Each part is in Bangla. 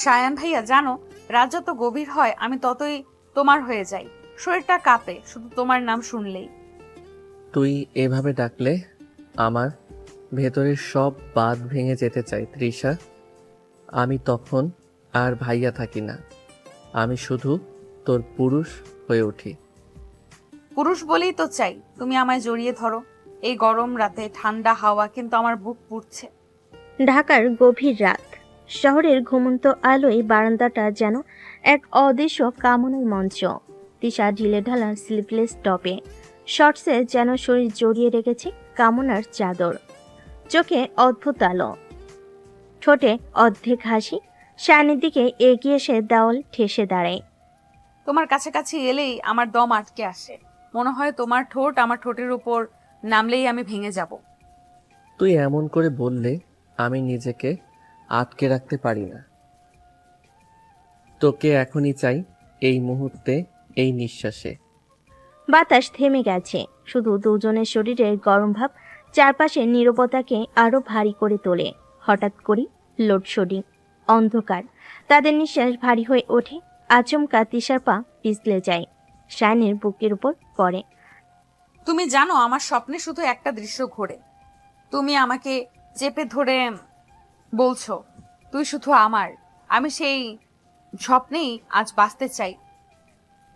সায়ান ভাইয়া জানো, রাত যত গভীর হয় আমি ততই তোমার হয়ে যাই। শরীরটা কাঁপে শুধু তোমার নাম শুনলেই। তুই এভাবে ডাকলে আমার ভেতরের সব বাঁধ ভেঙে যেতে চাই তৃষা। আমি তখন আর ভাইয়া থাকি না, আমি শুধু তোর পুরুষ হয়ে উঠি। পুরুষ বলেই তো চাই তুমি আমায় জড়িয়ে ধরো। এই গরম রাতে ঠান্ডা হাওয়া কিন্তু আমার বুক পুড়ছে। ঢাকার গভীর রাত, শহরের ঘুমন্ত আলোয় বারান্দাটা যেন এক অদৃশ্য কামনার মঞ্চ। তিশা ঢিলে ঢালা স্লিভলেস টপে, শর্টসে যেন শরীর জড়িয়ে রেখেছে কামনার চাদর। চোখে অদ্ভুত আলো, ঠোঁটে অর্ধেক হাসি। শায়নের দিকে এগিয়ে এসে দেওয়াল ঠেসে দাঁড়ায়। তোমার কাছাকাছি এলেই আমার দম আটকে আসে। মনে হয় তোমার ঠোঁট আমার ঠোঁটের উপর নামলেই আমি ভেঙে যাব। তুই এমন করে বললে আমি নিজেকে আটকে রাখতে পারি না। তোকে এখনই চাই, এই মুহূর্তে, এই নিঃশ্বাসে। বাতাস থেমে গেছে, শুধু দুজনের শরীরের গরম ভাব চারপাশে নীরবতাকে আরো ভারী করে তোলে। হঠাৎ করি লোডশেডিং, অন্ধকার, তাদের নিঃশ্বাস ভারী হয়ে ওঠে। আচমকা তিশার পা পিছলে যায়, শায়নের বুকের উপর পড়ে। তুমি জানো আমার স্বপ্নে শুধু একটা দৃশ্য ঘোরে। তুমি আমাকে চেপে ধরে বলছো তুই শুধু আমার। আমি সেই স্বপ্নেই আজ বাঁচতে চাই।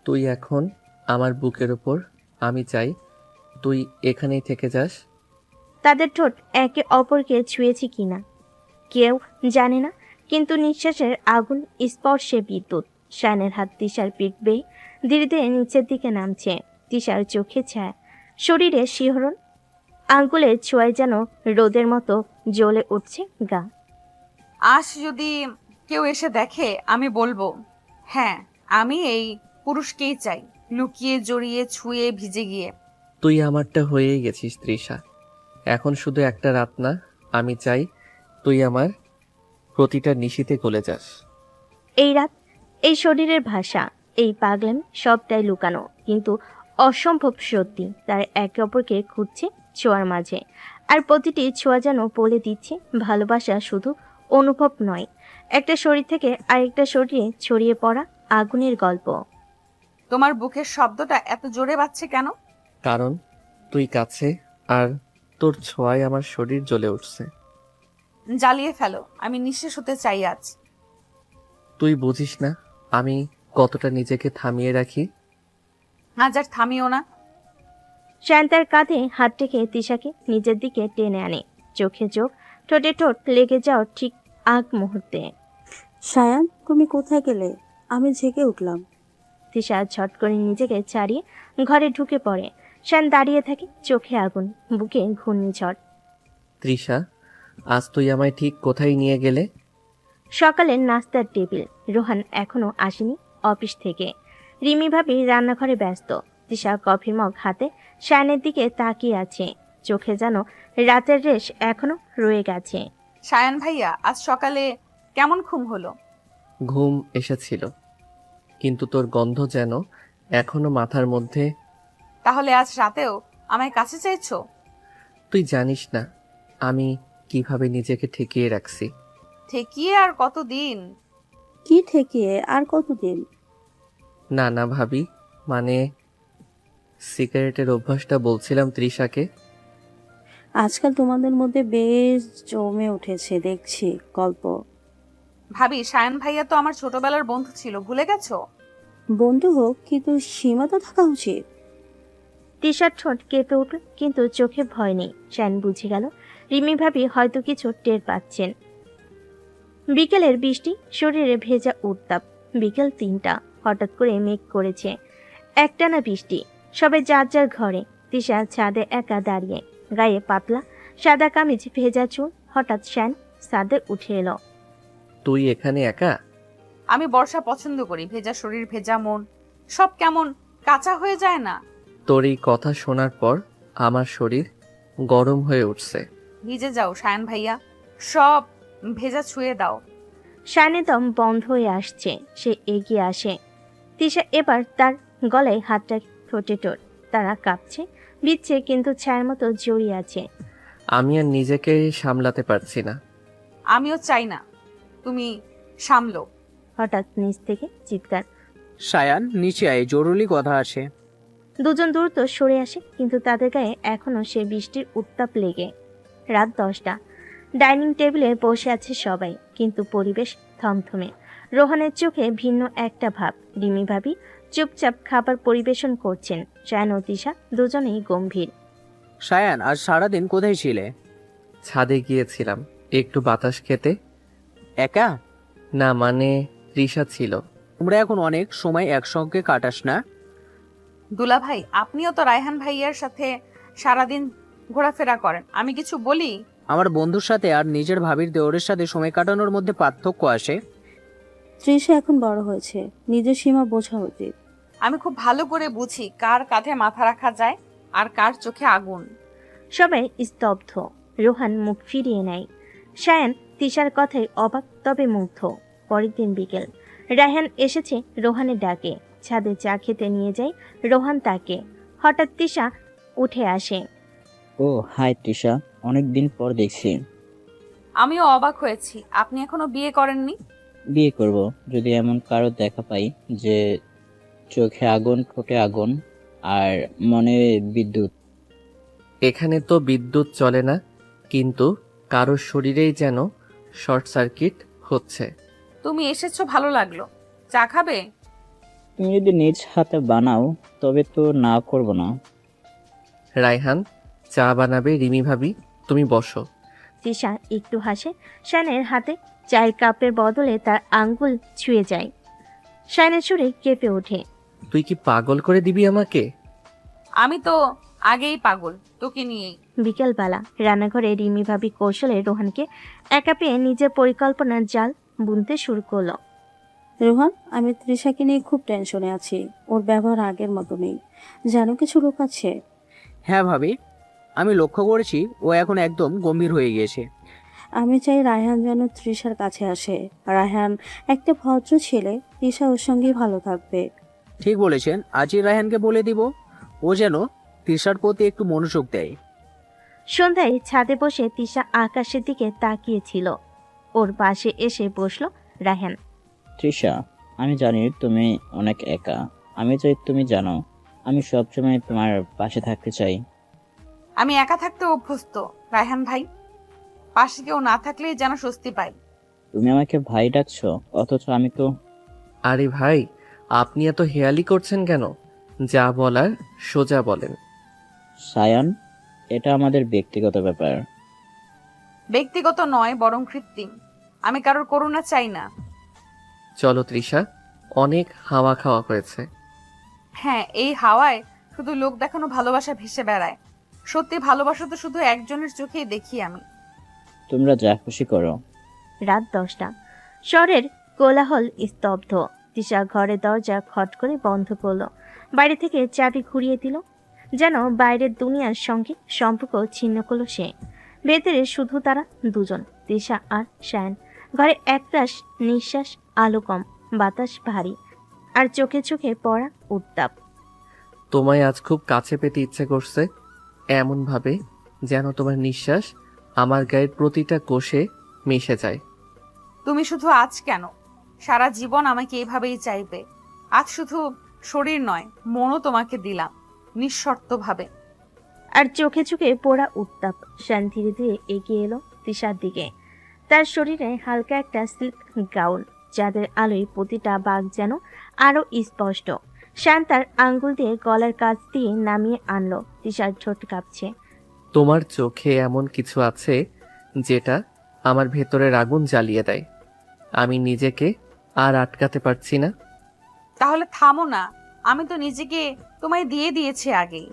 তুই এখন আমার বুকের ওপর, আমি চাই তুই এখানেই থেকে যাস। তাদের ঠোঁট একে অপরকে ছুঁয়েছে কিনা কেউ জানে না, কিন্তু নিঃশ্বাসের আগুন স্পর্শে বিদ্যুৎ। শায়নের হাত তিশার পিঠ বেয়ে ধীরে ধীরে নিচের দিকে নামছে। তিশার চোখে ছায়া, শরীরে শিহরণ, আঙ্গুলের ছোঁয়ায় যেন রোদের মতো জ্বলে উঠছে গা। আজ যদি কেউ এসে দেখে আমি বলবো, হ্যাঁ আমি এই পুরুষকেই চাই, লুকিয়ে জড়িয়ে ছুঁয়ে ভিজে গিয়ে। তুই আমারটা হয়েই গেছিস তৃষা। এখন শুধু একটা রাত না, আমি চাই তুই আমার প্রতিটা নিশিতে গলে যাস। এই রাত, এই শরীরের ভাষা, এই পাগলাম সবটাই লুকানো, কিন্তু অসম্ভব সত্যি। তার একে অপরকে খুঁজছে ছোঁয়ার মাঝে, আর প্রতিটি ছোঁয়া যেন বলে দিচ্ছে ভালোবাসা শুধু অনুভব নয়, একটা শরীর থেকে আরেকটা শরীরে ছড়িয়ে পড়া আগুনের গল্প। তোমার বুকের শব্দটা এত জোরে বাজছে কেন? কারণ তুই কাছে, আর তোর ছোঁয়ায় আমার শরীর জ্বলে উঠছে। জ্বালিয়ে ফেলো, আমি নিঃশেষ হতে চাই আজ। তুই বুঝিস না আমি কতটা নিজেকে থামিয়ে রাখি। আজ আর থামিও না। শায়ন কাঁধে হাত রেখে তিশাকে নিজের দিকে টেনে আনে, চোখে চোখ, ঠোঁটে ঠোঁট লেগে যাওয়ার ঠিক আগ মুহূর্তে। সায়ান, তুমি কোথায় গেলে? আমি জেগে উঠলাম। তিশা ঝট করে নিজেকে ছাড়িয়ে ঘরে ঢুকে পড়ে। শায়ন দাঁড়িয়ে থাকে, চোখে আগুন, বুকে ঘূর্ণিঝড়। তৃষা, আজ তুই আমায় ঠিক কোথায় নিয়ে গেলে? সকালের নাস্তার টেবিল, রোহান এখনো আসেনি অফিস থেকে। রিমি ভাবি রান্নাঘরে ব্যস্ত। তিশা কফি মগ হাতে শায়নের দিকে তাকিয়ে আছে, চোখে যেন রাতের রেশ এখনো রয়ে গেছে। সায়ান ভাইয়া, আজ সকালে কেমন ঘুম হলো? ঘুম এসেছিল, কিন্তু তোর গন্ধ যেন এখনো মাথার মধ্যে। তাহলে আজ রাতেও আমায় কাছে চাইছো? তুই জানিস না আমি কিভাবে নিজেকে ঠেকিয়ে রাখছি। ঠেকিয়ে আর কতদিন? কি ঠেকিয়ে আর কতদিন? না না ভাবি, মানে সিগারেটের অভ্যাসটা বলছিলাম তৃষাকে। আজকাল তোমাদের মধ্যে বেশ জমে উঠেছে দেখছি গল্প। ভাবি, সায়ান ভাইয়া তো আমার ছোটবেলার বন্ধু ছিল, ভুলে গেছো? বন্ধু হোক, কিন্তু সীমা তো থাকা উচিত। তিশার ঠোঁট কেঁপে উঠল, কিন্তু চোখে ভয় নেই। শায়ন বুঝে গেল রিমি ভাবি হয়তো কিছু টের পাচ্ছেন। বিকেলের বৃষ্টি, শরীরে ভেজা উত্তাপ। বিকেল 3টা, হঠাৎ করে মেঘ করেছে, একটানা বৃষ্টি। সবাই যার যার ঘরে। তিশা ছাদে একা দাঁড়িয়ে, গায়ে পাতলা সাদা কামিজ, ভেজা চুল। হঠাৎ শায়ন ছাদে উঠে এলো। তুই এখানে একা? আমি বর্ষা পছন্দ করি, ভেজা শরীর ভেজা মন সব কেমন কাঁচা হয়ে যায় না? তোর এই কথা শোনার পর আমার শরীর গরম হয়ে উঠছে। ভিজে যাও সায়ান ভাইয়া, সব ভেজা ছুঁয়ে দাও। শায়নের দম বন্ধ হয়ে আসছে, সে এগিয়ে আসে। তিশা এবার তার গলায় হাতটা, ঠোঁটে ঠোঁট। তারা কাঁপছে, বিচ্ছে, কিন্তু ছায়ার মতো জড়িয়ে আছে। আমি আর নিজেকে সামলাতে পারছি না। আমিও চাই না তুমি সামলো। হঠাৎ নিচ থেকে চিৎকার। সায়ান নিচে আয়, জরুরি কথা আছে। দুজন দ্রুত সরে আসে, কিন্তু তাদের গায়ে এখনো সে বৃষ্টির উত্তাপ লেগে। রাত 10টা। ডাইনিং টেবিলে বসে আছে সবাই, কিন্তু পরিবেশ থমথমে। রোহানের চোখে ভিন্ন একটা ভাব। রিমি ভাবি চুপচাপ খাবার পরিবেশন করছেন। শায়ান ও তিশা দুজনেই গম্ভীর। সায়ান, আজ সারাদিন কোথায় ছিলে? ছাদে গিয়েছিলাম একটু বাতাস খেতে। একা? না মানে তৃষা ছিল। তোমরা এখন অনেক সময় একসঙ্গে কাটাস না? দুলা ভাই, আপনিও তো রায়হান ভাইয়ার সাথে সারাদিন ঘোরাফেরা করেন, আমি কিছু বলি? আমার বন্ধুর সাথে আর নিজের ভাবির দেওরের সাথে সময় কাটানোর মধ্যে পার্থক্য আসে। তৃষা এখন বড় হয়েছে, নিজের সীমা বোঝা উচিত। আমি খুব ভালো করে বুঝি কার কাঁধে মাথা রাখা যায় আর কার চোখে আগুন। সবাই স্তব্ধ। রোহান মুখ ফিরিয়ে নেয়। শায়ান তিশার কথায় অবাক, তবে মুগ্ধ। পরের দিন বিকেল। রায়হান এসেছে রোহানের ডাকে। ছাদে চা খেতে নিয়ে যায় রোহান তাকে। হঠাৎ তিশা উঠে আসে। ও হাই তৃষা, অনেকদিন পর দেখছি। আমিও অবাক হয়েছি, আপনি এখনো বিয়ে করেননি? বিয়ে করব যদি এমন কারো দেখা পাই যে চোখে আগুন, ঠোঁটে আগুন আর মনে বিদ্যুৎ। এখানে তো বিদ্যুৎ চলে না, কিন্তু কারোর শরীরেই যেন শর্ট সার্কিট হচ্ছে। তুমি এসেছো, ভালো লাগলো। চা খাবে? তুমি যদি নিজ হাতে বানাও তবে তো না করব না। রায়হান চা বানাবে, রিমি ভাবি তুমি বসো। তিশা একটু হাসে। শায়ানের হাতে চায়ের কাপের বদলে তার আঙ্গুল ছুঁয়ে যায়। শায়ানের সুরে কেঁপে ওঠে। তুই কি পাগল করে দিবি আমাকে? আমি তো আগেই পাগল তোকে নিয়েই। বিকেলবেলা রান্নাঘরে রিমি ভাবি কৌশলে রোহানকে একা পেয়ে নিজের পরিকল্পনার জাল বুনতে শুরু করলো। রোহান, আমি তৃষাকে নিয়ে খুব টেনশনে আছি। ওর ব্যবহার আগের মতো নেই, যেন কিছু লুকাচ্ছে। হ্যাঁ ভাবি, আমি লক্ষ্য করেছি ও এখন একদম গম্ভীর হয়ে গিয়েছে। আমি চাই রায়হান যেন তৃষার কাছে আসে। রায়হান একটা ভদ্র ছেলে, তৃষা ওর সঙ্গেই ভালো থাকবে। ঠিক বলেছেন, আজই রায়হানকে বলে দিব ও যেন তৃষার প্রতি একটু মনোযোগ দেয়। সন্ধ্যায় ছাদে বসে তিশা আকাশের দিকে তাকিয়েছিল। ওর পাশে এসে বসলো রায়হান। তৃষা, আমি জানি তুমি অনেক একা। আমি চাই তুমি জানো আমি সবসময় তোমার পাশে থাকতে চাই। আমি একা থাকতে অভ্যস্ত রায়হান ভাই, পাশে কেউ না থাকলেই যেন স্বস্তি পাই। তুমি আমাকে ভাই ডাকছো, অথচ আমি তো। আরে ভাই, আপনি এত হেয়ালি করছেন কেন? যা বলার সোজা বলেন। সায়ান, এটা আমাদের ব্যক্তিগত ব্যাপার। ব্যক্তিগত নয়, বরং কৃত্রিম। আমি কারোর করুণা চাই না। চলো তৃষা, অনেক হাওয়া খাওয়া হয়েছে। হ্যাঁ, এই হাওয়ায় শুধু লোক দেখানো ভালোবাসা ভেসে বেড়ায়। সত্যি ভালোবাসা তো শুধু একজনের চোখেই দেখি আমি। তোমরা যা খুশি করো। রাত 10টা। শহরের কোলাহল স্তব্ধ। তিশা ঘরের দরজা খট করে বন্ধ করলো। বাইরে থেকে চাবি ঘুরিয়ে দিল, যেন বাইরের দুনিয়ার সঙ্গে সম্পর্ক ছিন্ন করলো সে। ভেতরে শুধু তারা দুজন, তিশা আর শায়ান। ঘরে একরাশ নিঃশ্বাস, আলো কম, বাতাস ভারী, আর চোখে চোখে পড়া উত্তাপ। তোমায় আজ খুব কাছে পেতে ইচ্ছে করছে, এমন ভাবে যেন তোমার নিঃশ্বাস আমার গায়ের প্রতিটা কোষে মিশে যায়। তুমি শুধু আজ কেন, সারা জীবন আমাকে এইভাবেই চাইবে। আজ শুধু শরীর নয়, মনও তোমাকে দিলাম নিঃশর্তভাবে। আর চোখে চোখে পোড়া উত্তাপ। শান ধীরে ধীরে এগিয়ে এলো তিশার দিকে। তার শরীরে হালকা একটা সিল্ক গাউন, যাদের আলোয় প্রতিটা বাঘ যেন আরো স্পষ্ট। শান তার আঙ্গুল দিয়ে গলার কাছ দিয়ে নামিয়ে আনলো। তিশার ঠোঁট কাঁপছে। তোমার চোখে এমন কিছু আছে যেটা আমার ভেতরের আগুন জ্বালিয়ে দেয়। আমি নিজেকে আর আটকাতে পারছি না। তাহলে থামো না, আমি তো নিজেকে তোমায় দিয়ে দিয়েছি আগেই।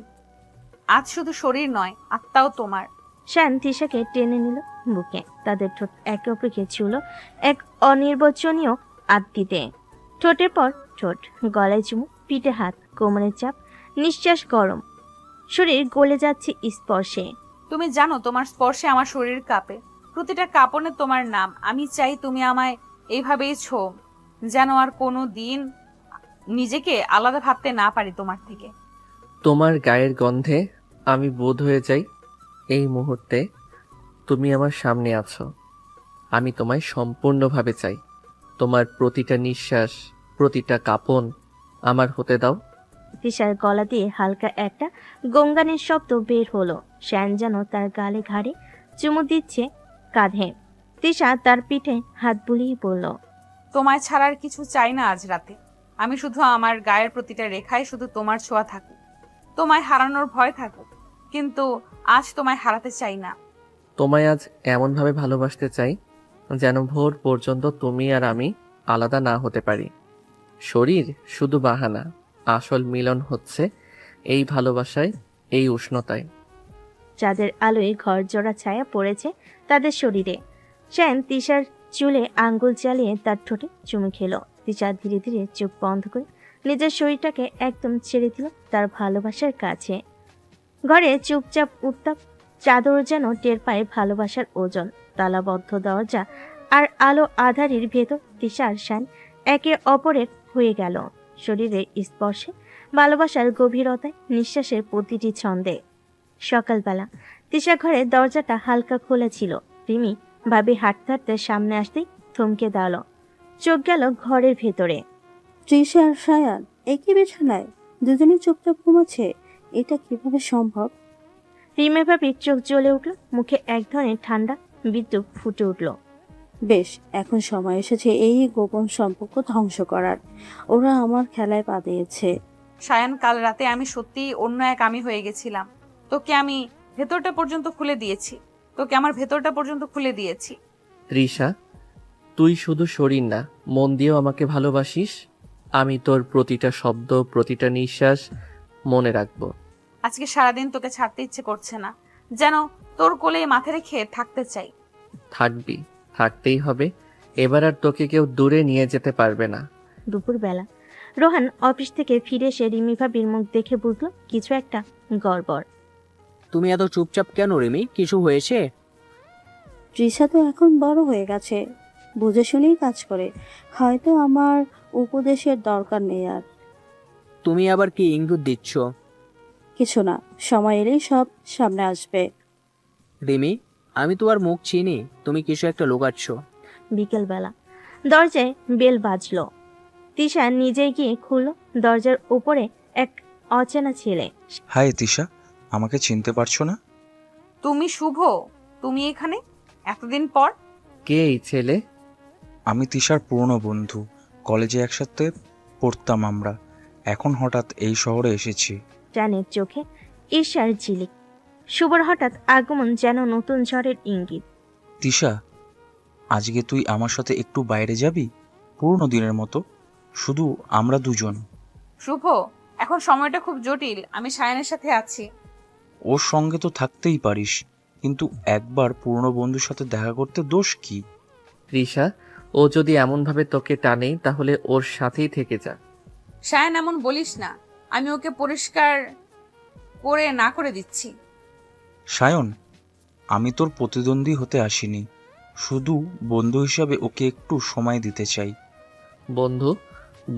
আজ শুধু শরীর নয়, আত্মাও তোমার। শান তিশাকে টেনে নিল বুকে। তাদের ঠোঁট একে অপরকে ছুঁল এক অনির্বচনীয় আত্মীতে। ঠোঁটের পর ঠোঁট, গলায় চুমু, পিঠে হাত, কোমরের চাপ, নিঃশ্বাস গরম, শরীর গলে যাচ্ছে স্পর্শে। তুমি জানো তোমার স্পর্শে আমার শরীর কাঁপে, প্রতিটা কাঁপনে তোমার নাম। আমি চাই তুমি আমায় এইভাবেই ছো, যেন আর কোনো দিন নিজেকে আলাদা ভাবতে না পারি তোমার থেকে। তোমার গায়ের গন্ধে আমি বোধ হয়ে যাই এই মুহূর্তে তুমি আমার সামনে আছো। আমি তোমায় সম্পূর্ণভাবে চাই। তোমার প্রতিটা নিঃশ্বাস, প্রতিটা কাঁপন আমার হতে দাও। তৃষার গলা দিয়ে হালকা একটা গঙ্গানের শব্দ বের হলো। শ্যান যেন তার গালে ঘাড়ে চুমু দিচ্ছে কাঁধে। তৃষা তার পিঠে হাত বুলিয়ে বলল, তোমায় ছাড়ার কিছু চাই না আজ রাতে। আমি শুধু আমার গায়ের প্রতিটা রেখায় শুধু তোমার ছোঁয়া থাকুক, তোমায় হারানোর ভয় থাকুক, কিন্তু আজ তোমায় হারাতে চাই না। তোমায় আজ এমনভাবে ভালোবাসতে চাই যেন ভোর পর্যন্ত তুমি আর আমি আলাদা না হতে পারি। শরীর শুধু বাহানা, আসল মিলন হচ্ছে এই ভালোবাসায়, এই উষ্ণতায়। চাঁদের আলোয় ঘর জোড়া ছায়া পড়েছে তাদের শরীরে। শ্যান তৃষার চুলে আঙ্গুল চালিয়ে তার ঠোঁটে চুমু খেলো। তৃষা ধীরে ধীরে চোখ বন্ধ করে নিজের শরীরটাকে একদম ছেড়ে দিল তার ভালোবাসার কাছে। ঘরে চুপচাপ উত্তাপ চাদর যেন টের পায় ভালোবাসার ওজন। তালাবদ্ধ দরজা আর আলো আধারির ভেতর তৃষা আর শ্যান একে অপরের হয়ে গেল। শরীরের স্পর্শে, ভালোবাসার গভীরতায়, নিঃশ্বাসের প্রতিটি ছন্দে। সকালবেলা তৃষা ঘরের দরজাটা হালকা খোলা ছিল। রিমি ভাবি হাঁটতে হাঁটতে সামনে আসতেই থমকে দাঁড়ালো। চোখ গেল ঘরের ভেতরে। তৃষা আর সায়ান একই বিছানায়, দুজনে চুপচাপ ঘুমাচ্ছে। এটা কিভাবে সম্ভব? রিমে ভাবির চোখ জ্বলে উঠল, মুখে এক ধরনের ঠান্ডা বিদ্যুৎ ফুটে উঠল। বেশ, এখন সময় এসেছে এই গোপন সম্পর্ক ধ্বংস করার। ওরা আমার খেলায় পা দিয়েছে। সায়ান, কাল রাতে আমি সত্যিই অন্য এক আমি হয়ে গেছিলাম। তোকে আমি ভেতরটা পর্যন্ত খুলে দিয়েছি, তোকে আমার ভেতরটা পর্যন্ত খুলে দিয়েছি। তৃষা, তুই শুধু শরীর না, মন দিয়েও আমাকে ভালোবাসিস। আমি তোর প্রতিটা শব্দ, প্রতিটা নিঃশ্বাস মনে রাখবো। আজকে সারাদিন তোকে ছাড়তে ইচ্ছে করছে না, যেন তোর কোলে মাথা রেখে থাকতে চাই। থাকবি, থাকতেই হবে। এবার আর তোকে কেউ দূরে নিয়ে যেতে পারবে না। দুপুরবেলা রোহান অফিস থেকে ফিরে এসে রিমি ভাবির মুখ দেখে বুঝলো কিছু একটা গড়বড়। তুমি এত চুপচাপ কেন রিমি, কিছু হয়েছে? তৃষা তো এখন বড় হয়ে গেছে, বুঝে শুনেই কাজ করে। হয়তো আমার উপদেশের দরকার নেই আর। তুমি আবার কি ইঙ্গিত দিচ্ছ? কিছু না, সময় এলেই সব সামনে আসবে। রিমি, আমি তোমার মুখ চিনি, তুমি কিছু একটা লুকাচ্ছ। বিকেলবেলা দরজায় বেল বাজলো। তৃষা নিজে গিয়ে খুলল। দরজার উপরে এক অচেনা ছেলে। হাই তিশা, আমাকে চিনতে পারছো না? তুমি শুভ? তুমি এখানে এতদিন পর? কে এই ছেলে? আমি তিশার পুরনো বন্ধু, কলেজে একসাথে পড়তাম আমরা। এখন হঠাৎ এই শহরে এসেছি। জানের চোখে ঈর্ষার ঝিলিক। শুভর হঠাৎ আগমন যেন নতুন ঝড়ের ইঙ্গিত। তিশা, আজকে তুই আমার সাথে একটু বাইরে যাবি, পুরনো দিনের মতো, শুধু আমরা দুজন। শুভ, এখন সময়টা খুব জটিল, আমি সায়ানের সাথে আছি। ওর সঙ্গে তো থাকতেই পারিস, কিন্তু একবার পুরনো বন্ধুর সাথে দেখা করতে দোষ কি? তৃষা, ও যদি এমনভাবে তোকে টানে তাহলে ওর সাথেই থেকে যা। সায়ান, এমন বলিস না, আমি ওকে পরিষ্কার করে না করে দিচ্ছি। সায়ন, আমি তোর প্রতিদ্বন্দ্বী হতে আসিনি, শুধু বন্ধু হিসাবে ওকে একটু সময় দিতে চাই। বন্ধু,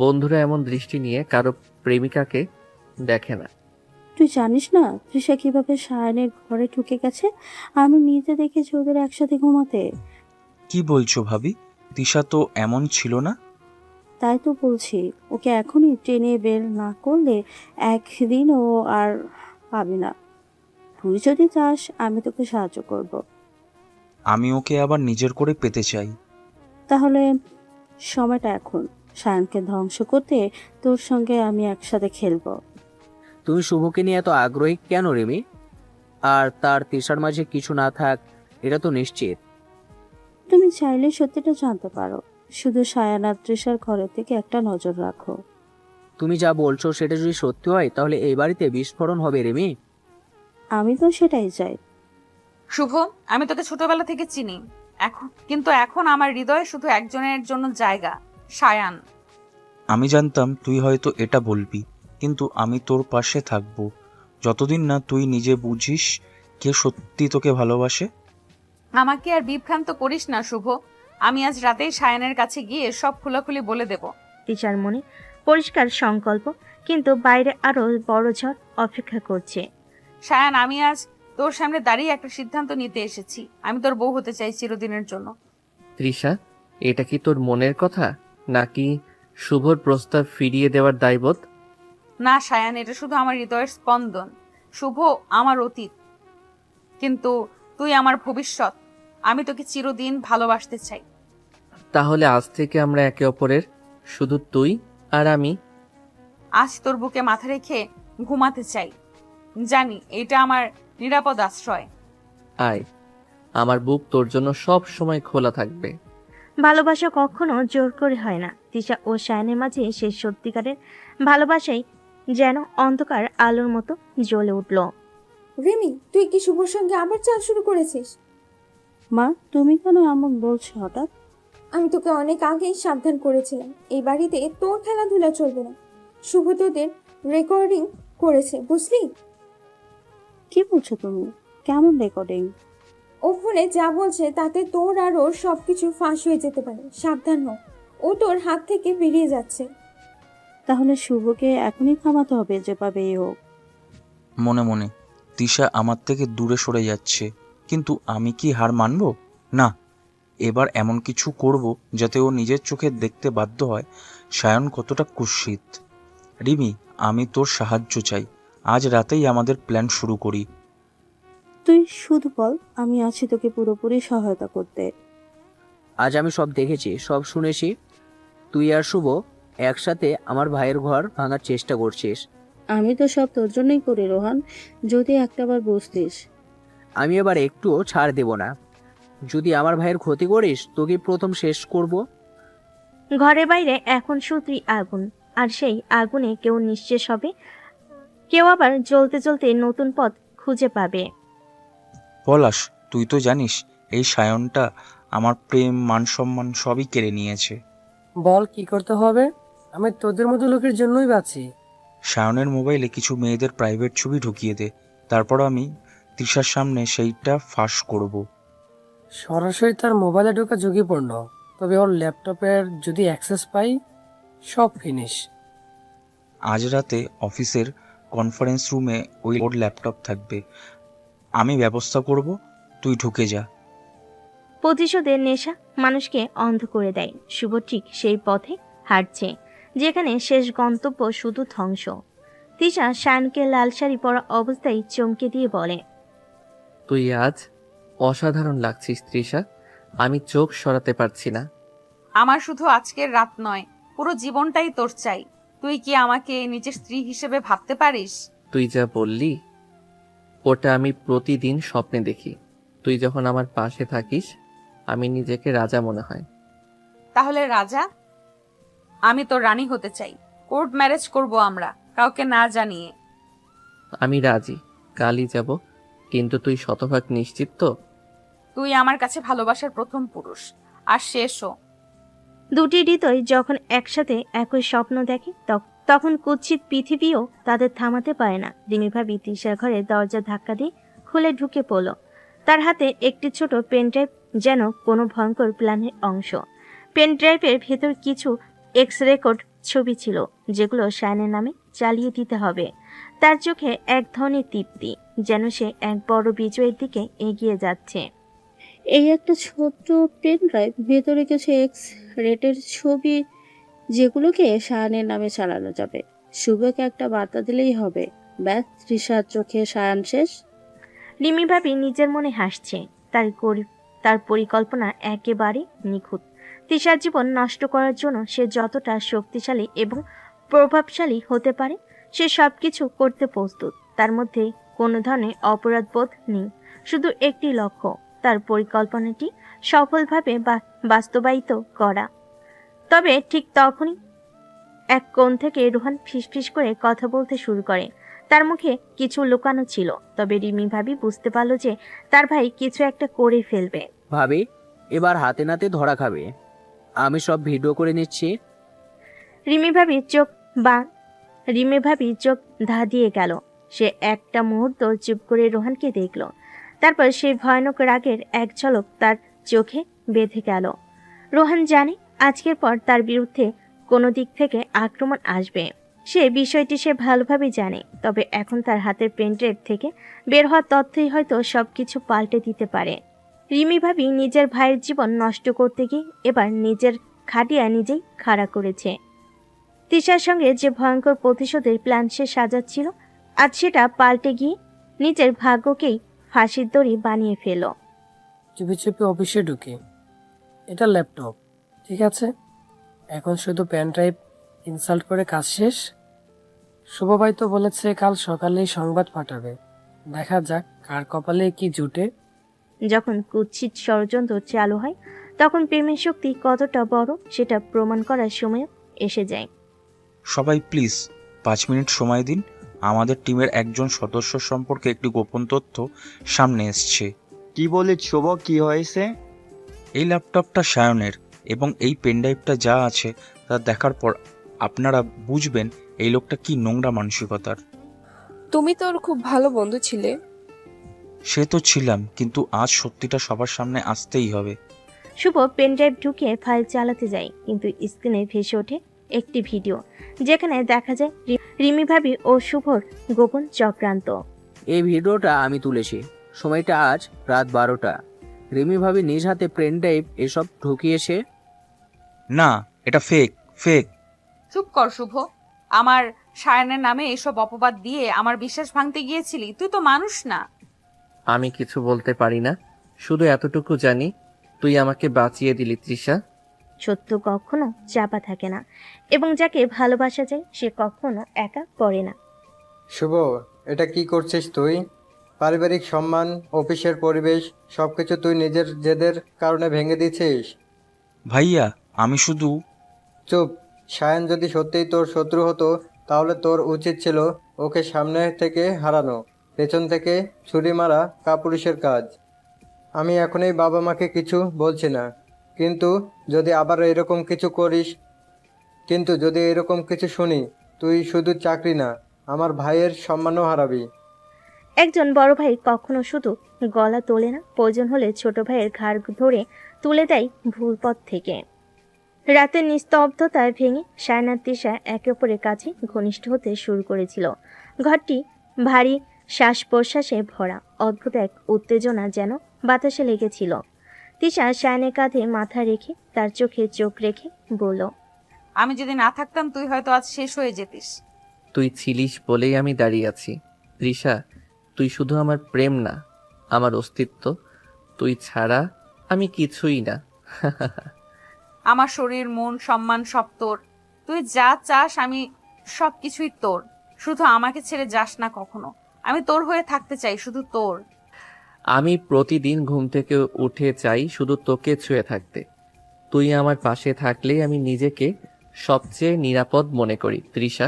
বন্ধুরা এমন দৃষ্টি নিয়ে কারো প্রেমিকাকে দেখে না। তুই জানিস না তৃষা কিভাবে সায়ানের ঘরে ঢুকে গেছে? আমি নিজে দেখেছি ওদের একসাথে ঘুমাতে। কি বলছো ভাবি? তিশা তো এমন ছিল না। তাই তো বলছি, ওকে এখনই টেনে বের না করলে একদিন ও আর পাবি না। তুই যদি চাস আমি তোকে সাহায্য করব। আমি ওকে আবার নিজের করে পেতে চাই। তাহলে সময়টা এখন। সায়ানকে ধ্বংস করতে তোর সঙ্গে আমি একসাথে খেলবো। তুমি শুভকে নিয়ে এত আগ্রহী কেন রিমি? আর তার তৃষার মাঝে কিছু না থাক, এটা তো নিশ্চিত। তুমি চাইলে সত্যিটা জানতে পারো, শুধু সায়ান আর তৃষার ঘরের থেকে একটা নজর রাখো। তুমি যা বলছো সেটা যদি সত্যি হয় তাহলে এই বাড়িতে বিস্ফোরণ হবে রিমি। আমি তো সেটাই চাই। শুভ, আমি তোকে ছোটবেলা থেকে চিনি, এখন আমার হৃদয়ে শুধু একজনের জন্য জায়গা, সায়ান। আমি জানতাম তুই হয়তো এটা বলবি, কিন্তু আমি তোর পাশে থাকবো যতদিন না তুই নিজে বুঝিস কে সত্যি তোকে ভালোবাসে। আমাকে আর বিভ্রান্ত করিস না শুভ, আমি আজ রাতেই সায়ানের কাছে গিয়ে সব খোলাখুলি বলে দেব। তৃষার মনে পরিষ্কার সংকল্প, কিন্তু বাইরে আরো বড় ঝড় অপেক্ষা করছে। সায়ান, আমি আজ তোর সামনে দাঁড়িয়ে একটা সিদ্ধান্ত নিতে এসেছি। আমি তোর বউ হতে চাই চিরদিনের জন্য। তৃষা, এটা কি তোর মনের কথা, নাকি শুভর প্রস্তাব ফিরিয়ে দেওয়ার দায়বোধ? না সায়ান, এটা শুধু আমার হৃদয়ের স্পন্দন। শুভ আমার অতীত, কিন্তু তুই আমার ভবিষ্যৎ। আমি তোকে চিরদিন ভালোবাসতে চাই। তাহলে আজ থেকে আমরা একে অপরের, শুধু তুই আর আমি। আজ তোর বুকে মাথা রেখে ঘুমাতে চাই। জানি এটা আমার নিরাপদ আশ্রয়। আয়, আমার বুক তোর জন্য সব সময় খোলা থাকবে। ভালোবাসা কখনো জোর করে হয় না। তিশা ও শায়নের মাঝে সেই সত্যিকারের ভালোবাসাই যেন অন্ধকার আলোর মতো জ্বলে উঠল। রিমি, তুই কি শুভর সঙ্গে আবার চাল শুরু করেছিস? মা, তুমি কেন এমন বলছো হঠাৎ? আমি তোকে অনেক আগেই সাবধান করেছিলাম, এই বাড়িতে তোর খেলাধুলা চলবে না। শুভ তোদের রেকর্ডিং করেছে, বুঝলি? কি বলছো তুমি? কেমন রেকর্ডিং? ও ফোনে যা বলছে তাতে তোর আর ওর সবকিছু ফাঁস হয়ে যেতে পারে, সাবধান হ। ও তোর হাত থেকে বেরিয়ে যাচ্ছে। তাহলে শুভকে এখনই থামাতে হবে, যেভাবেই হোক। মনে মনে তিশা আমার থেকে দূরে সরে যাচ্ছে, কিন্তু আমি কি হার মানব? না, এবার এমন কিছু করব যাতে ও নিজের চোখে দেখতে বাধ্য হয় সায়ন কতটা কুৎসিত। রিমি, আমি তোর সাহায্য চাই। আজ রাতেই আমাদের প্ল্যান শুরু করি। তুই শুধু বল, আমি আছি তোকে পুরোপুরি সহায়তা করতে। আজ আমি সব দেখেছি, সব শুনেছি। তুই আর শুভ একসাথে আমার ভাইয়ের ঘর ভাঙার চেষ্টা করছিস। আমি তো সব তোর জন্যই করি রোহান, যদি একটাবার বুঝতিস। আমি এবার একটুও ছাড় দেব না। যদি আমার ভাইয়ের ক্ষতি করিস, তোকে প্রথম শেষ করব। ঘরে বাইরে এখন শুধুই আগুন, আর সেই আগুনে কেউ নিঃশেষ হবে, কেউ আবার জ্বলতে জ্বলতে নতুন পথ খুঁজে পাবে। পলাশ, তুই তো জানিস এই সায়নটা আমার প্রেম, মান সম্মান সবই কেড়ে নিয়েছে। বল কি করতে হবে? আমি তোদের মতো লোকের জন্যই বাঁচি। সায়নের মোবাইলে কিছু মেয়েদের প্রাইভেট ছবি ঢুকিয়ে দে, তারপর আমি তৃষার সামনে সেইটা ফাঁস করব। সরাসরি তার মোবাইলে ঢোকা ঝুঁকিপূর্ণ, তবে ওর ল্যাপটপের যদি অ্যাক্সেস পাই, সব ফিনিশ। আজ রাতে অফিসের কনফারেন্স রুমে ওর ল্যাপটপ থাকবে। আমি ব্যবস্থা করব, তুই ঢুকে যা। প্রতিশোধের নেশা মানুষকে অন্ধ করে দেয়। শুভ ঠিক সেই পথে হাঁটছে যেখানে শেষ গন্তব্য শুধু ধ্বংস। তিশা শায়নকে লাল শাড়ি পরা অবস্থায় চমকে দিয়ে বলে, তুই আজ অসাধারণ লাগছিস তৃষা, আমি চোখ সরাতে পারছি না। আমার শুধু আজকের রাত নয়, পুরো জীবনটাই তোর চাই। তুই কি আমাকে নিজের স্ত্রী হিসেবে ভাবতে পারিস? তুই যা বললি ওটা আমি প্রতিদিন স্বপ্নে দেখি। তুই যখন আমার পাশে থাকিস আমি নিজেকে রাজা মনে হয়। তাহলে রাজা, আমি তোর রানী হতে চাই। কোর্ট ম্যারেজ করব আমরা, কাউকে না জানিয়ে। আমি রাজি, কালই যাব। কিন্তু তুই শতভাগ নিশ্চিত তো? তুই আমার কাছে ভালোবাসার প্রথম পুরুষ, আর শেষও। দুটি হৃদয় যখন একসাথে একই স্বপ্ন দেখে তখন কুৎসিত পৃথিবীও তাদের থামাতে পারে না। রিমি ভাবি তিশার ঘরে দরজা ধাক্কা দিয়ে খুলে ঢুকে পড়ল। তার হাতে একটি ছোট পেনড্রাইভ, যেন কোনো ভয়ঙ্কর প্ল্যানের অংশ। পেনড্রাইভের ভেতর কিছু এক্স রেকর্ড ছবি ছিল, যেগুলো শায়নের নামে চালিয়ে দিতে হবে। তার চোখে এক ধরনের তৃপ্তি, যেন সে এক বড় বিজয়ের দিকে এগিয়ে যাচ্ছে। এই একটা ছোট্ট পেন ড্রাইভ, ভেতরে কিছু এক্স রেটের ছবি, যেগুলোকে শায়ানের নামে চালানো যাবে। শুভকে একটা বার্তা দিলেই হবে, ব্যাস, তৃষার চোখে শায়ান শেষ। রিমি ভাবি নিজের মনে হাসছে। তার পরিকল্পনা একেবারে নিখুঁত। তিশার জীবন নষ্ট করার জন্য সে যতটা শক্তিশালী এবং প্রভাবশালী হতে পারে সে সবকিছু করতে প্রস্তুত। তার মধ্যে কোনো ধরনের অপরাধ বোধ নেই, শুধু একটি লক্ষ্য, তার পরিকল্পনাটি সফলভাবে বাস্তবায়িত করা। তবে ঠিক তখনই এক কোণ থেকে রোহান ফিসফিস করে কথা বলতে শুরু করে। তার মুখে কিছু লুকানো ছিল, তবে রিমি ভাবি বুঝতে পারল যে তার ভাই কিছু একটা করে ফেলবে। ভাবি, এবার হাতে নাতে ধরা খাবে। আমি সব ভিডিও করে নিচ্ছি। রিমি ভাবি চোখ ধা দিয়ে গেল। সে একটা মুহূর্ত চুপ করে রোহানকে দেখল। তারপর সেই ভয়ানক রাগের এক ঝলক তার চোখে বেঁধে গেল। রোহান জানে আজকের পর তার বিরুদ্ধে কোনো দিক থেকে আক্রমণ আসবে। সে বিষয়টি সে ভালোভাবে জানে, তবে এখন তার হাতের পেনড্রাইভ থেকে বের হওয়া তথ্যই হয়তো সবকিছু পাল্টে দিতে পারে। রিমি ভাবি নিজের ভাইয়ের জীবন নষ্ট করতে গিয়ে এবার নিজের খাটিয়া নিজেই খাড়া করেছে। তিশার সঙ্গে যে ভয়ঙ্কর প্রতিশোধের প্ল্যান সে সাজাচ্ছিল, আজ সেটা পাল্টে গিয়ে নিজের ভাগ্যকেই ফাঁসির দড়ি বানিয়ে ফেল। চুপি চুপি অফিসে ঢুকি। এটা ল্যাপটপ, ঠিক আছে? এখন শুধু পেন ড্রাইভ ইনস্টল করে কাজ শেষ। শুভ ভাই তো বলেছে কাল সকালেই সংবাদ পাঠাবে। দেখা যাক কার কপালে কি জুটে। যখন কুৎসিত ষড়যন্ত্র চালু হয় তখন প্রেমের শক্তি কতটা বড় সেটা প্রমাণ করার সময় এসে যায়। সবাই প্লিজ 5 মিনিট সময় দিন। আমাদের টিমের একজন সদস্য সম্পর্কে একটি গোপন তথ্য সামনে এসছে। কি বলিস শুভ, কি হয়েছে? এই ল্যাপটপটা সায়নের এবং এই পেনড্রাইভটা যা আছে তা দেখার পর আপনারা বুঝবেন এই লোকটা কি নোংরা মানসিকতার। তুমি তো ওর খুব ভালো বন্ধু ছিলে। সে তো ছিলাম, কিন্তু আজ সত্যিটা সবার সামনে আসতেই হবে। শুভ পেনড্রাইভ ঢুকিয়ে ফাইল চালাতে যায়, কিন্তু স্ক্রিনে ভেসে ওঠে একটি ভিডিও যেখানে দেখা যায় রিমি ভাবি ও শুভর গোপন চক্রান্ত। এই ভিডিওটা আমি তুলেছি। সময়টা আজ রাত 12টা। রিমি ভাবি নিজ হাতে পেন ড্রাইভ এসব ঢুকিয়েছে। না, এটা ফেক ফেক। চুপ কর শুভ। আমার সায়নের নামে এসব অপবাদ দিয়ে আমার বিশ্বাস ভাঙতে গিয়েছিলি? তুই তো মানুষ না। আমি কিছু বলতে পারি না, শুধু এতটুকু জানি তুই আমাকে বাঁচিয়ে দিলি তৃষা। সত্য কখনো চাপা থাকে না, এবং যাকে ভালোবাসা যায় সে কখনো একা পড়ে না। শুভ, এটা কি করছিস তুই? পারিবারিক সম্মান, অফিসের পরিবেশ সবকিছু তুই নিজের জেদের কারণে ভেঙে দিয়েছিস। ভাইয়া, আমি শুধু চুপ। সায়ন যদি সত্যিই তোর শত্রু হতো তাহলে তোর উচিত ছিল ওকে সামনে থেকে হারানো, পেছন থেকে ছুরি মারা কাপুরুষের কাজ। আমি এখনই বাবা মাকে কিছু বলছি না, কিন্তু যদি এরকম কিছু শুনি, তুই শুধু চাকরি না, আমার ভাইয়ের সম্মানও হারাবি। একজন বড় ভাই কখনো শুধু গলা তোলে না, প্রয়োজন হলে ছোট ভাইয়ের ঘাড় ধরে তুলে দেয় ভুল পথ থেকে। রাতের নিস্তব্ধতায় ভেঙে সায়নার তিশা একে অপরের কাছে ঘনিষ্ঠ হতে শুরু করেছিল। ঘরটি ভারী শ্বাস প্রশ্বাসে ভরা, অদ্ভুত এক উত্তেজনা যেন বাতাসে লেগেছিল। তিশা সায়নের কাঁধে মাথা রেখে তার চোখে চোখ রেখে বলল, আমি যদি না থাকতাম তুই হয়তো আজ শেষ হয়ে যেতিস। তুই ছিলিস বলেই আমি দাঁড়িয়ে আছি তৃষা। তুই শুধু আমার প্রেম না, আমার অস্তিত্ব। তুই ছাড়া আমি কিছুই না। আমার শরীর, মন, সম্মান সব তোর। তুই যা চাস আমি সব কিছুই তোর। শুধু আমাকে ছেড়ে যাস না কখনো। আমি তোর হয়ে থাকতে চাই, শুধু তোর। আমি প্রতিদিন ঘুম থেকে উঠে চাই শুধু তোকে ছুঁয়ে থাকতে। তুই আমার পাশে থাকলেই আমি নিজেকে সবচেয়ে নিরাপদ মনে করি তৃষা।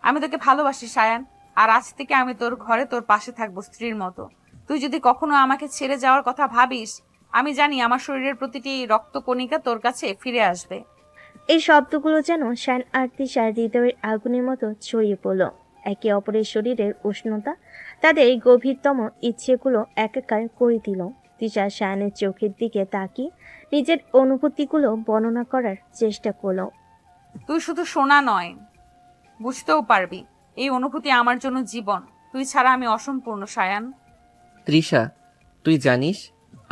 আমি তোকে ভালোবাসি সায়ান, আর আজ থেকে আমি তোর ঘরে তোর পাশে থাকবো স্ত্রীর মতো। তুই যদি কখনো আমাকে ছেড়ে যাওয়ার কথা ভাবিস, আমি জানি আমার শরীরের প্রতিটি রক্তকণিকা তোর কাছে ফিরে আসবে। এই শব্দগুলো যেন শান আর তিশার হৃদয়ের আগুনের মতো ছড়িয়ে পড়ল। একে অপরের শরীরের উষ্ণতা তাদের গভীরতম ইচ্ছেগুলো একাকার করে দিল। তিশা শানের চোখের দিকে তাকিয়ে নিজের অনুভূতিগুলো বর্ণনা করার চেষ্টা করলো। তুই শুধু শোনা নয়, বুঝতেও পারবি। এই অনুভূতি আমার জন্য জীবন। তুই ছাড়া আমি অসম্পূর্ণ সায়ান। তৃষা, তুই জানিস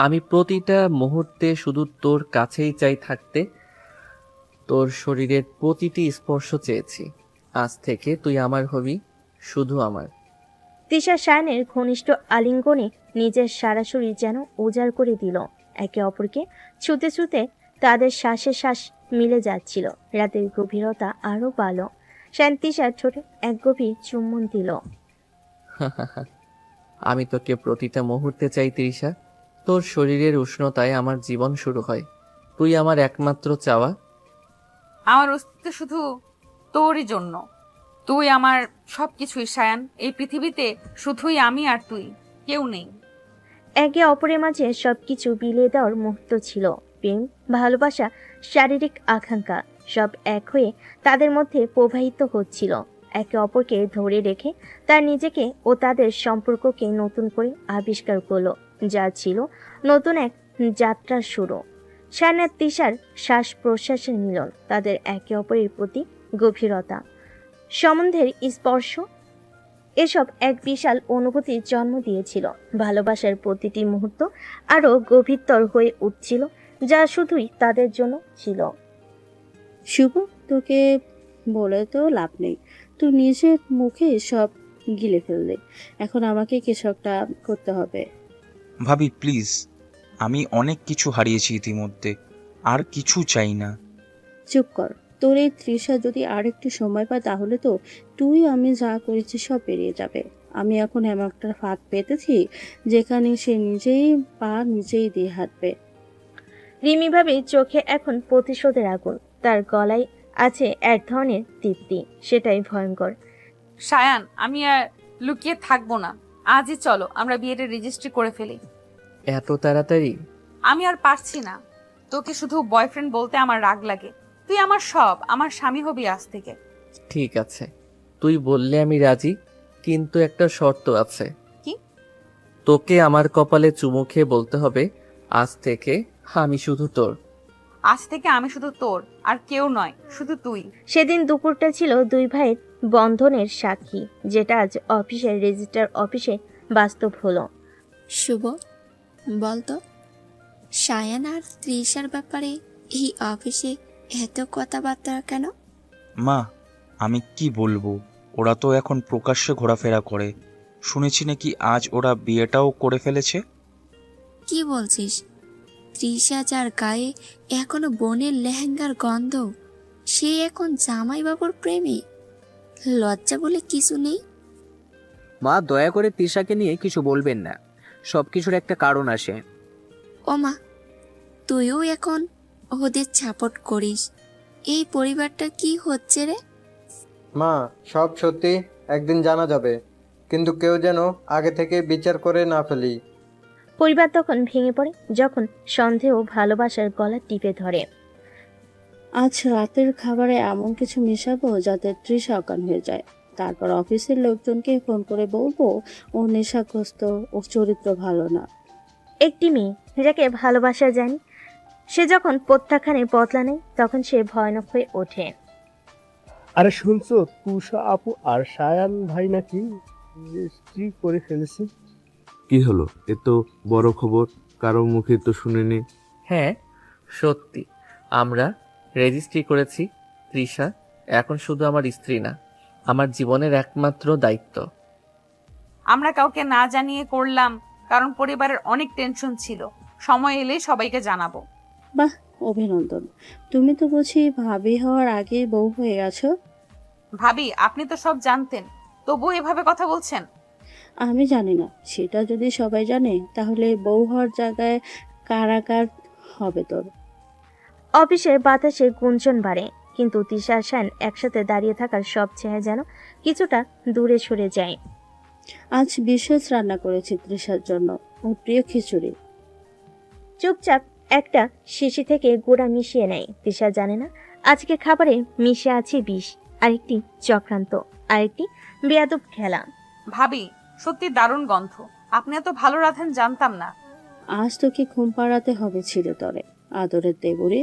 আমি প্রতিটা মুহূর্তে শুধু তোর কাছেই চাই থাকতে। তোর শরীরের প্রতিটি স্পর্শ চেয়েছি। আজ থেকে তুই আমার হবি, শুধু আমার। তিশা শানের ঘনিষ্ঠ আলিঙ্গনে নিজের সারা শরীর যেন উজাড় করে দিল। একে অপরকে ছুতে ছুতে তাদের শ্বাসে শ্বাস মিলে যাচ্ছিল। রাতের গভীরতা আরো বাড়ল। শান তিশার ঠোঁটে এক গভীর চুম্বন দিল। আমি তোকে প্রতিটা মুহূর্তে চাই তৃষা। তোর শরীরের উষ্ণতায় আমার জীবন শুরু হয়। তুই আমার একমাত্র চাওয়া। আমার অস্তিত্ব শুধু তোরই জন্য। তুই আমার সবকিছুই সায়ান। এই পৃথিবীতে শুধুই আমি আর তুই, কেউ নেই। একে অপরের মাঝে সবকিছু বিলিয়ে দেওয়ার মুহূর্ত ছিল। প্রেম, ভালোবাসা, শারীরিক আকাঙ্ক্ষা সব এক হয়ে তাদের মধ্যে প্রবাহিত হচ্ছিল। একে অপরকে ধরে রেখে তার নিজেকে ও তাদের সম্পর্ককে নতুন করে আবিষ্কার করলো, যা ছিল নতুন এক যাত্রার শুরু। শায়নার তিশার শ্বাস প্রশ্বাসের মিলন, তাদের একে অপরের প্রতি গভীরতা, সম্বন্ধের স্পর্শ এসব এক বিশাল অনুভূতির জন্ম দিয়েছিল। ভালোবাসার প্রতিটি মুহূর্ত আরো গভীরতর হয়ে উঠছিল, যা শুধুই তাদের জন্য ছিল। শুভ, তোকে বলে তো লাভ নেই, তুই নিজের মুখে সব গিলে ফেললে। এখন আমাকে কিছু একটা করতে হবে। ভাবি প্লিজ, আমি অনেক কিছু হারিয়েছি ইতিমধ্যে, আর কিছু চাই না। চুপ কর। তোর এই তৃষা যদি আর একটু সময় পায় তাহলে তো তুই আমি যা করেছি সব বেরিয়ে যাবে। আমি এখন এমন একটা ফাঁদ পেতেছি যেখানে সে নিজেই পা নিজেই দিয়ে হাঁটবে। রিমি ভাবে চোখে এখন প্রতিশোধের আগুন, তার গলায় আছে এক ধরনের তৃপ্তি, সেটাই ভয়ঙ্কর। সায়ান, আমি আর লুকিয়ে থাকবো না। আজই চলো আমরা বিয়েটা রেজিস্ট্রি করে ফেলি। এত তাড়াতাড়ি? আমি আর পারছি না। তোকে শুধু বয়ফ্রেন্ড বলতে আমার রাগ লাগে। তুই আমার সব, আমার স্বামী হবি আজ থেকে। ঠিক আছে, তুই বললে আমি রাজি, কিন্তু একটা শর্ত আছে। কি? তোকে আমার কপালে চুমু খেয়ে বলতে হবে, আজ থেকে আমি শুধু তোর। আজ থেকে আমি শুধু তোর, আর কেউ নয়, শুধু তুই। সেদিন দুপুরটা ছিল দুই ভাইয়ের বন্ধনের সাক্ষী, যেটা আজ অফিসের রেজিস্টার অফিসে বাস্তব হলো। শুভ, বলতো সায়ান আর তৃষার ব্যাপারে এই অফিসে এত কথাবার্তা কেন? মা, আমি কি বলবো, ওরা তো এখন প্রকাশ্যে ঘোরাফেরা করে। শুনেছি নাকি আজ ওরা বিয়েটাও করে ফেলেছে। কি বলছিস? তৃষা যার গায়ে এখনো বোনের লেহেঙ্গার গন্ধ, সে এখন জামাইবাবুর প্রেমে? লজ্জা বলে কিছু নেই? মা, দয়া করে তৃষাকে নিয়ে কিছু বলবেন না। সব কিছুর একটা কারণ আসে। ও মা, তুইও এখন ওদের সাপোর্ট করিস। এই পরিবারটা কি হচ্ছে রে? মা, সব সত্যি একদিন জানা যাবে, কিন্তু কেউ যেন আগে থেকে বিচার করে না ফেলি। পরিবার তখন ভেঙে পড়ে যখন সন্দেহ ভালোবাসার গলা টিপে ধরে। আজ রাতের খাবারে এমন কিছু মেশাবো যাতে তৃষা অজ্ঞান হয়ে যায়। তারপর অফিসের লোকজনকে ফোন করে বলবো ও নেশাগ্রস্ত, ওর চরিত্র ভালো না। একটি মেয়ে যাকে ভালোবাসা জানি, সে যখন প্রত্যাখ্যানে বদলা নেয় তখন সে ভয়ানক হয়ে ওঠে। আরে শুনছো, তুষা আপু আর সায়ান ভাই নাকি রেজিস্ট্রি করে ফেলেছে? কি হলো? এ তো বড় খবর, কারো মুখে তো শুনিনি। হ্যাঁ সত্যি, আমরা রেজিস্ট্রি করেছি। তৃষা এখন শুধু আমার স্ত্রী না, আমার জীবনের একমাত্র দায়িত্ব। আমরা কাউকে না জানিয়ে করলাম, কারণ পরিবারের অনেক টেনশন ছিল। সময় এলে সবাইকে জানাবো। বাহ, অভিনন্দন। তুমি তো বুঝি ভাবি হওয়ার আগে বউ হয়ে গেছো। ভাবি, আপনি তো সব জানতেন, তবুও এভাবে কথা বলছেন। আমি জানি না, সেটা যদি সবাই জানে তাহলে বউ হওয়ার জায়গায় কারাগার হবে তোর। অফিসের বাতাসে গুঞ্জন বাড়ে, কিন্তু তৃষা আর শান একসাথে দাঁড়িয়ে থাকার সব চেয়ে যেন কিছুটা দূরে সরে যায়। আজ বিশেষ রান্না করেছি তৃষার জন্য, ওর প্রিয় খিচুড়ি। চুপচাপ একটা শিশি থেকে গুঁড়া মিশিয়ে নেয়। তৃষা জানে না আজকে খাবারে মিশে আছে বিষ, আরেকটি চক্রান্ত, আরেকটি বেয়াদব খেলা। ভাবি, সত্যি দারুণ গন্ধ। আপনি এত ভালো রাঁধেন জানতাম না। আজ তোকে ঘুম পাড়াতে হবে চিরতরে, আদরের দেবরে।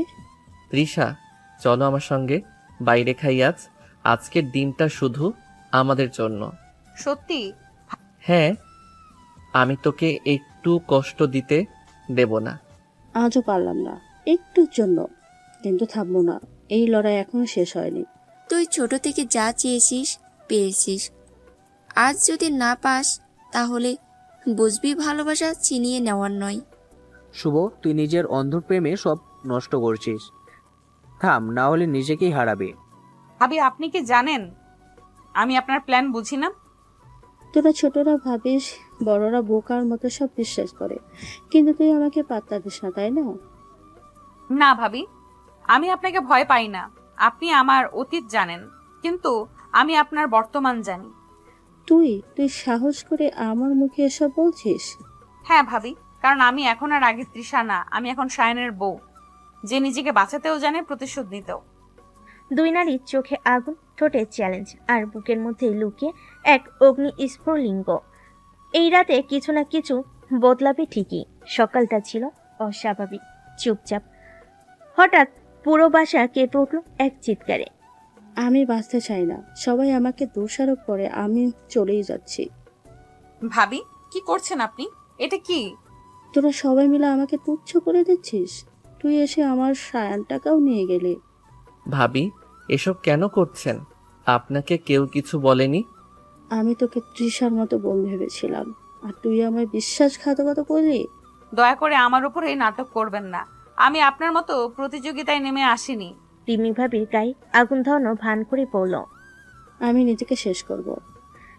তৃষা, চলো আমার সঙ্গে বাইরে খাই আজ। আজকের দিনটা শুধু আমাদের জন্য। সত্যি? হ্যাঁ, আমি তোকে একটু কষ্ট দিতে দেব না। আজও পারলাম না একটুর জন্য, কিন্তু থামবো না। এই লড়াই এখনো শেষ হয়নি। তুই ছোট থেকে যা চেয়েছিস পেয়েছিস। আজ যদি না পাস তাহলে বুঝবি ভালোবাসা ছিনিয়ে নেওয়ার নয়। শুভ, তুই নিজের অন্ধ প্রেমে সব নষ্ট করছিস। থাম, না হলে নিজেকেই হারাবে। ভাবি, আপনি কি জানেন আমি আপনার প্ল্যান বুঝি না? তোরা ছোটরা ভাবিস বড়রা বোকার মতো সব বিশ্বাস করে, কিন্তু তুই আমাকে পাত্তা দিস না, তাই না? না ভাবি, আমি আপনাকে ভয় পাই না। আপনি আমার অতীত জানেন, কিন্তু আমি আপনার বর্তমান জানি। তুই সাহস করে আমার মুখে এসব বলছিস? হ্যাঁ ভাবি, কারণ আমি এখন আর আগে তৃষা না, আমি এখন সায়নের বউ, যে নিজেকে বাঁচাতেও জানে, প্রতিশোধ নিতেও। দুই নারীর চোখে আগুন, ঠোঁটে চ্যালেঞ্জ, আর বুকের মধ্যে লুকিয়ে এক অগ্নি স্ফুলিঙ্গ। এই রাতে কিছু না কিছু বদলাবে ঠিকই। সকালটা ছিল অস্বাভাবিক, চুপচাপ। হঠাৎ পুরো বাসা কেঁপে উঠল এক চিৎকারে। আমি বাঁচতে চাই না, সবাই আমাকে দোষারোপ করে, আমি চলেই যাচ্ছি। ভাবি, কি করছেন আপনি? এটা কি? তোরা সবাই মিলে আমাকে তুচ্ছ করে দিচ্ছিস। তুই এসে আমার সায়ানটাকেও নিয়ে গেলি। ভাবি, এসব কেন করছেন? আপনাকে কেউ কিছু বলেনি? আমি তোকে তৃষার মতো বোন ভেবেছিলাম, আর তুই আমায় বিশ্বাসঘাতকতা করলি। দয়া করে আমার উপর এই নাটক করবেন না। আমি আপনার মতো প্রতিযোগিতায় নেমে আসিনি। রিমি ভাবি গায়ে আগুন ধরানো ভান করে পড়ল। আমি নিজেকে শেষ করব।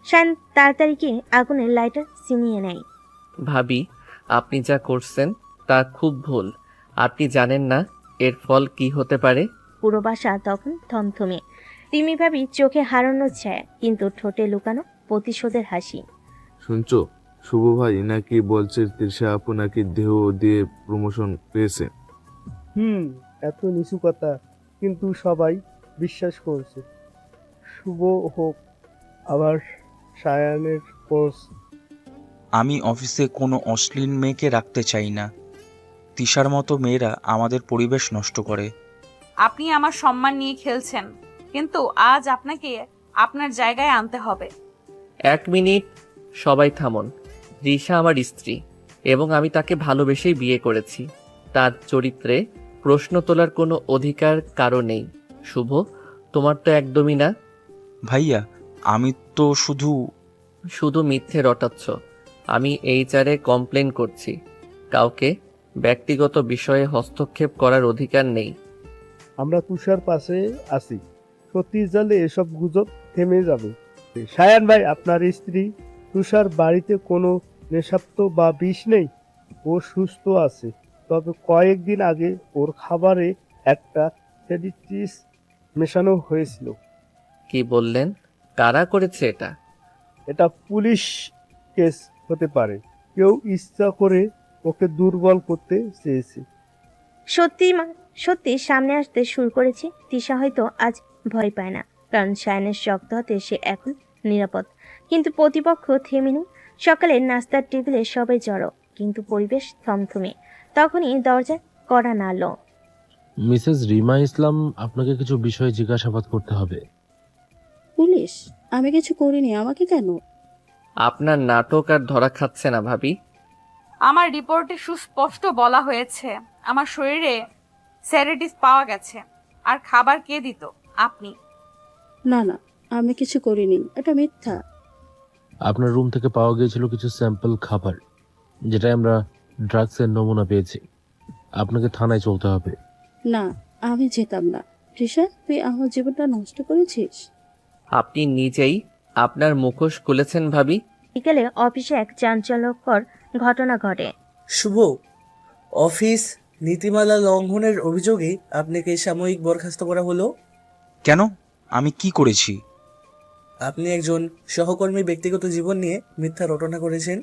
সায়ন তাড়াতাড়ি গিয়ে আগুনের লাইটার ছিনিয়ে নেয়। ভাবি, আপনি যা করছেন তা খুব ভুল। আপনি জানেন না এর ফল কি হতে পারে। পুরো বাসা তখন থমথমে। রিমি ভাবি চোখে হারানোর ছায়া, কিন্তু ঠোঁটে লুকানো প্রতিশোধের হাসি। শুনছো, শুভ ভাই নাকি বলছে তৃষা আপু নাকি দেহ দিয়ে প্রমোশন পেয়েছে। এত নিচু কথা, কিন্তু সবাই বিশ্বাস করছে। শুভ হোক আবার সায়ানের কোর্স। আমি অফিসে কোনো অশ্লীল মেয়েকে রাখতে চাই না। তিশার মতো মেয়েরা আমাদের পরিবেশ নষ্ট করে। আপনি আমার সম্মান নিয়ে খেলছেন, কিন্তু আজ আপনাকে আপনার জায়গায় আনতে হবে। 1 মিনিট, সবাই থামুন। রিশা আমার স্ত্রী এবং আমি তাকে ভালোবেসেই বিয়ে করেছি। তার চরিত্রে প্রশ্ন তোলার কোনো অধিকার কারো নেই। শুভ, তোমার তো একদমই না। ভাইয়া, আমি তো শুধু মিথ্যে রটাচ্ছ। আমি এইচআরে কমপ্লেন করছি। কাউকে ব্যক্তিগত বিষয়ে হস্তক্ষেপ করার অধিকার নেই। আমরা তুষার পাশে আছি। সত্যি জানলে এসব গুজব থেমে যাবে। সায়ান ভাই, আপনার স্ত্রী তুষার বাড়িতে কোনো নেশাক্ত বা বিষ নেই। ও সুস্থ আছে, তবে কয়েকদিন আগে ওর খাবারে একটা সেডিটিস মেশানো হয়েছিল। কি বললেন? কারা করেছে এটা? এটা পুলিশ কেস হতে পারে। কেউ ইচ্ছা করে ওকে দুর্বল করতে চেয়েছে। সত্যি সামনে আসতে শুরু করেছে। তিশা হয়তো আজ ভয় পায় না, কারণ সায়নের শক্ত হাতে সে এখন নিরাপদ। কিন্তু প্রতিপক্ষ থেমে নেই। সকালের নাস্তার টেবিলে সবাই জড়ো, কিন্তু পরিবেশ থমথমে। তখনই দরজায় কড়া নাড়ল। মিসেস রিমা ইসলাম, আপনাকে কিছু বিষয়ে জিজ্ঞাসাবাদ করতে হবে। পুলিশ? আমি কিছু করিনি, আমাকে কেন? আপনার নাটক আর ধরা খাচ্ছে না ভাবি। আমার রিপোর্টে সুস্পষ্ট বলা হয়েছে আমার শরীরে সেডেটিভ পাওয়া গেছে। আর খাবার কে দিত? আপনি। না না, আমি কিছু করিনি, এটা মিথ্যা। আপনার রুম থেকে পাওয়া গিয়েছিল কিছু স্যাম্পল খাবার, যেটাই আমরা ড্রাগসের নমুনা পেয়েছি। আপনাকে থানায় চলতে হবে। না, আমি যেতাম না। তৃষা, তুই আমার জীবনটা নষ্ট করেছিস। আপনি নিজেই আপনার মুখোশ খুলেছেন ভাবি। বিকেলে অফিসে এক চাঞ্চল্যকর ঘটনা ঘটে। শুভ, অফিস নীতিমালা লঙ্ঘনের অভিযোগে আপনাকে সাময়িক বরখাস্ত করা হলো। কেন? আমি কি করেছি? আপনি একজন সহকর্মীর ব্যক্তিগত জীবন নিয়ে মিথ্যা রটনা করেছেন,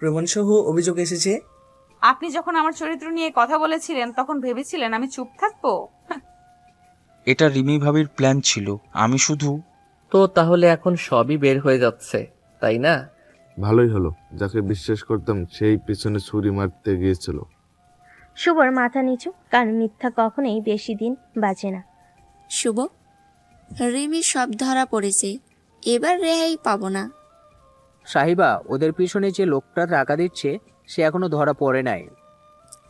প্রমাণসহ অভিযোগ এসেছে। আপনি যখন আমার চরিত্র নিয়ে কথা বলেছিলেন তখন ভেবেছিলেন আমি চুপ থাকবো? এটা রিমি ভাবির প্ল্যান ছিল। আমি শুধু তো তাহলে এখন সবই বের হয়ে যাচ্ছে, তাই না? ভালোই হলো, যাকে বিশ্বাস করতাম সেই পিছনে ছুরি মারতে গিয়েছিল। শুভর মাথা নিচু, কারণ মিথ্যা কখনোই বেশি দিন বাঁচে না। শুভ, রিমি সব ধরা পড়েছে, এবার রেহাই পাবো না। সাহিবা, ওদের পিছনে যে লোকটা টাকা দিচ্ছে সে এখনো ধরা পড়ে নাই।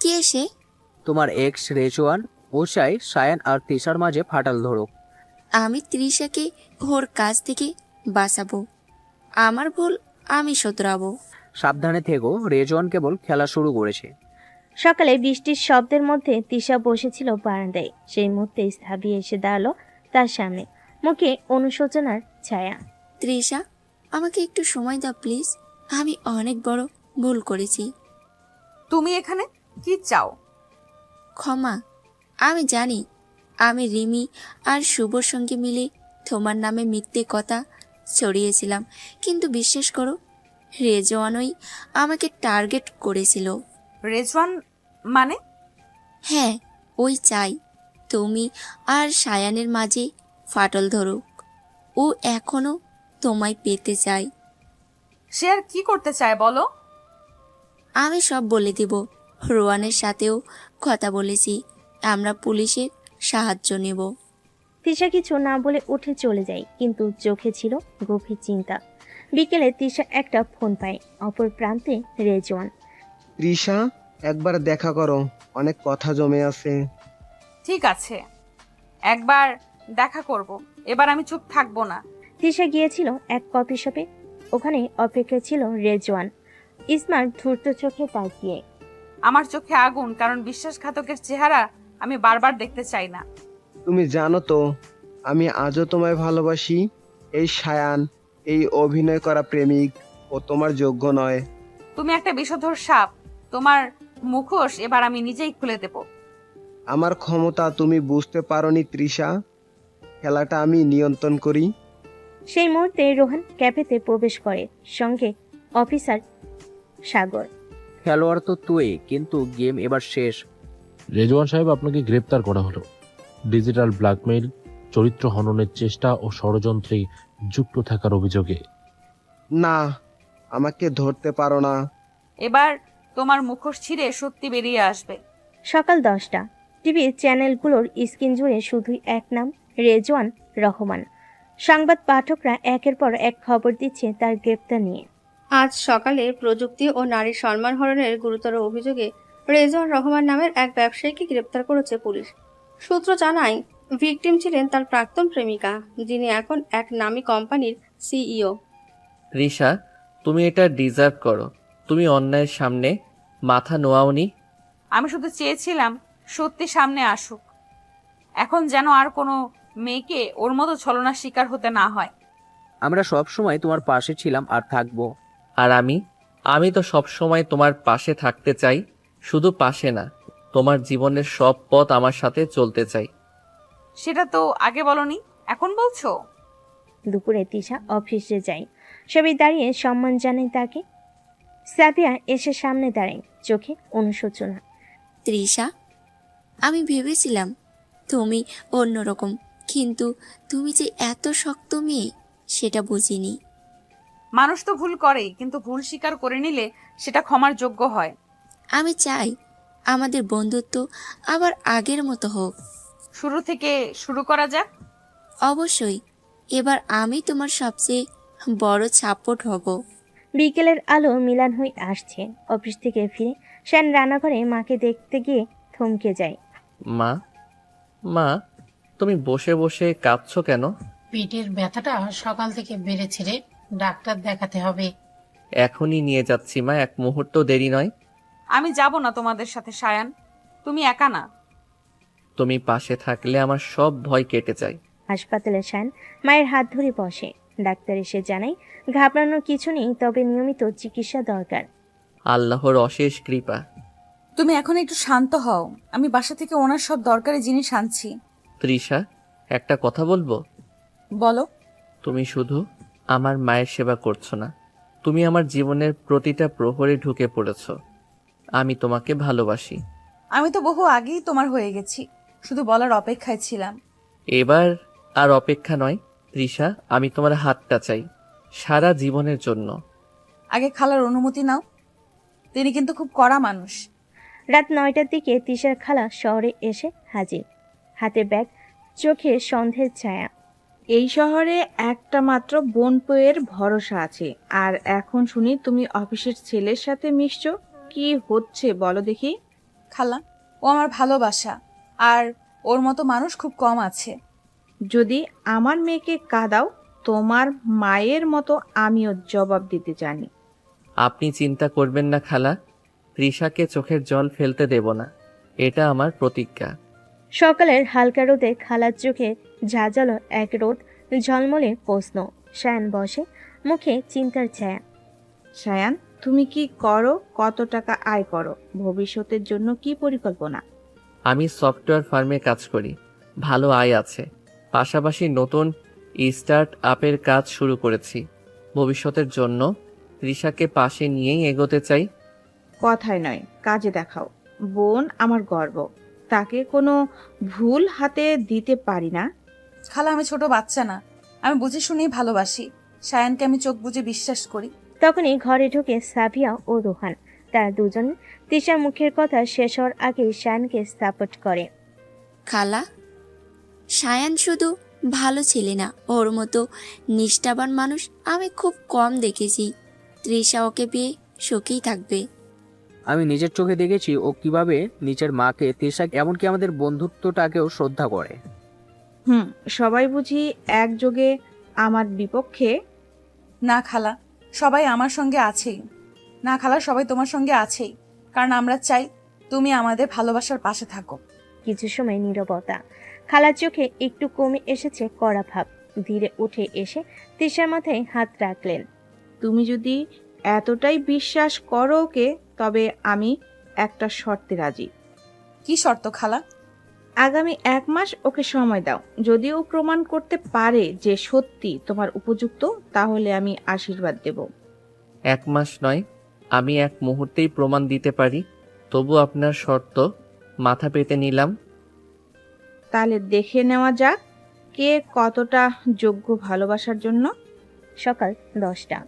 কে সে? তোমার এক্স রেজওয়ান। ও চাই সায়ান আর তিশার মাঝে ফাটাল ধরুক। আমি তৃষাকে ওর কাছ থেকে বাঁচাবো। আমার ভুল আমি শোধরাবো। সাবধানে থেকো, রেজওয়ান কেবল খেলা শুরু করেছে। সকালে বৃষ্টির শব্দের মধ্যে তিশা বসেছিল বারান্দায়। সেই মুহূর্তে স্থাবি এসে দাঁড়ালো তার সামনে, মুখে অনুশোচনার ছায়া। তৃষা, আমাকে একটু সময় দাও প্লিজ। আমি অনেক বড় ভুল করেছি। তুমি এখানে কি চাও? ক্ষমা। আমি জানি আমি রিমি আর শুভর সঙ্গে মিলে তোমার নামে মিথ্যে কথা ছড়িয়েছিলাম, কিন্তু বিশ্বাস করো, রেজওয়ানই আমাকে টার্গেট করেছিল। রেজওয়ান মানে? হ্যাঁ, ওই চাই তুমি আর সায়ানের মাঝে ফাটল ধরুক। ও এখনো তোমায় পেতে চায়। সে আর কি করতে চায় বলো? আমি সব বলে দেব। রোয়ানের সাথেও কথা বলেছি, আমরা পুলিশের সাহায্য নেব। তিশা কিছু না বলে উঠে চলে যায়, কিন্তু চোখে ছিল গভীর চিন্তা। বিকেলে তিশা একটা ফোন পায়, অপর প্রান্তে রেজওয়ান। তৃষা, একবার দেখা করো, অনেক কথা জমে আছে। ঠিক আছে, একবার দেখা করব। এবার আমি চুপ থাকবো না। তিশা গিয়েছিল এক কফি শপে। ওখানে অপেক্ষা ছিল রেজওয়ান। স্মার্ট ধূর্ত চোখে তাকিয়ে। আমার চোখে আগুন, কারণ বিশ্বাসঘাতকের চেহারা আমি বারবার দেখতে চাই না। তুমি জানো তো আমি আজও তোমায় ভালোবাসি। এই সায়ান, এই অভিনয় করা প্রেমিক, ও তোমার যোগ্য নয়। তুমি একটা বিষধর সাপ। তোমার মুখোশ এবার আমি নিজেই খুলে দেব। আমার ক্ষমতা তুমি বুঝতে পারোনি তৃষা। খেলাটা আমি নিয়ন্ত্রণ করি। সেই মুহূর্তে রোহান ক্যাফেতে প্রবেশ করে, সঙ্গে অফিসার সাগর। খেলোয়াড় তো তুই, কিন্তু গেম এবার শেষ। রেজওয়ান সাহেব, আপনাকে গ্রেপ্তার করা হলো ডিজিটাল ব্ল্যাকমেইল, চরিত্র হননের চেষ্টা ও ষড়যন্ত্রে যুক্ত থাকার অভিযোগে। না, আমাকে ধরতে পারো না। এবার তোমার মুখোশ ছিঁড়ে সত্যি বেরিয়ে আসবে। সকাল 10টা। টিভি চ্যানেলগুলোর স্ক্রিন জুড়ে শুধুই এক নাম, রেজওয়ান রহমান। সংবাদ পাঠকরা একের পর এক খবর দিচ্ছে তার গ্রেপ্তার নিয়ে। আজ সকালে প্রযুক্তি ও নারী সম্মান হরণের গুরুতর অভিযোগে রেজওয়ান রহমান নামের এক ব্যবসায়ীকে গ্রেপ্তার করেছে পুলিশ। সূত্র জানায়, ভিকটিম ছিলেন তার প্রাক্তন প্রেমিকা, যিনি এখন এক নামী কোম্পানির সিইও। তৃষা, তুমি এটা ডিজার্ভ করো। তুমি অন্যায়ের সামনে মাথা নোয়াওনি। আমি শুধু চেয়েছিলাম সত্যি সামনে আসুক। এখন যেন আর কোনো মেয়েকে ওর মতো ছলনার শিকার হতে না হয়। আমরা সব সময় তোমার পাশে ছিলাম আর থাকবো। আর আমি তো সব সময় তোমার পাশে থাকতে চাই। শুধু পাশে না, তোমার জীবনের সব পথ আমার সাথে চলতে চাই। সেটা তো আগে বলনি, এখন বলছো? দুপুরে তিশা অফিসে যায়। সবাই দাঁড়িয়ে সম্মান জানায় তাকে। সাবিয়া এসে সামনে দাঁড়ায়, চোখে অনুশোচনা। তৃষা, আমি ভেবেছিলাম তুমি অন্যরকম, কিন্তু তুমি যে এত শক্ত মেয়ে সেটা বুঝিনি। মানুষ তো ভুল করেই, কিন্তু ভুল স্বীকার করে নিলে সেটা ক্ষমার যোগ্য হয়। আমি চাই আমাদের বন্ধুত্ব আবার আগের মতো হোক। শুরু থেকে শুরু করা যাক। অবশ্যই। এবার আমি তোমার সবচেয়ে বড় সাপোর্ট হব। বিকেলের আলো মিলান হয়ে আসছে। অফিস থেকে ফিরে শ্যান রান্নাঘরে মাকে দেখতে গিয়ে থমকে যায়। মা, মা, তুমি বসে বসে কাঁদছো কেন? পেটের ব্যথাটা সকাল থেকে বেড়েছে রে, ডাক্তার দেখাতে হবে। এখনই নিয়ে যাচ্ছি মা, এক মুহূর্ত দেরি নয়। আমি যাব না তোমাদের সাথে সায়ান, তুমি একা না। তুমি পাশে থাকলে আমার সব ভয় কেটে যায়। হাসপাতালে শ্যান মায়ের হাত ধরে বসে। ডাক্তার এসে জানায় ঘাবড়ানোর কিছু নেই, তবে নিয়মিত চিকিৎসা দরকার। আল্লাহর অশেষ কৃপা। তুমি এখন একটু শান্ত হও, আমি বাসা থেকে ওনার সব দরকারি জিনিস আনছি। তৃষা, একটা কথা বলবো? বলো। তুমি শুধু আমার মায়ের সেবা করছো না, তুমি আমার জীবনের প্রতিটা প্রহরে ঢুকে পড়েছো। আমি তোমাকে ভালোবাসি। আমি তো বহু আগেই তোমার হয়ে গেছি, শুধু বলার অপেক্ষায় ছিলাম। এবার আর অপেক্ষা নয় তৃষা, আমি তোমার হাতটা চাই সারা জীবনের জন্য। আগে খালার অনুমতি নাও, তিনি কিন্তু খুব কড়া মানুষ। রাত 9টার দিকে তিশার খালা শহরে এসে হাজির, হাতে ব্যাগ, চোখে সন্দেহের ছায়া। এই শহরে একটা মাত্র বোনপোয়ের ভরসা আছে, আর এখন শুনি তুমি অফিসের ছেলের সাথে মিশছো। কি হচ্ছে বলো দেখি? খালা, ও আমার ভালোবাসা, আর ওর মতো মানুষ খুব কম আছে। যদি আমার মেয়েকে কাঁদাও, তোমার মায়ের মতো আমিও জবাব দিতে জানি। আপনি চিন্তা করবেন না খালা, তৃষাকে চোখের জল ফেলতে দেব না, এটা আমার প্রতিজ্ঞা। সকালের হালকা রোদে খালার চোখে ঝাঁঝালো এক রোদ ঝলমলে প্রশ্ন। শায়ান বসে, মুখে চিন্তার ছায়া। সায়ান, তুমি কি করো? কত টাকা আয় করো? ভবিষ্যতের জন্য কি পরিকল্পনা? আমি সফটওয়্যার ফার্মে কাজ করি, ভালো আয় আছে। পাশাপাশি নতুন স্টার্ট আপের কাজ শুরু করেছি। ভবিষ্যতের জন্য তৃষাকে পাশে নিয়েই এগোতে চাই। কথায় নয়, কাজে দেখাও। বোন আমার গর্ব, তাকে কোনো ভুল হাতে দিতে পারি না। খালা, আমি ছোট বাচ্চা না, আমি বুঝে শুনেই ভালোবাসি। সায়ানকে আমি চোখ বুজে বিশ্বাস করি। তখনই ঘরে ঢুকে সাবিয়া ও রোহান। তারা দুজন তিশার মুখের কথা শেষ হওয়ার আগে শায়ানকে সাপোর্ট করে। খালা, সায়ান শুধু ভালো ছেলে না, ওর মতো নিষ্ঠাবান মানুষ আমি খুব কম দেখেছি। তৃষা ওকে পেয়ে সুখেই থাকবে। আমি নিজের চোখে দেখেছি ও কিভাবে নিজের মাকে, তৃষা, এমনকি আমাদের বন্ধুত্বটাকেও শ্রদ্ধা করে। সবাই বুঝি একযোগে আমার বিপক্ষে? না খালা, সবাই আমার সঙ্গে আছেই। না খালা, সবাই তোমার সঙ্গে আছেই, কারণ আমরা চাই তুমি আমাদের ভালোবাসার পাশে থাকো। কিছু সময় নীরবতা। খালার চোখে একটু কমে এসেছে কড়া ভাব। ধীরে উঠে এসে তৃষার মাথায় হাত রাখলেন। তুমি যদি এতটাই বিশ্বাস করো ওকে, তবে আমি একটা শর্তে রাজি। কি শর্ত খালা? আগামী 1 মাস ওকে সময় দাও। যদি ও প্রমাণ করতে পারে যে সত্যি তোমার উপযুক্ত, তাহলে আমি আশীর্বাদ দেব। 1 মাস নয়, আমি 1 মুহূর্তেই প্রমাণ দিতে পারি। তবু আপনার শর্ত মাথা পেতে নিলাম। তাহলে দেখে নেওয়া যাক কে কতটা যোগ্য ভালোবাসার জন্য। সকাল 10টা।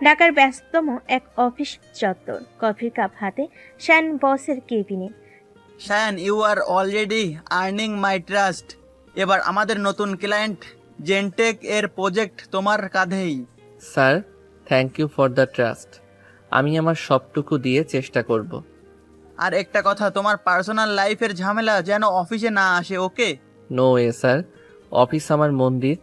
ঢাকার ব্যস্ততম এক অফিস চত্বর। কফির কাপ হাতে শান বসের কেবিনে। Shayan, you are already earning my trust. এবার আমাদের নতুন ক্লায়েন্ট জেনটেক এর প্রজেক্ট তোমার কাঁধেই। Sir, thank you for the trust. আমি আমার সবটুকু দিয়ে চেষ্টা করব। আর একটা কথা, তোমার পার্সোনাল লাইফের ঝামেলা যেন অফিসে না আসে, ওকে? নো ওয়ে স্যার, অফিস আমার মন্দির,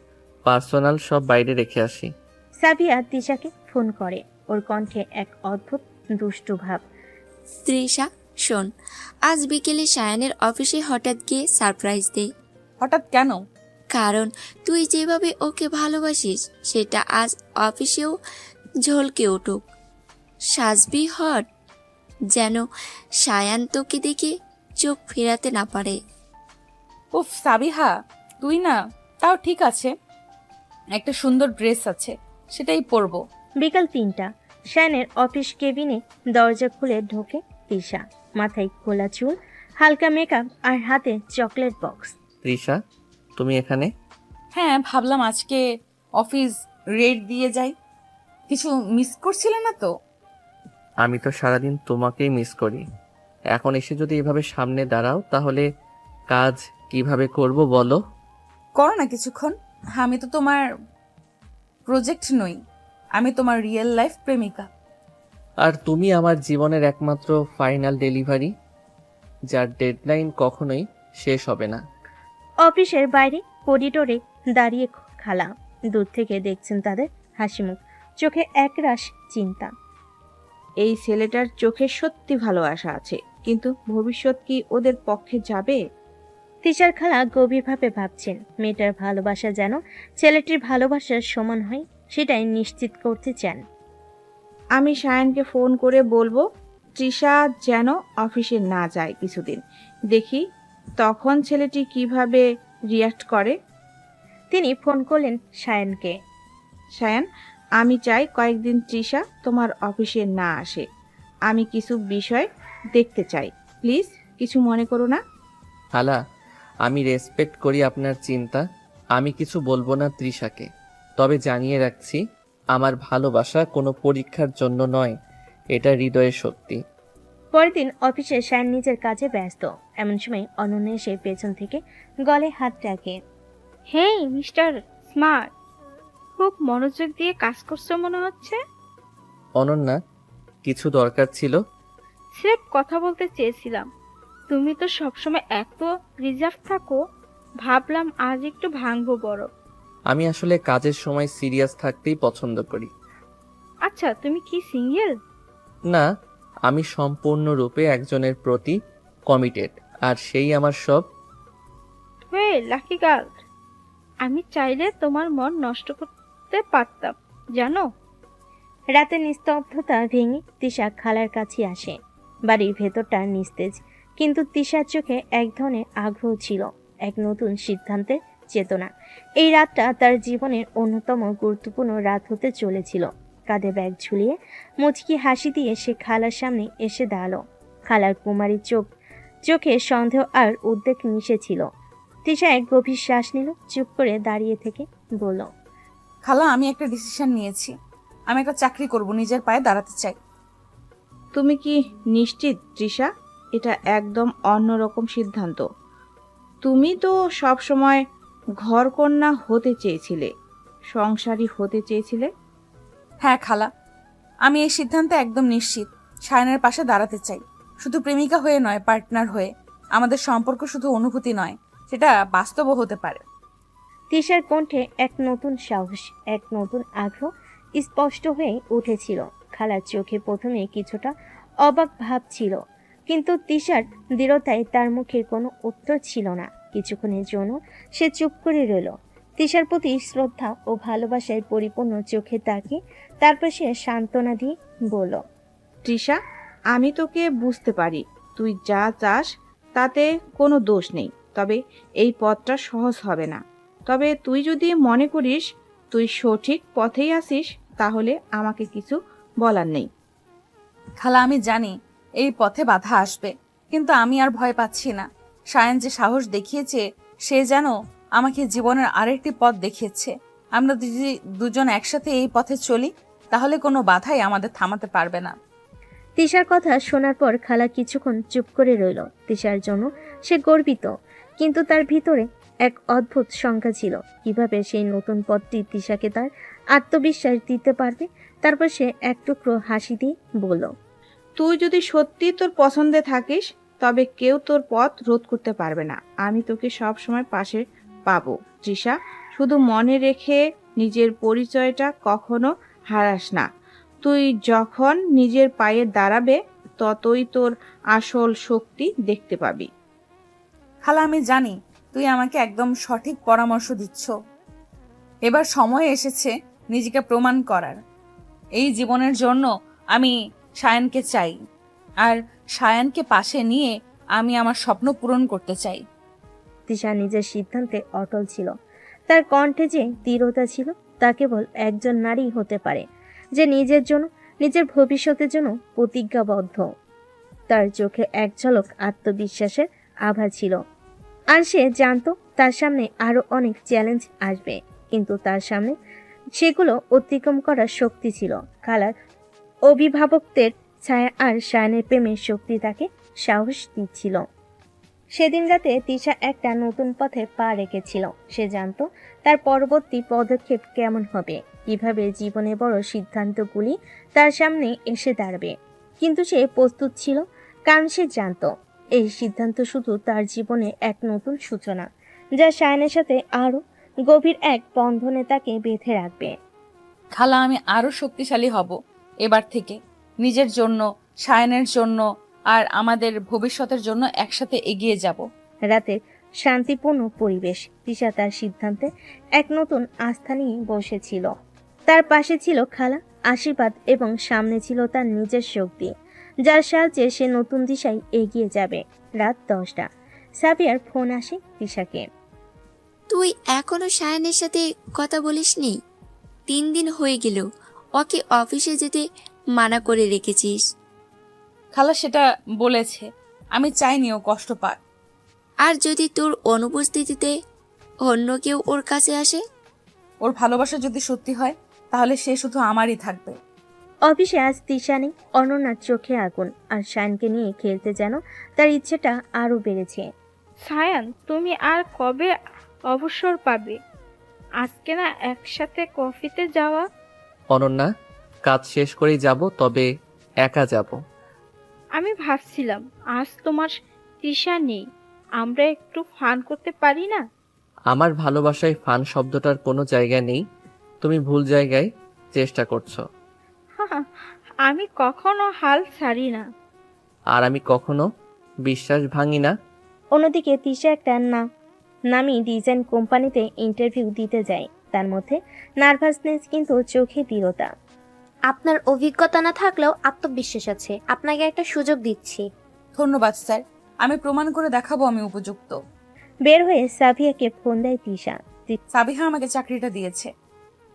পার্সোনাল সব বাইরে রেখে আসি। সাবিয়া তৃষাকে ফোন করে। ওর কণ্ঠে এক অদ্ভুত দুষ্টু ভাব। তৃষা, শোন, আজ বিকেলে সায়ানের অফিসে হঠাৎ গিয়ে সারপ্রাইজ দে। হঠাৎ কেন? কারণ তুই যেভাবে ওকে ভালোবাসিস সেটা আজ অফিসেও ঝলকে উঠুক। সাজবি হট, যেন সায়ান তোকে দেখে চোখ ফেরাতে না পারে। উফ সাবিহা, তুই না, তাও ঠিক আছে, একটা সুন্দর ড্রেস আছে, সেটাই পরবো। বিকাল 3টা। শানের অফিস কেবিনে দরজা খুলে ঢোকে তৃষা। মাথায় খোলা চুল, হালকা মেকআপ আর হাতে চকলেট বক্স। তৃষা, তুমি এখানে? হ্যাঁ, ভাবলাম আজকে অফিস রেড দিয়ে যাই। কিছু মিস করছিলে না তো? আমি তো সারাদিন তোমাকেই মিস করি। এখন এসে যদি এভাবে সামনে দাঁড়াও, তাহলে কাজ কিভাবে করব বলো? করো না কিছুক্ষণ। আমি তো তোমার প্রজেক্ট নই, আমি তোমার রিয়েল লাইফ প্রেমিকা। আর তুমি আমার জীবনের একমাত্র ফাইনাল ডেলিভারি, যার ডেডলাইন কখনোই শেষ হবে না। অফিসের বাইরে করিডোরে দাঁড়িয়ে খালা দূর থেকে দেখছেন তাদের হাসিমুখ, চোখে একরাশ চিন্তা। এই ছেলেটার চোখে সত্যি ভালোবাসা আছে, কিন্তু ভবিষ্যৎ কি ওদের পক্ষে যাবে? তৃষার খালা গভীরভাবে ভাবছেন। মেয়েটার ভালোবাসা যেন ছেলেটির ভালোবাসার সমান হয়, সেটাই নিশ্চিত করতে চান। আমি সায়নকে ফোন করে বলবো তৃষা যেন অফিসে না যায় কিছুদিন। দেখি তখন ছেলেটি কিভাবে রিয়াক্ট করে। তিনি ফোন করলেন সায়নকে। সায়ন, আমি চাই কয়েকদিন তৃষা তোমার অফিসে না আসে। আমি কিছু বিষয় দেখতে চাই, প্লিজ কিছু মনে করো না। খালা, আমি রেসপেক্ট করি আপনার চিন্তা। আমি কিছু বলবো না তৃষাকে, তবে জানিয়ে রাখছি আমার ভালোবাসা কোনো পরীক্ষার জন্য নয়, এটা হৃদয়ের সত্যি। পরের দিন অফিসে সায়ন নিজের কাজে ব্যস্ত। এমন সময় অনন্যা এসে পেছন থেকে গলে হাত রাখে। হেই মিস্টার স্মার্ট, খুব মনোযোগ দিয়ে কাজ করছো মনে হচ্ছে। অনন্যা, কিছু দরকার ছিল? স্রেফ কথা বলতে চেয়েছিলাম। তুমি তো সবসময় এত রিজার্ভ থাকো, ভাবলাম আজ একটু ভাঙবো বড়। আমি আসলে কাজের সময় সিরিয়াস থাকতেই পছন্দ করি। আচ্ছা, তুমি কি সিঙ্গেল? না, আমি সম্পূর্ণরূপে একজনের প্রতি কমিটেড, আর সেই আমার সব। হেই লাকি গার্ল, আমি চাইলে তোমার মন নষ্ট করতে পারতাম জানো। রাতে নিস্তব্ধতা ভেঙে তৃষা খালার কাছে আসে। বাড়ির ভেতরটা নিস্তেজ, কিন্তু তৃষার চোখে এক ধরনের আগ্রহ ছিল, এক নতুন সিদ্ধান্তের চেতনা। এই রাতটা তার জীবনের অন্যতম গুরুত্বপূর্ণ রাত হতে চলেছিল। কাঁধে ব্যাগ ঝুলিয়ে মুচকি হাসি দিয়ে সে খালার সামনে এসে দাঁড়ালো। খালার কুমারী চোখে সন্দেহ আর উদ্বেগ মিশেছিল। তৃষা এক গভীর শ্বাস নিল, চুপ করে দাঁড়িয়ে থেকে বলল, খালা, আমি একটা ডিসিশন নিয়েছি। আমি একটা চাকরি করব, নিজের পায়ে দাঁড়াতে চাই। তুমি কি নিশ্চিত তৃষা? এটা একদম অন্যরকম সিদ্ধান্ত। তুমি তো সব সময় ঘরকন্যা হতে চেয়েছিলে, সংসারী হতে চেয়েছিলে। হ্যাঁ খালা, আমি এই সিদ্ধান্তে একদম নিশ্চিত। সায়নের পাশে দাঁড়াতে চাই, শুধু প্রেমিকা হয়ে নয়, পার্টনার হয়ে। আমাদের সম্পর্ক শুধু অনুভূতি নয়, সেটা বাস্তবও হতে পারে। তিশার কণ্ঠে এক নতুন সাহস, এক নতুন আগ্রহ স্পষ্ট হয়ে উঠেছিল। খালার চোখে প্রথমে কিছুটা অবাক ভাব ছিল, কিন্তু তিশার দৃঢ়তায় তার মুখে কোনো উত্তর ছিল না। কিছুক্ষণের জন্য সে চুপ করে রইল, তিশার প্রতি শ্রদ্ধা ও ভালোবাসায় পরিপূর্ণ চোখে তাকিয়ে। তারপর সে সান্ত্বনা দিয়ে বলল, তৃষা, আমি তোকে বুঝতে পারি, তুই যা চাস তাতে কোনো দোষ নেই। তবে এই পথটা সহজ হবে না। তবে তুই যদি মনে করিস তুই সঠিক পথেই আসিস, তাহলে আমাকে কিছু বলার নেই। খালা, আমি জানি এই পথে বাধা আসবে, কিন্তু আমি আর ভয় পাচ্ছি না। সায়ন যে সাহস দেখিয়েছে, সে যেন আমাকে জীবনের আরেকটি পথ দেখিয়েছে। আমরা যদি দুজন একসাথে এই পথে চলি, তাহলে কোনো বাধাই আমাদের থামাতে পারবে না। তিশার কথা শোনার পর খালা কিছুক্ষণ চুপ করে রইল। তিশার জন্য সে গর্বিত, কিন্তু তার ভিতরে এক অদ্ভুত শঙ্কা ছিল, কিভাবে সেই নতুন পথটি তিশাকে তার আত্মবিশ্বাস দিতে পারবে। তারপর সে এক টুকরো হাসি দিয়ে বলল, তুই যদি সত্যি তোর পছন্দে থাকিস, তবে কেউ তোর পথ রোধ করতে পারবে না। আমি তোকে সব সময় পাশে পাবো তৃষা। শুধু মনে রেখে নিজের পরিচয়টা কখনো হারাস না। তুই যখন নিজের পায়ে দাঁড়াবে, ততই তোর আসল শক্তি দেখতে পাবি। খালা, আমি জানি তুই আমাকে একদম সঠিক পরামর্শ দিচ্ছ। এবার সময় এসেছে নিজেকে প্রমাণ করার। এই জীবনের জন্য আমি সায়নকে চাই, আর সায়নকে পাশে নিয়ে আমি আমার স্বপ্ন পূরণ করতে চাই। তিশা নিজের সিদ্ধান্তে অটল ছিল। তার কণ্ঠে যে দৃঢ়তা ছিল, তা কেবল একজন নারী হতে পারে, যে নিজের জন্য, নিজের ভবিষ্যতের জন্য প্রতিজ্ঞাবদ্ধ। তার চোখে এক ঝলক আত্মবিশ্বাসের আভা ছিল, আর সে জানতো তার সামনে আরো অনেক চ্যালেঞ্জ আসবে, কিন্তু তার সামনে সেগুলো অতিক্রম করার শক্তি ছিল। খালার অভিভাবকদের ছায়া আর সায়নের প্রেমের শক্তি তাকে সাহস দিচ্ছিল। সেদিন রাতে তিশা একটা নতুন পথে পা রেখেছিল। সে জানতো তার পরবর্তী পদক্ষেপ কেমন হবে, কিভাবে জীবনে বড় সিদ্ধান্তগুলি তার সামনে এসে দাঁড়াবে। কিন্তু সে প্রস্তুত ছিল, কারণ সে জানতো এই সিদ্ধান্ত শুধু তার জীবনে এক নতুন সূচনা, যা সায়নের সাথে আরো গভীর এক বন্ধনে তাকে বেঁধে রাখবে। খালা, আমি আরো শক্তিশালী হব এবার থেকে, নিজের জন্য, সায়নের জন্য আর আমাদের ভবিষ্যতের জন্য একসাথে এগিয়ে যাব। রাতে শান্তিপূর্ণ পরিবেশ। তিশা তার সিদ্ধান্তে এক নতুন আস্থা নিয়ে বসেছিল। তার পাশে ছিল খালা, আশীর্বাদ, এবং সামনে ছিল তার নিজের শক্তি, যার সাহায্যে সে নতুন দিশায় এগিয়ে যাবে। রাত 10টা। সাবিয়ার ফোন আসে তিশাকে। তুই এখনো সায়নের সাথে কথা বলিসনি? 3 দিন হয়ে গেল, ওকে অফিসে যেতে মানা করে রেখেছিস। খালা সেটা বলেছে, আমি চাইনি ও কষ্ট পাক। আর যদি তোর অনুপস্থিতিতে অন্য কেউ ওর কাছে আসে? ওর ভালোবাসা যদি সত্যি হয়, তাহলে সে শুধু আমারই থাকবে। অফিসে আজ তিশা নেই। অনন্যার চোখে আগুন, আর সায়নকে নিয়ে খেলতে যেন তার ইচ্ছেটা আরো বেড়েছে। সায়ান, তুমি আর কবে অবসর পাবে? আজকে না একসাথে কফিতে যাওয়া? অনন্যা, কাজ শেষ করেই যাব, তবে একা যাব। আমি ভাবছিলাম আজ তোমার তৃষা নেই, আমরা একটু ফান করতে পারি না? আমার ভালোবাসায় ফান শব্দটার কোনো জায়গা নেই, তুমি ভুল জায়গায় চেষ্টা করছো। আমি কখনো হাল ছাড়ি না, আর আমি কখনো বিশ্বাস ভাঙি না। অন্যদিকে তিশা একটা নামি ডিজাইন কোম্পানিতে ইন্টারভিউ দিতে যায়। তার মধ্যে নার্ভাসনেস, কিন্তু চোখে দৃঢ়তা। আপনার অভিজ্ঞতা না থাকলেও আত্মবিশ্বাস আছে, আপনাকে একটা সুযোগ দিচ্ছি। ধন্যবাদ স্যার, আমি প্রমাণ করে দেখাবো আমি উপযুক্ত। বের হয়ে সাবিয়াকে ফোন দেয় তিশা। সাবিহা আমাকে চাকরিটা দিয়েছে।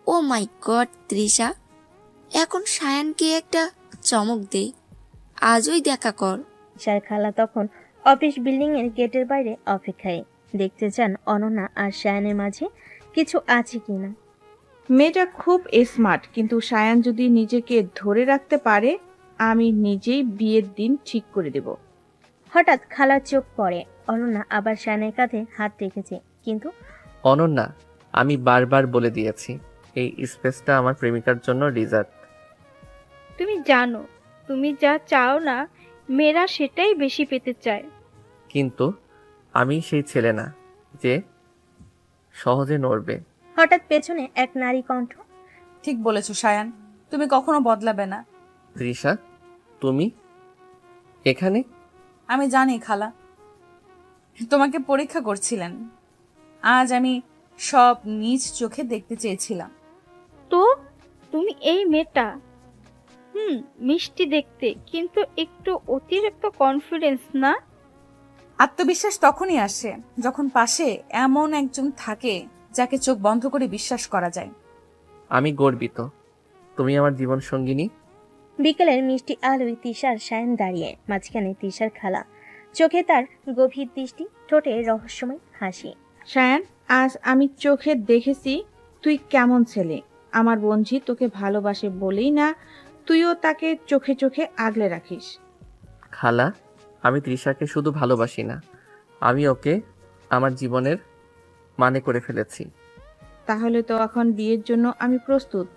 ও মাই গড তৃষা, এখন সায়ানকে একটা চমক দে, আজই দেখা কর। তিশার খালা তখন অফিস বিল্ডিং এর গেটের বাইরে অপেক্ষায়, দেখতে চান অনন্যা আর সায়ানের মাঝে কিছু আছে কিনা। মেয়েটা খুব স্মার্ট, কিন্তু সায়ান যদি নিজেকে ধরে রাখতে পারে, আমি নিজেই বিয়ের দিন ঠিক করে দেব। হঠাৎ খালার চোখ পড়ে অনন্যা আবার শায়ানের কাঁধে হাত রেখেছে, কিন্তু অনন্যা, আমি বারবার বলে দিয়েছি এই স্পেসটা আমার প্রেমিকার জন্য রিজার্ভ। তুমি জানো তুমি যা চাও না মেয়েরা সেটাই বেশি পেতে চায়। কিন্তু আমি সেই ছেলে না যে সহজে নড়বে। হঠাৎ পেছনে এক নারী কণ্ঠ। ঠিক বলেছো সায়ান, তুমি কখনো বদলাবে না। তৃষা, তুমি এখানে? আমি জানি খালা, তোমাকে পরীক্ষা করছিলেন। আজ আমি সব নিজ চোখে দেখতে চেয়েছিলাম। তো তুমি এই মেয়েটা মিষ্টি দেখতে, কিন্তু একটু অতিরিক্ত কনফিডেন্স না? আত্মবিশ্বাস তখনই আসে যখন পাশে এমন একজন থাকে যাকে চোখ বন্ধ করে বিশ্বাস করা যায়। আমি গর্বিত তুমি আমার জীবন সঙ্গিনী। বিকেলের মিষ্টি আলোয় তিশার শায়ান দাঁড়িয়ে, মাঝখানে তিশার খালা, চোখে তার গভীর দৃষ্টি, ঠোঁটে রহস্যময় হাসি। শায়ান, আজ আমি চোখে দেখেছি তুই কেমন ছেলে। আমার বঞ্জি তোকে ভালোবাসে বলেই না তুইও তাকে চোখে চোখে আগলে রাখিস। খালা, আমি তৃষাকে শুধু ভালোবাসি না, আমি ওকে আমার জীবনের মানে করে ফেলেছি। তাহলে তো এখন বিয়ের জন্য আমি প্রস্তুত।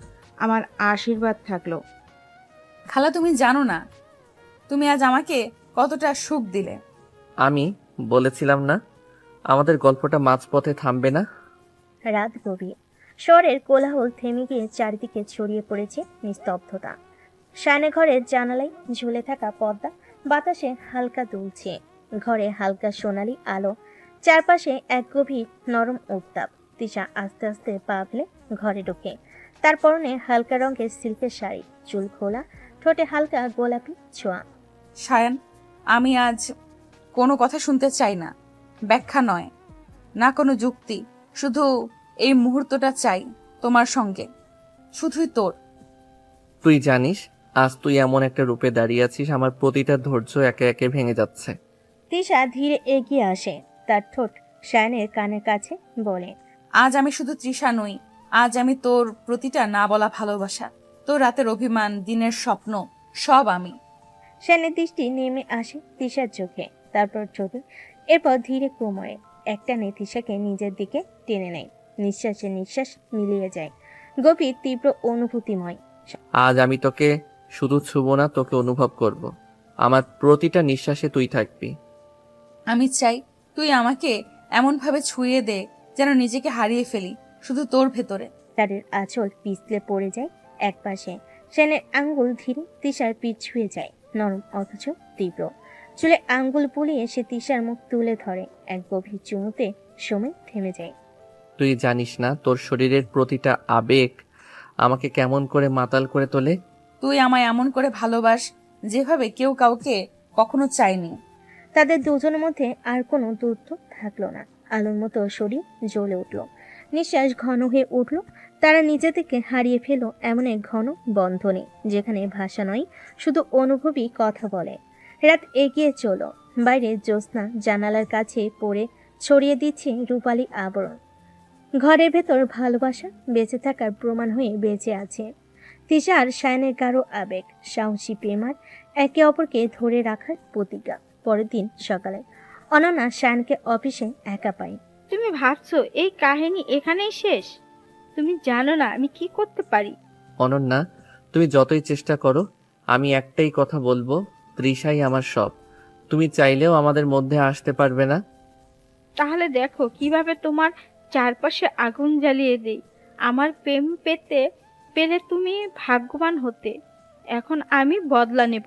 আমার আশীর্বাদ থাকলো। খালা, তুমি জানো না তুমি আজ আমাকে কতটা সুখ দিলে। আমি বলেছিলাম না আমাদের গল্পটা মাঝপথে থামবে না। রাত গভীর, শহরের কোলাহল থেমে গিয়ে চারিদিকে ছড়িয়ে পড়েছে নিস্তব্ধতা। শায়ানের ঘরের জানালায় ঝুলে থাকা পর্দা বাতাসে হালকা দুলছে। ঘরে হালকা সোনালি আলো, চারপাশে এক গভীর নরম উত্তাপ। তিশা আস্তে আস্তে পা ফেলে ঘরে ঢোকে। তার পরনে হালকা রঙের সিল্কের শাড়ি, চুল খোলা, ঠোঁটে হালকা গোলাপি ছোঁয়া। সায়ান, আমি আজ কোনো কথা শুনতে চাই না, ব্যাখ্যা নয়, না কোনো যুক্তি। শুধু এই মুহূর্তটা চাই তোমার সঙ্গে, শুধুই তোর। তুই জানিস আজ তুই এমন একটা রূপে দাঁড়িয়ে আছিস, আমার প্রতিটা ধৈর্য একে একে ভেঙে যাচ্ছে। তিশা ধীরে এগিয়ে আসে, তার ঠোঁট শায়ানের কানের কাছে, বলে, আজ আমি শুধু তৃষা নই, আজ আমি তোর প্রতিটা না বলা ভালোবাসা, তোর রাতের অভিমান, দিনের স্বপ্ন, সব আমি। শায়ানের দৃষ্টি নেমে আসে তিশার চোখে, তারপর চোখে, এরপর ধীরে কোমরে একটানে তিশাকে নিজের দিকে টেনে নেয়। নিঃশ্বাসে নিঃশ্বাস মিলিয়ে যায়, গভীর তীব্র অনুভূতিময়। আজ আমি তোকে শুধু ছুবো না, তোকে অনুভব করব। আমার প্রতিটা নিঃশ্বাসে তুই থাকবি। আমি চাই তুই আমাকে এমনভাবে ছুঁয়ে দে যেন নিজেকে হারিয়ে ফেলি শুধু তোর ভেতরে। তাদের আঁচল পিছলে পড়ে যায় একপাশে। শায়ানের আঙ্গুল ধীরে তিশার পিঠ ছুঁয়ে যায়, নরম অথচ তীব্র। চুলে আঙ্গুল বুলিয়ে সে তিশার মুখ তুলে ধরে, এক গভীর চুমুতে সময় থেমে যায়। তুই জানিস না তোর শরীরের প্রতিটা আবেগ আমাকে কেমন করে মাতাল করে তোলে। তুই আমায় এমন করে ভালোবাস যেভাবে কেউ কাউকে কখনো চায়নি। তাদের দুজনের মধ্যে আর কোনো দূরত্ব থাকলো না। আলোর মতো শরীর জ্বলে উঠল, নিঃশ্বাস ঘন হয়ে উঠল। তারা নিজে থেকে হারিয়ে ফেল এমন এক ঘন বন্ধনে, যেখানে ভাষা নয়, শুধু অনুভবই কথা বলে। রাত এগিয়ে চলো, বাইরে জ্যোৎস্না জানালার কাছে পড়ে ছড়িয়ে দিচ্ছে রূপালী আবরণ। ঘরের ভেতর ভালোবাসা বেঁচে থাকার প্রমাণ হয়ে বেঁচে আছে। তিশা আর শায়ানের গাঢ় আবেগ, সাহসী প্রেমার একে অপরকে ধরে রাখার প্রতিজ্ঞা। পরের দিন সকালে অনন্যা শায়ানকে অফিসে একা পায়। তুমি ভাবছো এই কাহিনী এখানেই শেষ? তুমি জানো না আমি কি করতে পারি। অনন্যা, তুমি যতই চেষ্টা করো, আমি একটাই কথা বলবো, তৃষাই আমার সব। তুমি চাইলেও আমাদের মধ্যে আসতে পারবে না। তাহলে দেখো কিভাবে তোমার চারপাশে আগুন জ্বালিয়ে দেই। আমার প্রেম পেতে পেলে তুমি ভাগ্যবান হতে। এখন আমি বদলা নেব।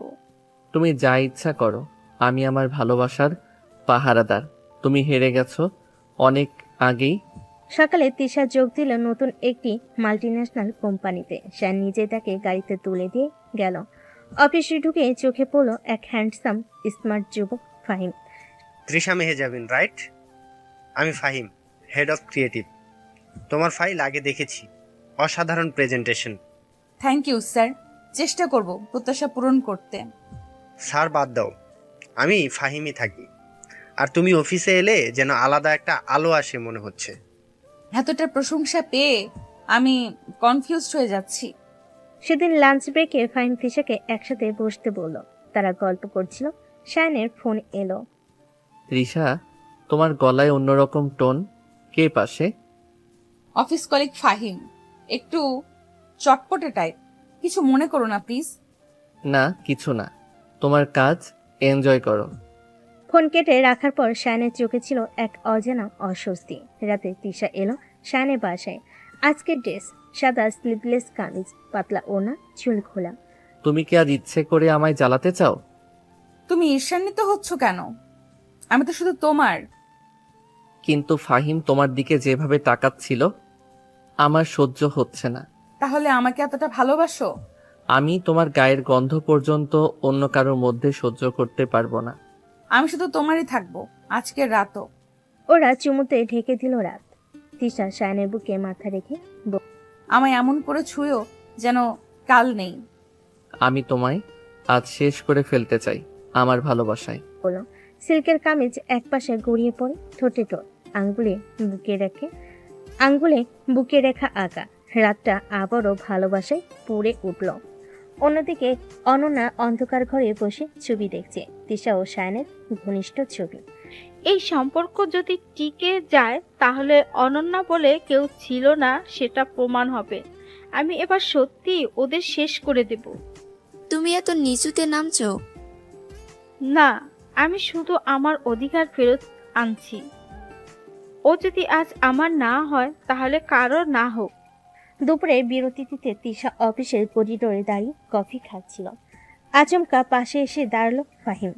তুমি যা ইচ্ছা করো, আমি আমার ভালোবাসার পাহারাদার। তুমি হেরে গেছো অনেক আগেই। সকালে তিশা যোগ দিল নতুন একটি মাল্টিন্যাশনাল কোম্পানিতে। শায়ান নিজে তাকে গাড়িতে তুলে দিয়ে গেল। অফিসে ঢুকে চোখে পড়ল এক হ্যান্ডসাম স্মার্ট যুবক, ফাহিম। তৃষা মেহজাবিন, রাইট? আমি ফাহিম, হেড অফ ক্রিয়েটিভ। তোমার ফাইল আগে দেখেছি, অসাধারণ প্রেজেন্টেশন। থ্যাংক ইউ স্যার, চেষ্টা করব প্রত্যাশা পূরণ করতে। স্যার বাদ দাও, আমি ফাহিমই থাকি। আর তুমি অফিসে এলে যেন আলাদা একটা আলো আসে মনে হচ্ছে। এতটা প্রশংসা পেয়ে আমি কনফিউজড হয়ে যাচ্ছি। সেদিন লাঞ্চ ব্রেকে ফাহিম তিশাকে একসাথে বসতে বলল। তারা গল্প করছিল। শায়ানের ফোন এলো। তৃষা, তোমার গলায় অন্যরকম টোন। কে পাশে? অফিস কলিগ ফাহিম, একটু চটপটে টাইপ, কিছু মনে করো না প্লিজ। না, কিছু না। তোমার কাজ এনজয় করো। ফোন কেটে রাখার পর শায়নের চোখে ছিল এক অজানা অস্বস্তি। রাতে তিশা এলো শায়নের বাসায়। আজকের ড্রেস সাদা স্লিভলেস কামিজ, পাতলা ওড়না, চুল খোলা। তুমি কি আজ ইচ্ছে করে আমায় জ্বালাতে চাও? তুমি ঈর্ষান্বিত হচ্ছ কেন? আমি তো শুধু তোমার। কিন্তু ফাহিম তোমার দিকে যেভাবে তাকাচ্ছিল আমার সহ্য হচ্ছে না। তাহলে আমাকে এতটা ভালোবাসো? আমি তোমার গায়ের গন্ধ পর্যন্ত অন্য কারোর মধ্যে সহ্য করতে পারবো না। আমি শুধু তোমারই থাকবো আজকের রাতও। ওরা চুমুতে ঢেকে দিল রাত। তিশা শায়নের বুকে মাথা রেখে আমায় এমন করে ছুঁয়ো যেন কাল নেই। আমি তোমায় আজ শেষ করে ফেলতে চাই আমার ভালোবাসায়। বলল। সিল্কের কামিজ একপাশে গড়িয়ে পড়ে, ঠোঁটে ঠোঁট, আঙ্গুলে বুকে রেখা আঁকা। রাতটা আবারও ভালোবাসায় পুড়ে উঠল। অন্যদিকে অনন্যা অন্ধকার ঘরে বসে ছবি দেখছে, তিশা ও শায়নের ঘনিষ্ঠ ছবি। এই সম্পর্ক যদি টিকে যায় তাহলে অনন্যা বলে কেউ ছিল না সেটা প্রমাণ হবে। আমি এবার সত্যি ওদের শেষ করে দেব। তুমি এত নিচুতে নামছো? না, আমি শুধু আমার অধিকার ফেরত আনছি। ও যদি আজ আমার না হয় তাহলে কারোর না হোক। দুপুরে বিরতি দিতে তিশা অফিসের করিডোরে দাঁড়িয়ে কফি খাচ্ছিল। আচমকা পাশে এসে দাঁড়ালো ফাহিম।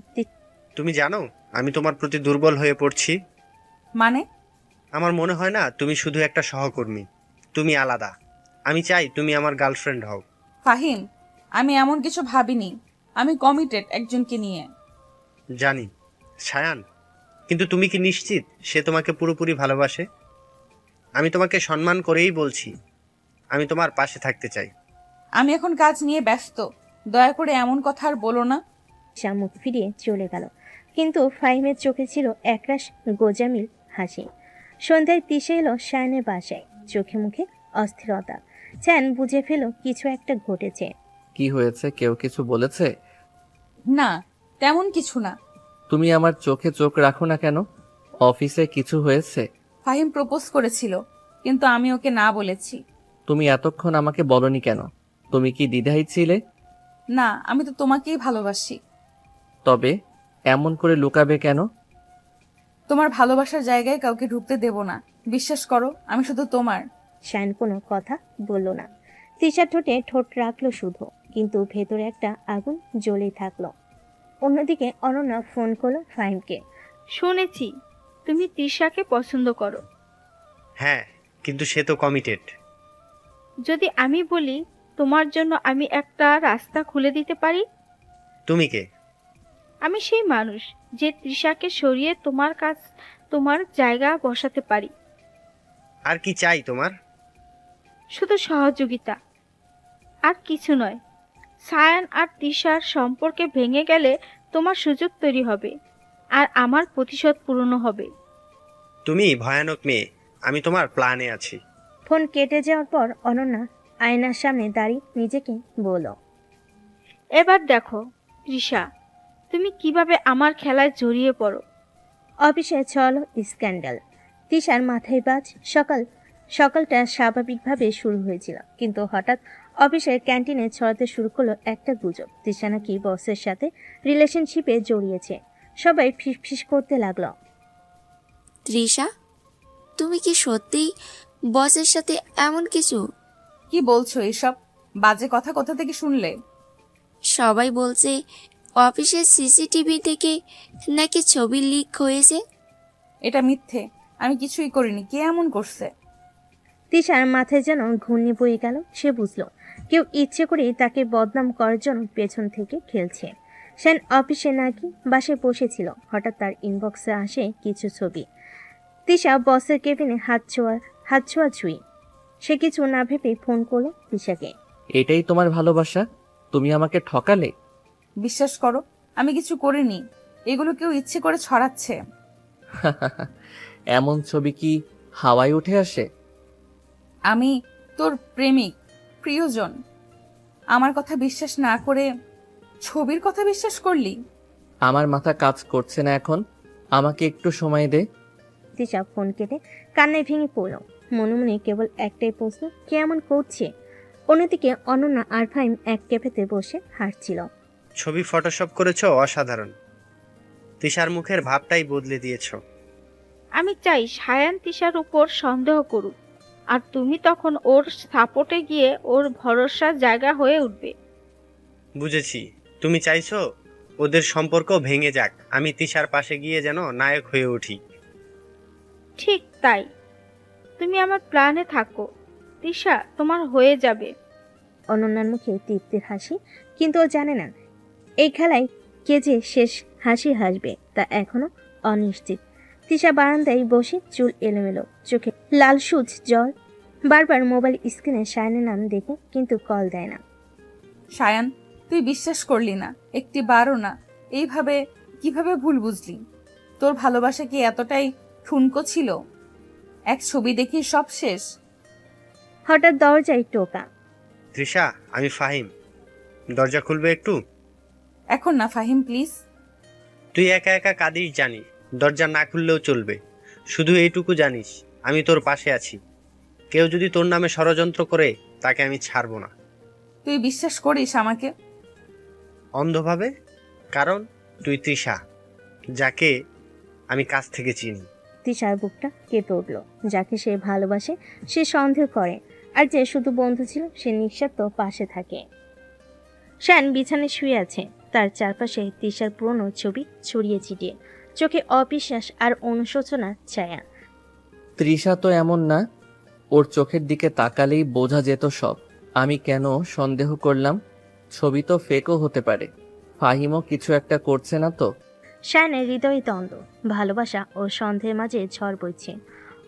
তুমি জানো আমি তোমার প্রতি দুর্বল হয়ে পড়ছি। মানে? আমার মনে হয় না তুমি শুধু একটা সহকর্মী, তুমি আলাদা। আমি চাই তুমি আমার গার্লফ্রেন্ড হও। ফাহিম, আমি এমন কিছু ভাবিনি। আমি কমিটেড একজনকে নিয়ে। জানি সায়ান, কিন্তু তুমি কি নিশ্চিত সে তোমাকে পুরোপুরি ভালোবাসে? আমি তোমাকে সম্মান করেই বলছি, আমি তোমার পাশে থাকতে চাই। আমি এখন কাজ নিয়ে ব্যস্ত, দয়া করে এমন কথা আর বলো না। মুখ ফিরিয়ে চলে গেল, কিন্তু ফাহিমের চোখে ছিল একরাশ গোজামিল হাসি। সন্ধ্যায় তিশা এলো শায়নের বাসায়, চোখে মুখে অস্থিরতা। চ্যান বুঝে ফেল কিছু একটা ঘটেছে। কি হয়েছে? কেউ কিছু বলেছে? না, তেমন কিছু না। তুমি আমার চোখে চোখ রাখো না কেন? অফিসে কিছু হয়েছে? ফাহিম প্রপোজ করেছিল, কিন্তু আমি ওকে না বলেছি। তুমি এতক্ষণ আমাকে বলনি কেন? তুমি কি দ্বিধায় ছিলে? না, আমি তো তোমাকেই ভালোবাসি। তবে এমন করে লুকাবে কেন? তোমার ভালোবাসার জায়গায় কাউকে ঢুকতে দেব না। বিশ্বাস করো, আমি শুধু তোমার। শায়ন কোনো কথা বলল না। তিশার ঠোঁটে ঠোঁট রাখলো শুধু, কিন্তু ভেতরে একটা আগুন জ্বলেই থাকলো। অন্যদিকে অনন্যা ফোন করলো ফাহিমকে। শুনেছি তুমি তিশাকে পছন্দ করো। হ্যাঁ, কিন্তু সে তো কমিটেড। যদি আমি বলি তোমার জন্য আমি একটা রাস্তা খুলে দিতে পারি? তুমি কে? আমি সেই মানুষ যে তৃষাকে সরিয়ে তোমার জায়গা বসাতে পারি। আর কি চাই তোমার? শুধু সহযোগিতা, আর কিছু নয়। সায়ান আর তৃষার সম্পর্কে ভেঙে গেলে তোমার সুযোগ তৈরি হবে, আর আমার প্রতিশোধ পূরণ হবে। তুমি ভয়ানক মেয়ে, আমি তোমার প্ল্যানে আছি। ফোন কেটে যাওয়ার পর অনন্যা আয়নার সামনে দাঁড়িয়ে নিজেকে বলল, এবার দেখো তৃষা, তুমি কিভাবে আমার খেলায় জড়িয়ে পড়ো। অফিসে চলো স্ক্যান্ডাল। তিশার মাথায় বাজ। সকালটা স্বাভাবিকভাবে শুরু হয়েছিল, কিন্তু হঠাৎ অফিসের ক্যান্টিনে ছড়াতে শুরু করলো একটা গুজব তিশা নাকি বসের সাথে রিলেশনশিপে জড়িয়েছে। সবাই ফিসফিস করতে লাগলো। তৃষা, তুমি কি সত্যিই বসের সাথে এমন কিছু? কি বলছো এসব? বাজে কথা কোথা থেকে শুনলে? সবাই বলছে অফিসের সিসিটিভি থেকে নাকি ছবি লিক হয়েছে। এটা মিথ্যে, আমি কিছুই করিনি। কে এমন করছে? তিশার মাথায় যেন ঘূর্ণি বয়ে গেল। সে বুঝলো কেউ ইচ্ছে করেই তাকে বদনাম করার জন্য পেছন থেকে খেলছে। সেন অফিসে নাকি বাসে বসেছিল, হঠাৎ তার ইনবক্সে আসে কিছু ছবি। তিশা বসের কেবিনে হাত ছোঁয়া ছুঁই। সে কিছু না ভেবে ফোন করলো তিশাকে। এটাই তোমার ভালোবাসা? তুমি আমাকে ঠকালে? বিশ্বাস করো, আমি কিছু করিনি। এগুলো কেউ ইচ্ছে করে ছড়াচ্ছে। এমন ছবি কি হাওয়ায় উঠে আসে? আমি তোর প্রেমিক, প্রিয়জন। আমার কথা বিশ্বাস না করে ছবির কথা বিশ্বাস করলি? আমার মাথা কাজ করছে না এখন। আমাকে একটু সময় দে, তৃষা ফোন কেটে কান্নায় ভেঙে পড়ল। মনে মনে কেবল একটাই প্রশ্ন, কে এমন করছে? অন্যদিকে অনন্যা আর ফাহিম এক ক্যাফেতে বসে হাঁটছিল। ছবি ফটোশপ করেছো, অসাধারণ। তিশার মুখের ভাবটাই বদলে দিয়েছো। আমি চাই সায়ান তিশার উপর সন্দেহ করুক, আর তুমি তখন ওর সাপোর্টে গিয়ে ওর ভরসার জায়গা হয়ে উঠবে। বুঝেছি, তুমি চাইছো ওদের সম্পর্ক ভেঙে যাক, আমি তিশার পাশে গিয়ে যেন নায়ক হয়ে উঠি। ঠিক তাই, তুমি আমার প্ল্যানে থাকো, তিশা তোমার হয়ে যাবে। অনন্যার মুখে তৃপ্তির হাসি, কিন্তু ও জানে না এই খেলায় কে যে শেষ হাসি হাসবে তা এখনো অনিশ্চিত। তৃষা বারান্দায় বসে চুল এলোমেলো, চোখে লাল সুচ জল, বারবার মোবাইল স্ক্রিনে সায়নের নাম দেখে কিন্তু কল দেয় না। সায়ান, তুই বিশ্বাস করলি না, একটি বারও না। এইভাবে কিভাবে ভুল বুঝলি? তোর ভালোবাসা কি এতটাই ঠুনকো ছিল? এক ছবি দেখি সব শেষ। হঠাৎ দরজায় টোকা। তৃষা, আমি ফাহিম, দরজা খুলবে একটু? এখন না ফাহিম, প্লিজ। তুই একা একা কাঁদিস জানি, দরজা না খুললেও চলবে। শুধু এইটুকু জানিস, আমি তোর পাশে আছি। কেউ যদি তোর নামে ষড়যন্ত্র করে, তাকে আমি ছাড়বো না। তুই বিশ্বাস করিস আমাকে? অন্ধভাবে, কারণ তুই তৃষা, যাকে আমি কাছ থেকে চিনি। তৃষার বুকটা কেঁপে উঠল। যাকে সে ভালোবাসে সে সন্দেহ করে, আর যে শুধু বন্ধু ছিল সে নিঃস্বার্থ পাশে থাকে। শ্যান বিছানায় শুয়ে আছে, তার চারপাশে তৃষার পুরনো ছবি ছড়িয়ে ছিটিয়ে, চোখে অবিশ্বাস আর অনুশোচনার ছায়া। তৃষা তো এমন না, ওর চোখের দিকে তাকালেই বোঝা যেত সব। আমি কেন সন্দেহ করলাম? ছবি তো ফেকও হতে পারে। ফাহিমও কিছু একটা করছে না তো? শ্যানের হৃদয় দ্বন্দ্ব, ভালোবাসা ও সন্দেহের মাঝে ঝড় বইছে।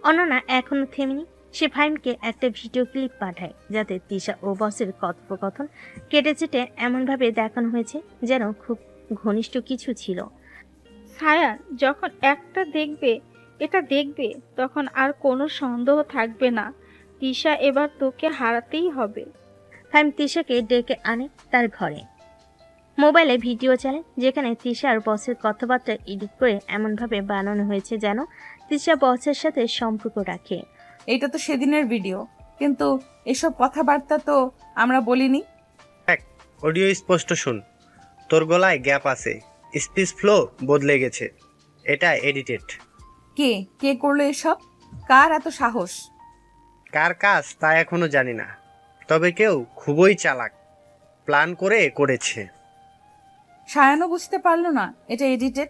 অনন্যা এখনো থেমেনি। সে ফাহিমকে একটা ভিডিও ক্লিপ পাঠায়, যাতে তৃষা ও বসের কথোপকথন কেটে চেটে এমনভাবে দেখানো হয়েছে যেন খুব ঘনিষ্ঠ কিছু ছিল। সায়ান যখন এটা দেখবে তখন আর কোনো সন্দেহ থাকবে না, তিশা এবার তোকে হারাতেই হবে। ফাহিম তৃষাকে ডেকে আনে তার ঘরে। মোবাইলে ভিডিও চালায়, যেখানে তৃষা আর বসের কথাবার্তা এডিট করে এমনভাবে বানানো হয়েছে যেন তৃষা বসের সাথে সম্পর্ক রাখে। এটা তো সেদিনের ভিডিও, কিন্তু এসব কথাবার্তা তো আমরা বলিনি। অডিও স্পষ্ট শুন, তোর গলায় গ্যাপ আছে, স্পিচ ফ্লো বদলে গেছে। এটা এডিটেড। কে কে করলো এসব? কার এত সাহস? কার কাজ তা এখনো জানি না, তবে কেউ খুবই চালাক, প্ল্যান করে করেছে। সায়ানও বুঝতে পারলো না এটা এডিটেড?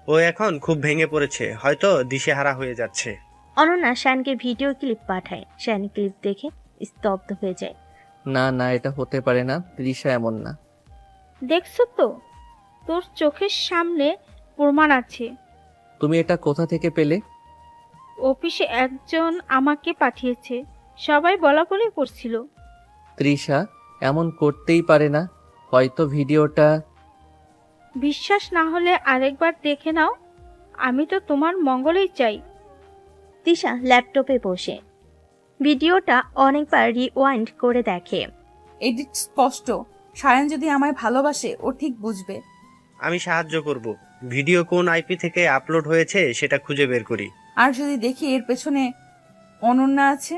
ও এখন খুব ভেঙে পড়েছে, হয়তো দিশেহারা হয়ে যাচ্ছে। অনন্যা শ্যানকে ভিডিও ক্লিপ পাঠায়। শ্যান ক্লিপ দেখে স্তব্ধ হয়ে যায়। না না, এটা হতে পারে না, তৃষা এমন না। দেখছো তো, তোর চোখের সামনে প্রমাণ আছে। তুমি এটা কোথা থেকে পেলে? অফিসে একজন আমাকে পাঠিয়েছে, সবাই বলাবলি করছিল। তৃষা এমন করতেই পারে না, হয়তো ভিডিওটা। বিশ্বাস না হলে আরেকবার দেখে নাও, আমি তো তোমার মঙ্গলই চাই। তৃষা ল্যাপটপে বসে ভিডিওটা অনেকবার রিওয়াইন্ড করে দেখে। এডিট স্পষ্ট। সায়ান যদি আমায় ভালোবাসে ও ঠিক বুঝবে। আমি সাহায্য করব, ভিডিও কোন আইপি থেকে আপলোড হয়েছে সেটা খুঁজে বের করি। আর যদি দেখি এর পেছনে অনন্যা আছে,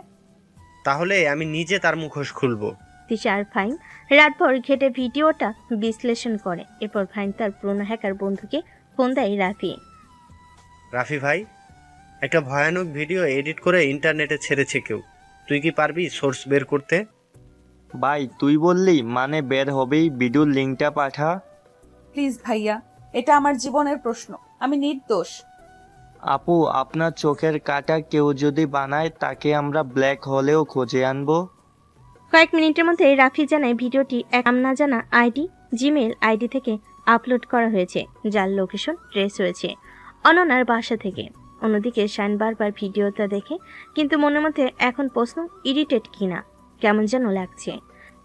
তাহলে আমি নিজে তার মুখোশ খুলবো। তৃষা আর ফাহিম রাতভর ঘেটে ভিডিওটা বিশ্লেষণ করে। এরপর ফাহিম তার পুরনো হ্যাকার বন্ধুকে ফোন দেয় রাফি। রাফি ভাই, একটা ভয়ানক ভিডিও এডিট করে ইন্টারনেটে ছেড়েছে কেউ। তুই কি পারবি সোর্স বের করতে? ভাই তুই বললি মানে বের হবেই, ভিডিওর লিঙ্কটা পাঠা। প্লিজ ভাইয়া, এটা আমার জীবনের প্রশ্ন, আমি নির্দোষ। আপু, আপনার চোখের কাটা কেউ যদি বানায় তাকে আমরা ব্ল্যাক হলেও খুঁজে আনবো। কয়েক মিনিটের মধ্যে রাফি জানায় ভিডিওটি এক নাম না জানা আইডি, জিমেল আইডি থেকে আপলোড করা হয়েছে, যার লোকেশন ট্রেস হয়েছে অনন্যার বাসা থেকে। অন্যদিকে শাইন বারবার ভিডিওটা দেখে, কিন্তু মনের মধ্যে এখন প্রশ্ন, এডিটেড কিনা, কেমন যেন লাগছে।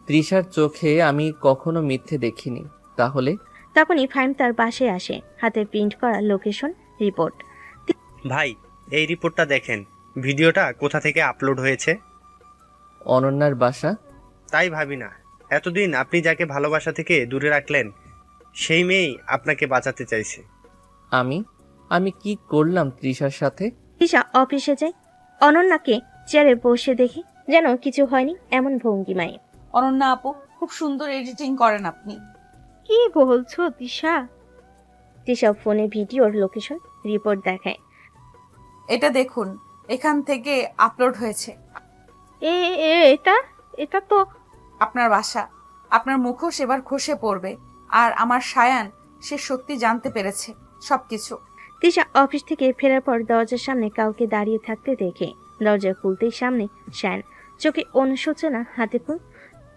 তৃষার চোখে আমি কখনো মিথ্যে দেখিনি। তাহলে তখনই ফাহিম তার বাসায় আসে, হাতে প্রিন্ট করা লোকেশন রিপোর্ট। ভাই, এই রিপোর্টটা দেখেন, ভিডিওটা কোথা থেকে আপলোড হয়েছে। অনন্যার বাসা। তাই ভাবি না, এতদিন আপনি যাকে ভালোবাসা থেকে দূরে রাখলেন, সেই মেয়েই আপনাকে বাঁচাতে চাইছে। আমি কি করলাম তৃষার সাথে? তৃষা অফিসে যায়। অনন্যাকে চেয়ারে বসে দেখে যেন কিছু হয়নি এমন ভঙ্গিমায়। অনন্যা আপু, খুব সুন্দর এডিটিং করেন আপনি। কি বলছো দিশা? তৃষা ফোনে ভিডিওর লোকেশন রিপোর্ট দেখায়। এটা দেখুন, এখান থেকে আপলোড হয়েছে। এ এ এটা এটা তো আপনার বাসা। আপনার মুখোশ এবার খসে পড়বে। আর আমার সায়ান, সে সত্যি জানতে পেরেছে সবকিছু। তৃষা অফিস থেকে ফেরার পর দরজার সামনে কাউকে দাঁড়িয়ে থাকতে দেখে দরজা খুলতেই সামনে শায়ান, চোখে অনুশোচনা, হাতে ফুল।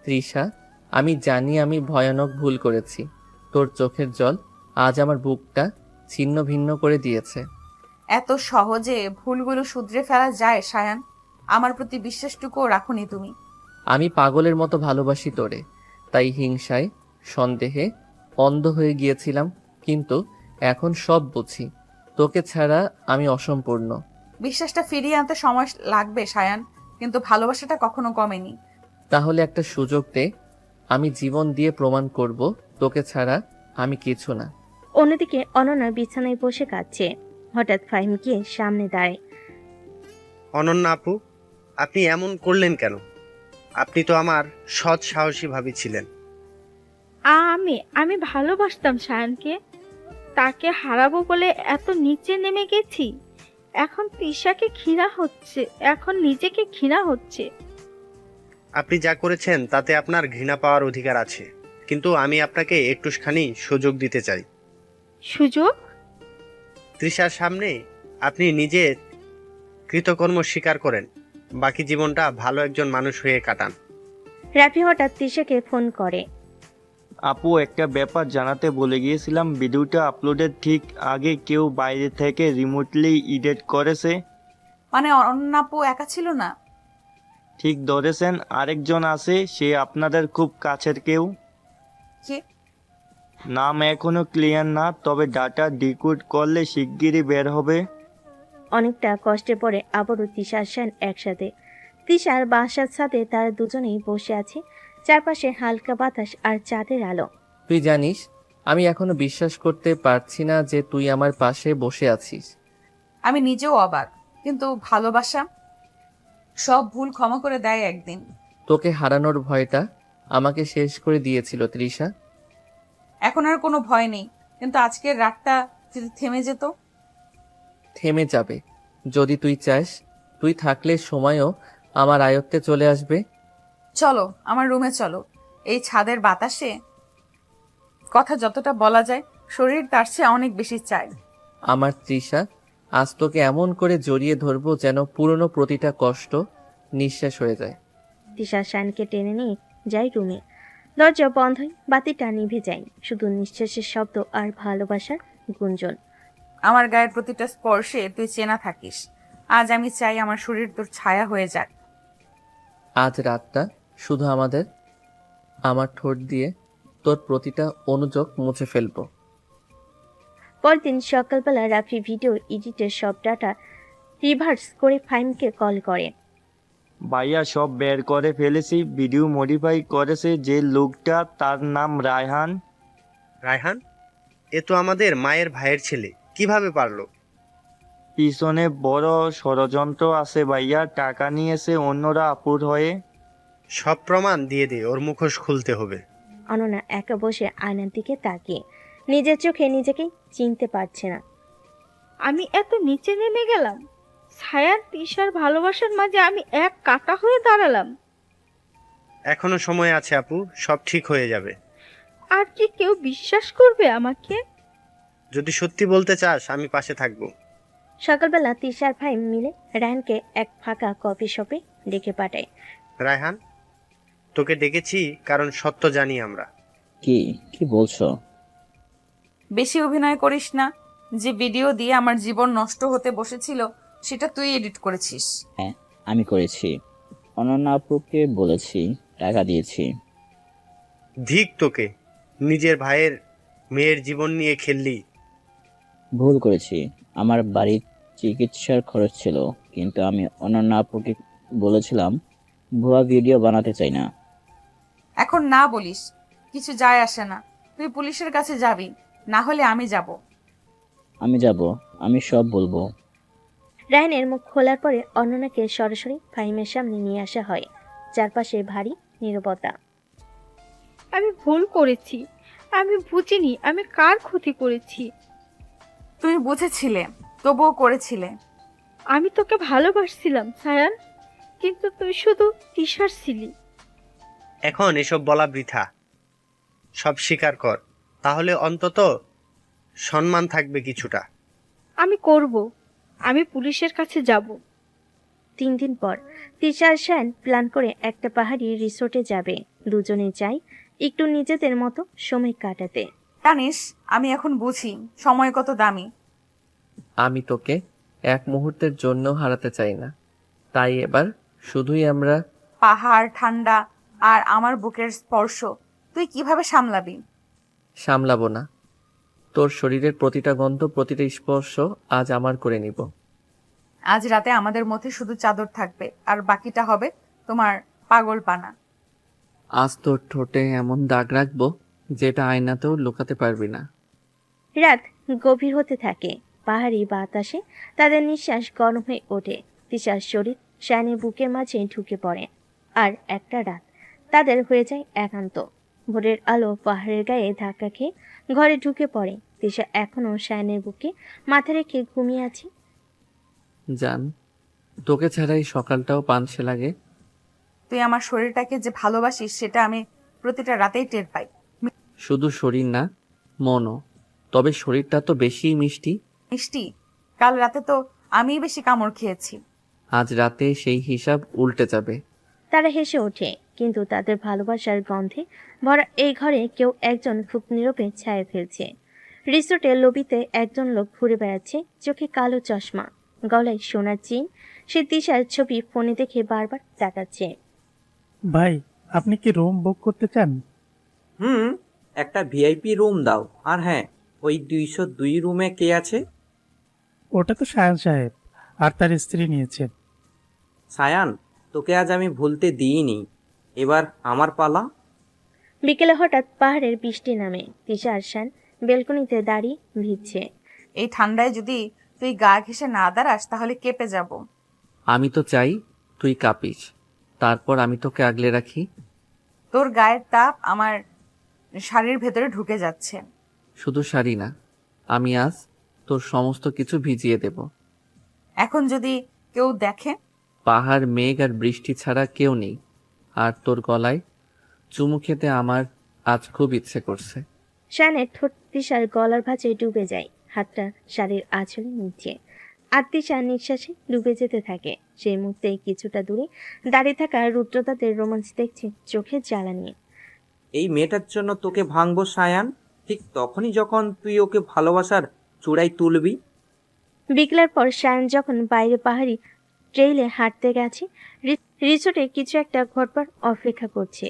তৃষা, আমি জানি আমি ভয়ানক ভুল করেছি। তোর চোখের জল আজ আমার বুকটা ছিন্ন ভিন্ন করে দিয়েছে। এত সহজে ভুলগুলো শুধরে ফেলা যায় সায়ান? আমার প্রতি বিশ্বাসটুকুও রাখুনি তুমি। আমি পাগলের মতো ভালোবাসি তোরে, তাই হিংসায় সন্দেহে অন্ধ হয়ে গিয়েছিলাম, কিন্তু এখন সব বুঝি। তোকে ছাড়া আমি অসম্পূর্ণ। বিশ্বাসটা ফিরিয়ে আনতে সময় লাগবে সায়ান, কিন্তু ভালোবাসাটা কখনো কমেনি। তাহলে একটা সুযোগ দে, আমি জীবন দিয়ে প্রমাণ করব তোকে ছাড়া আমি কিছু না। অন্যদিকে অনন্যা বিছানায় বসে কাঁদছে। হঠাৎ ফাহিম গিয়ে সামনে দাঁড়ায়। অনন্যা আপু, আপনি এমন করলেন কেন? আপনি তো আমার সৎ সাহসী ভাবি ছিলেন। আমি ভালোবাসতাম সায়ানকে। তাকে হারাবো বলে এত নিচে নেমে গেছি। এখন তৃষাকে ঘৃণা হচ্ছে, এখন নিজেকে ঘৃণা হচ্ছে। আপনি যা করেছেন তাতে আপনার ঘৃণা পাওয়ার অধিকার আছে, কিন্তু আমি আপনাকে একটুখানি সুযোগ দিতে চাই। সুযোগ? তৃষার সামনে আপনি নিজে কৃতকর্ম স্বীকার করেন, বাকি জীবনটা ভালো একজন মানুষ হয়ে কাটান। রাফি হঠাৎ তৃষাকে ফোন করে। আপু, একটা ব্যাপার জানাতে ভুলে গিয়েছিলাম। ভিডিওটা আপলোডের ঠিক আগে কেউ বাইরে থেকে রিমোটলি এডিট করেছে। মানে অনন্যা আপু একা ছিল না? ঠিক ধরেছেন, আরেকজন আছে, সে আপনাদের খুব কাছের কেউ। কে? নাম এখনো ক্লিয়ার না, তবে ডাটা ডিকোড করলে শিগগিরই বের হবে। অনেকটা কষ্টে পড়ে আবারও তৃষা আসেন একসাথে। তৃষার বাসার সাথে তারা দুজনেই বসে আছে। চারপাশে হালকা বাতাস আর চাঁদের আলো। তুই জানিস, আমি এখনো বিশ্বাস করতে পারছি না যে তুই আমার পাশে বসে আছিস। আমি নিজেও অবাক, কিন্তু ভালোবাসা সব ভুল ক্ষমা করে দেয় একদিন। তোকে হারানোর ভয়টা আমাকে শেষ করে দিয়েছিল তৃষা। এখন আর কোনো ভয় নেই, কিন্তু আজকের রাতটা যদি থেমে যেত। থেমে যাবে যদি তুই চাস। তুই থাকলে সময়ও আমার আয়ত্তে চলে আসবে। চলো আমার রুমে চলো। এই ছাদের বাতাসে কথা যতটা বলা যায়, শরীর তার চেয়ে অনেক বেশি চায়। আমার তৃষা, আজ তোকে এমন করে জড়িয়ে ধরবো যেন পুরনো প্রতিটা কষ্ট নিঃশেষ হয়ে যায়। তৃষা শায়ানকে টেনে নিয়ে যায় রুমে। দরজা বন্ধ হয়, বাতিটা নিভে যায়, শুধু নিঃশ্বাসের শব্দ আর ভালোবাসার গুঞ্জন। আমার গায়ের প্রতিটা স্পর্শে তুই চেনা থাকিস। আজ আমি চাই আমার শরীর তোর ছায়া হয়ে যাক। আজ রাতটা শুধু আমাদের। আমার ঠোঁট দিয়ে তোর প্রতিটা অনুযোগ মুছে ফেলবো। পরদিন সকালবেলা রাফি ভিডিও এডিটের সব ডাটা রিভার্স করে ফাহিমকে কল করে। ভাইয়া, সব বের করে ফেলেছি। ভিডিও মডিফাই করেছে যে লোকটা, তার নাম রায়হান। রায়হান? এ তো আমাদের মায়ের ভাইয়ের ছেলে, কিভাবে পারলো? পিছনে বড় ষড়যন্ত্র আছে ভাইয়া, টাকা নিয়েছে অন্যরা আপুর হয়ে। সব প্রমাণ দিয়ে দে, ওর মুখোশ খুলতে হবে। অনন্যা একা বসে আয়নার দিকে তাকিয়ে নিজের চোখে নিজেকেই চিনতে পারছে না। আমি এত নিচে নেমে গেলাম। ছায়ার তৃষার ভালোবাসার মাঝে আমি এক কাটা হয়ে দাঁড়ালাম। এখনো সময় আছে আপু, সব ঠিক হয়ে যাবে। আর কি কেউ বিশ্বাস করবে আমাকে? যদি সত্যি বলতে চাস আমি পাশে থাকবো। সকালবেলা তৃষার ভাই মিলে রায়হানকে এক ফাঁকা কফি শপে ডেকে পাঠায়। রায়হান, তোকে ডেকেছি কারণ সত্য জানি আমরা। কি বলছো? বেশি অভিনয় করিস না। যে ভিডিও দিয়ে আমার জীবন নষ্ট হতে বসেছিল সেটা তুই এডিট করেছিস। হ্যাঁ, আমি করেছি। অনন্যা আপুকে বলেছি, টাকা দিয়েছি। ধিক তোকে, নিজের ভাইয়ের মেয়ের জীবন নিয়ে খেললি। ভুল করেছি। আমার বাড়ির চিকিৎসার খরচ ছিল, কিন্তু আমি অনন্যা আপুকে বলেছিলাম ভুয়া ভিডিও বানাতে চাই না। এখন না বলিস, কিছু যায় আসে না। তুই পুলিশের কাছে যাবি, না হলে আমি যাব। আমি যাব, আমি সব বলবো। রায়নের মুখ খোলার পরে অনন্যাকে সরাসরি ফাহিমের সামনে নিয়ে আসা হয়। চারপাশে ভারী নীরবতা। আমি ভুল করেছি, আমি বুঝিনি আমি কার ক্ষতি করেছি। তুমি বুঝেছিলে, তবুও করেছিলে। আমি তোকে ভালোবাসছিলাম সায়ান, কিন্তু তুই শুধু তিশার ছিলি। এখন এসব বলা বৃথা, সব স্বীকার কর, তাহলে অন্তত সম্মান থাকবে কিছুটা। আমি করব, আমি পুলিশের কাছে যাব। 3 দিন পর তিশা আর শায়ান প্ল্যান করে একটা পাহাড়ি রিসোর্টে যাবে। দুজনে চাই একটু নিজেদের মতো সময় কাটাতে। জানিস, আমি এখন বুঝি সময় কত দামি। আমি তোকে এক মুহূর্তের জন্য হারাতে চাই না, তাই এবার শুধুই আমরা। পাহাড়, ঠান্ডা আর আমার বুকের স্পর্শ তুই কিভাবে সামলাবি? সামলাবো না। তোর শরীরের প্রতিটা গন্ধ, প্রতিটা স্পর্শ আজ আমার করে নিব। আজ রাতে আমাদের মধ্যে শুধু চাদর থাকবে, আর বাকিটা হবে তোমার পাগলপানা। আজ তোর ঠোঁটে এমন দাগ রাখবো যেটা আয়নাতেও লুকাতে পারবি না। রাত গভীর হতে থাকে। পাহাড়ি বাতাসে তাদের নিঃশ্বাস গরম হয়ে ওঠে। তিশার শরীর শায়ানের বুকের মাঝে ঢুকে পড়ে। আর একটা রাত তাদের হয়ে যায় একান্ত। ভোরের আলো পাহাড়ের গায়ে ধাক্কা খেয়ে ঘরে ঢুকে পড়ে। তিশা এখনো শায়ানের বুকে মাথা রেখে ঘুমিয়ে আছে। জান, তোকে ছাড়াই সকালটাও পানসে লাগে। তুই আমার শরীরটাকে যে ভালোবাসিস সেটা আমি প্রতিটা রাতেই টের পাই। শুধু শরীর না, মনও। তবে শরীরটা তো বেশিই মিষ্টি। মিষ্টি? কাল রাতে তো আমিই বেশি কামড় খেয়েছি। আজ রাতে সেই হিসাব উল্টে যাবে। তারা হেসে ওঠে, কিন্তু তাদের ভালোবাসার গন্ধে ভরা এই ঘরে কেউ একজন খুব নীরবে ছায়া ফেলছে। রিসোর্টের লবিতে একজন লোক ঘুরে বেড়াচ্ছে, চোখে কালো চশমা, গলায় সোনার চেইন। সে তিশার ছবি ফোনে দেখে বারবার তাকাচ্ছে। ভাই, আপনি কি রুম বুক করতে চান? একটা ভিআইপি রুম দাও। আর হ্যাঁ, ওই 202 রুমে কে আছে? ওটা তো সায়ান সাহেব আর তার স্ত্রী নিয়েছেন। সায়ান, তোকে আজ আমি ভুলতে দিইনি। এবার আমার পালা। বিকেলে হঠাৎ পাহাড়ের বৃষ্টি নামে। তিশা আর শান বেলকনিতে দাঁড়িয়ে ভিজছে। এই ঠান্ডায় যদি তুই গা ঘেঁষে না দাঁড়াস তাহলে কেঁপে যাব। আমি তো চাই তুই কাঁপিস, তারপর আমি তোকে আগলে রাখি। তোর গায়ের তাপ আমার শাড়ির ভেতরে ঢুকে যাচ্ছে। শুধু শাড়ি না, আমি আজ তোর সমস্ত কিছু ভিজিয়ে দেব। এখন যদি কেউ দেখে? পাহাড়, মেঘ আর বৃষ্টি ছাড়া কেউ নেই। আর তোর গলায় চুমু খেতে আমার আজ খুব ইচ্ছে করছে। শানের ঠোঁট তিশার গলার ভাঁজে ডুবে যায়, হাতটা শাড়ির আঁচলে নিচে। আর তিশা নিঃশ্বাসে ডুবে যেতে থাকে। সেই মুহূর্তে কিছুটা দূরে দাঁড়িয়ে থাকা রুদ্র তাদের রোমাঞ্চ দেখছে চোখে জ্বালা নিয়ে। এই মেয়েটার জন্য তোকে ভাঙবো সায়ান, ঠিক তখনই যখন তুই ওকে ভালোবাসার চূড়ায় তুলবি। বিকেলের পর শায়ান যখন বাইরে পাহাড়ি ট্রেইলে হাঁটতে গেছে, রিসোর্টে কিছু একটা ঘটবার অপেক্ষা করছে।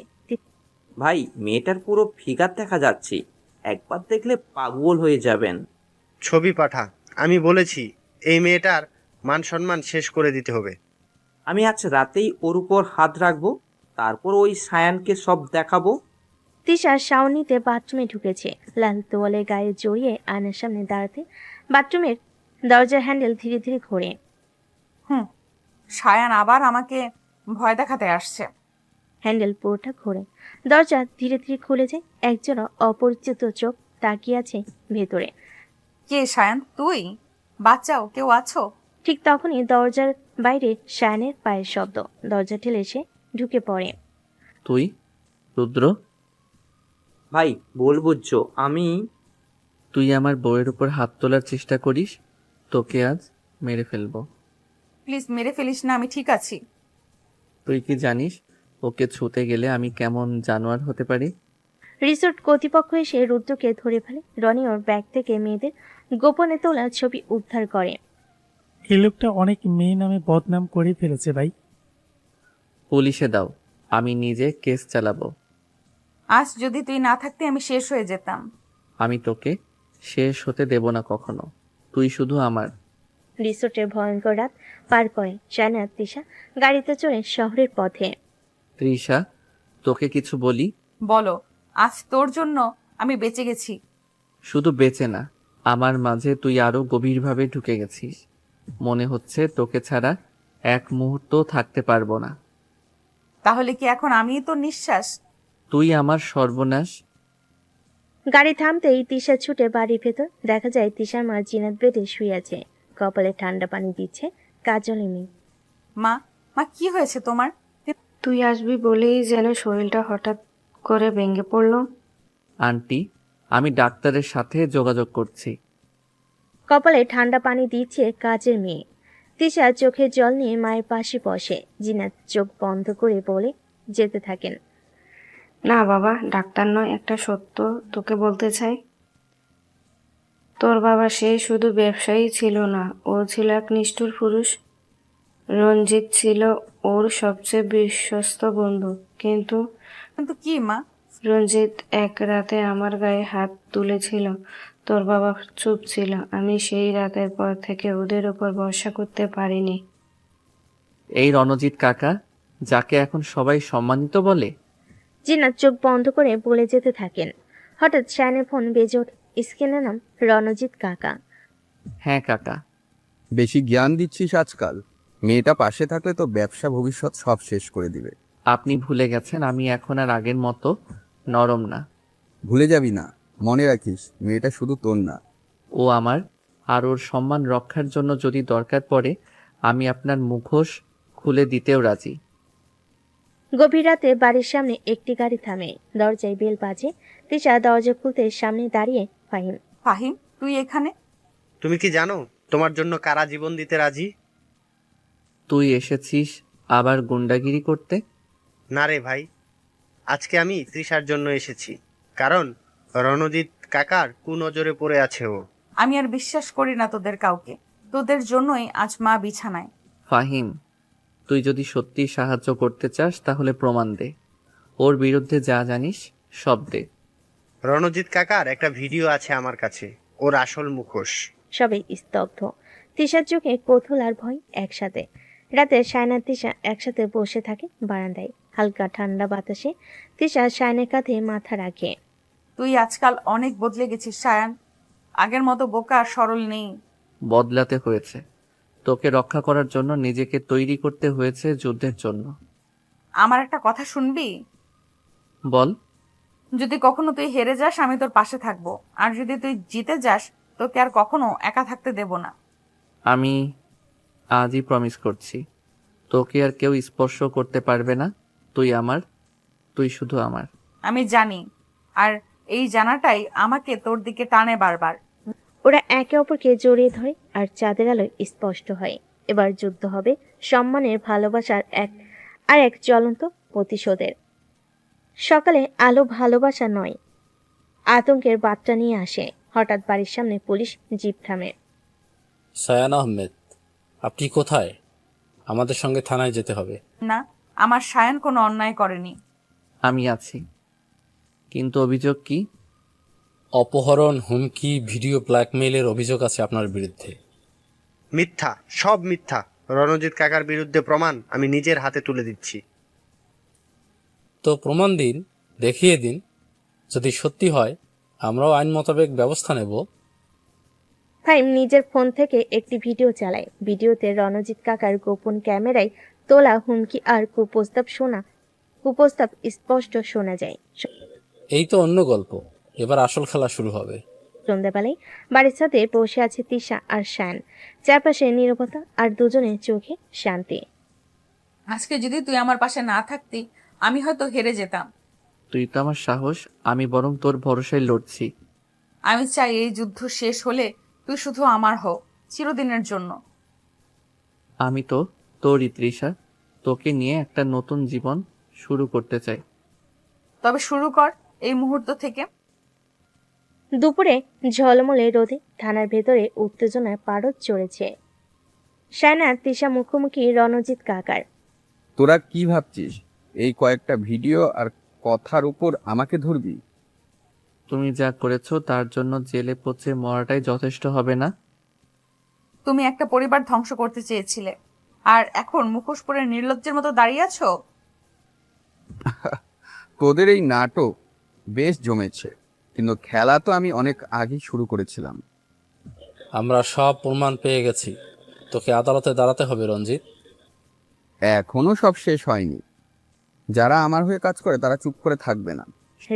ভাই, মেয়েটার পুরো ফিগার দেখা যাচ্ছে, একবার দেখলে পাগল হয়ে যাবেন। ছবি পাঠা, আমি বলেছি এই মেয়েটার মান সম্মান শেষ করে দিতে হবে। আমি আজ রাতেই ওর উপর হাত রাখবো, তারপর ওই সায়ানকে সব দেখাবো। তিশা শাওনিতে বাথরুমে ঢুকেছে। লাল তোয়ালে গায়ে জড়িয়ে আয়নার সামনে দাঁড়াতে বাথরুমের দরজার হ্যান্ডেল ধীরে ধীরে ঘোরে। সায়ান আবার আমাকে ভয় দেখাতে আসছে। হ্যান্ডেল পুরোটা ঘোরে, দরজা ধীরে ধীরে খুলে যায়। একজন অপরিচিত চোখ তাকিয়ে আছে ভেতরে। কে সায়ান? তুই? বাচ্চাও কেউ আছো? ঠিক তখনই দরজার বাইরে শায়ানের পায়ের শব্দ। দরজা ঠেলে সে ঢুকে পড়ে। তুই? রুদ্র? ভাই, ভুল বুঝছো, আমি। তুই আমার বউয়ের উপর হাত তোলার চেষ্টা করিস, তোকে আজ মেরে ফেলবো। প্লিজ মেরে ফেলিস না, আমি ঠিক আছি। তুই কি জানিস ওকে ছুতে গেলে আমি কেমন জানোয়ার হতে পারি? রিসোর্ট কর্তৃপক্ষ এসে রুদ্রকে ধরে ফেলে। রনি ওর ব্যাগ থেকে মেয়েদের গোপনে তোলা ছবি উদ্ধার করে। এই লোকটা অনেক মেয়ে নামে বদনাম করে ফেলেছে ভাই। পুলিশে দাও, আমি নিজে কেস চালাবো। আজ যদি তুই না থাকতে আমি শেষ হয়ে যেতাম। আমি তোকে শেষ হতে দেব না কখনো, তুই শুধু আমার। রিসোর্টের ভয়ঙ্কর রাত পার করে শায়ান আর তিশা গাড়িতে চড়ে শহরের পথে। তৃষা, তোকে কিছু বলি? বলো। আজ তোর জন্য আমি বেঁচে গেছি। শুধু বেঁচে না, আমার মাঝে তুই আরো গভীরভাবে ঢুকে গেছিস। মনে হচ্ছে তোকে ছাড়া এক মুহূর্ত থাকতে পারবো না। তাহলে কি এখন আমিই তোর নিঃশ্বাস? তুই আমার সর্বনাশ। গাড়ি থামতেই তিশা ছুটে বাড়ির ভেতর। দেখা যায় তিশার মা জিনাত বেডে শুয়ে আছে, কপালে ঠান্ডা পানি দিচ্ছে কাজলে নেই। মা, মা কি হয়েছে তোমার? তুই আসবি বলেই যেন শরীরটা হঠাৎ করে ভেঙে পড়লো। আন্টি, আমি ডাক্তারের সাথে যোগাযোগ করছি। কপালে ঠান্ডা পানি দিচ্ছে কাজের মেয়ে। তিশা চোখে জল নিয়ে মায়ের পাশে বসে। জিনাত চোখ বন্ধ করে বলে যেতে থাকেন। না বাবা, ডাক্তার নয়, একটা সত্য তোকে বলতে চাই। তোর বাবা সে শুধু ব্যবসায়ী ছিল না, ও ছিল এক নিষ্ঠুর পুরুষ। রঞ্জিত ছিল ওর সবচেয়ে বিশ্বস্ত বন্ধু। কিন্তু কিন্তু কি মা? রঞ্জিত এক রাতে আমার গায়ে হাত তুলেছিল, তোর বাবা চুপ ছিল। আমি সেই রাতের পর থেকে ওদের ওপর ভরসা করতে পারিনি। এই রণজিৎ কাকা, যাকে এখন সবাই সম্মানিত বলে? জিনাত চোখ বন্ধ করে বলে যেতে থাকেন। হঠাৎ শায়নের ফোন বেজে ওঠে। স্ক্রিনে নাম রণজিৎ কাকা। হ্যাঁ কাকা। বেশি জ্ঞান দিচ্ছিস আজকাল। মেয়েটা পাশে থাকলে তো ব্যবসা ভবিষ্যৎ সব শেষ করে দিবে। আপনি ভুলে গেছেন আমি এখন আর আগের মতো নরম না। ভুলে যাবি না, মনে রাখিস মেয়েটা শুধু তোর না, ও আমার। আর ওর সম্মান রক্ষার জন্য যদি দরকার পড়ে আমি আপনার মুখোশ খুলে দিতেও রাজি। গভীর রাতে বাড়ির সামনে একটি গাড়ি থামে। দরজায় বেল বাজে। তিশা দরজা খুলতে সামনে দাঁড়িয়ে ফাহিম। ফাহিম, তুই এখানে? তুমি কি জানো তোমার জন্য কারা জীবন দিতে রাজি? তুই এসেছিস আবার গুন্ডাগিরি করতে? না রে ভাই, আজকে আমি তৃষার জন্য এসেছি। কারণ রণজিৎ কাকার কুনজরে পড়ে আছে ও। আমি আর বিশ্বাস করি না তোদের কাউকে। তোদের জন্যই আজ মা বিছানায়। ফাহিম, তুই যদি সত্যি সাহায্য করতে চাস তাহলে প্রমাণ দে। ওর বিরুদ্ধে যা জানিস সব দে। রণজিৎ কাকার একটা ভিডিও আছে আমার কাছে, ওর আসল মুখোশ। সবাই স্তব্ধ। তিশার চোখে কৌতূহল আর ভয় একসাথে। রাতে শায়না তিশা একসাথে বসে থাকে বারান্দায়। হালকা ঠান্ডা বাতাসে তিশা শায়নের কাঁধে মাথা রাখে। তুই আজকাল অনেক বদলে গেছিস শায়ান। আগের মতো বোকা আর সরল নেই। বদলাতে হয়েছে। তোকে রক্ষা করার জন্য নিজেকে তৈরি করতে হয়েছে যুদ্ধের জন্য। আমার একটা কথা শুনবি? বল। যদি কখনো তুই হেরে যাস আমি তোর পাশে থাকবো, আর যদি তুই জিতে যাস তোকে আর কখনো একা থাকতে দেব না। আমি আজই প্রমিস করছি, তোকে আর কেউ স্পর্শ করতে পারবে না। তুই আমার, তুই শুধু আমার। আমি জানি, আর এই জানাটাই আমাকে তোর দিকে টানে বারবার। ওরা একে অপরকে জড়িয়ে ধরে আর চাঁদের আলোয় স্পষ্ট হয়। এবার যুদ্ধ হবে সম্মানের, ভালোবাসার এক জ্বলন্ত প্রতিশোধের। সকালে আলো ভালোবাসা নয়, আতঙ্কের বার্তা নিয়ে আসে। হঠাৎ বাড়ির সামনে পুলিশ জিপ থামে। সায়ান আহমেদ, আপনি কোথায়? আমাদের সঙ্গে থানায় যেতে হবে। না, আমার শায়ান কোনো অন্যায় করেনি। আমি আছি। কিন্তু অভিযোগ কি? অপহরণ, হুমকি, ভিডিও ব্ল্যাকমেইলের অভিযোগ আছে আপনার বিরুদ্ধে। মিথ্যা, সব মিথ্যা। রণজিৎ কাকার বিরুদ্ধে প্রমাণ আমি নিজের হাতে তুলে দিচ্ছি। তো প্রমাণ দিন, দেখিয়ে দিন। যদি সত্যি হয় আমরাও আইন মোতাবেক ব্যবস্থা নেব। ফাইম নিজের ফোন থেকে একটি ভিডিও চালায়। ভিডিওতে রণজিৎ কাকার গোপন ক্যামেরায় তোলা হুমকি আর কুপ্রস্তাব স্পষ্ট শোনা যায়। এই তো অন্য গল্প, এবার আসল খেলা শুরু হবে। সন্ধ্যাবেলায় বাড়ির ছাদে বসে আছে তিশা আর শান। চারপাশে নীরবতা আর দুজনের চোখে শান্তি। আজকে যদি তুই আমার পাশে না থাকতি আমি হয়তো হেরে যেতাম। তুই তো আমার সাহস, আমি বরং তোর ভরসায় লড়ছি। আমি চাই এই যুদ্ধ শেষ হলে তুই শুধু আমার হও, চিরদিনের জন্য। আমি তো তোরই তৃষা, তোকে নিয়ে একটা নতুন জীবন শুরু করতে চাই। তবে শুরু কর এই মুহূর্ত থেকে। দুপুরে ঝলমলে রোদে থানার ভেতরে উত্তেজনায় পারদ চড়েছে। শায়না তিশা মুখোমুখি রণজিৎ কাকার। তোরা কি ভাবছিস এই কয়েকটা ভিডিও আর কথার উপর আমাকে ধরবি? তুমি যা করেছো তার জন্য জেলে পচে মরাটাই যথেষ্ট হবে না? তুমি একটা পরিবার ধ্বংস করতে চেয়েছিলে, আর এখন মুখোশ পরে নির্লজ্জের মতো দাঁড়িয়ে আছো। তোদের এই নাটক বেশ জমেছে, কিন্তু খেলা তো আমি অনেক আগেই শুরু করেছিলাম। আমরা সব প্রমাণ পেয়ে গেছি। তোকে আদালতে দাঁড়াতে হবে রঞ্জিত। এখনো সব শেষ হয়নি। যারা আমার হয়ে কাজ করে তারা চুপ করে থাকবে না।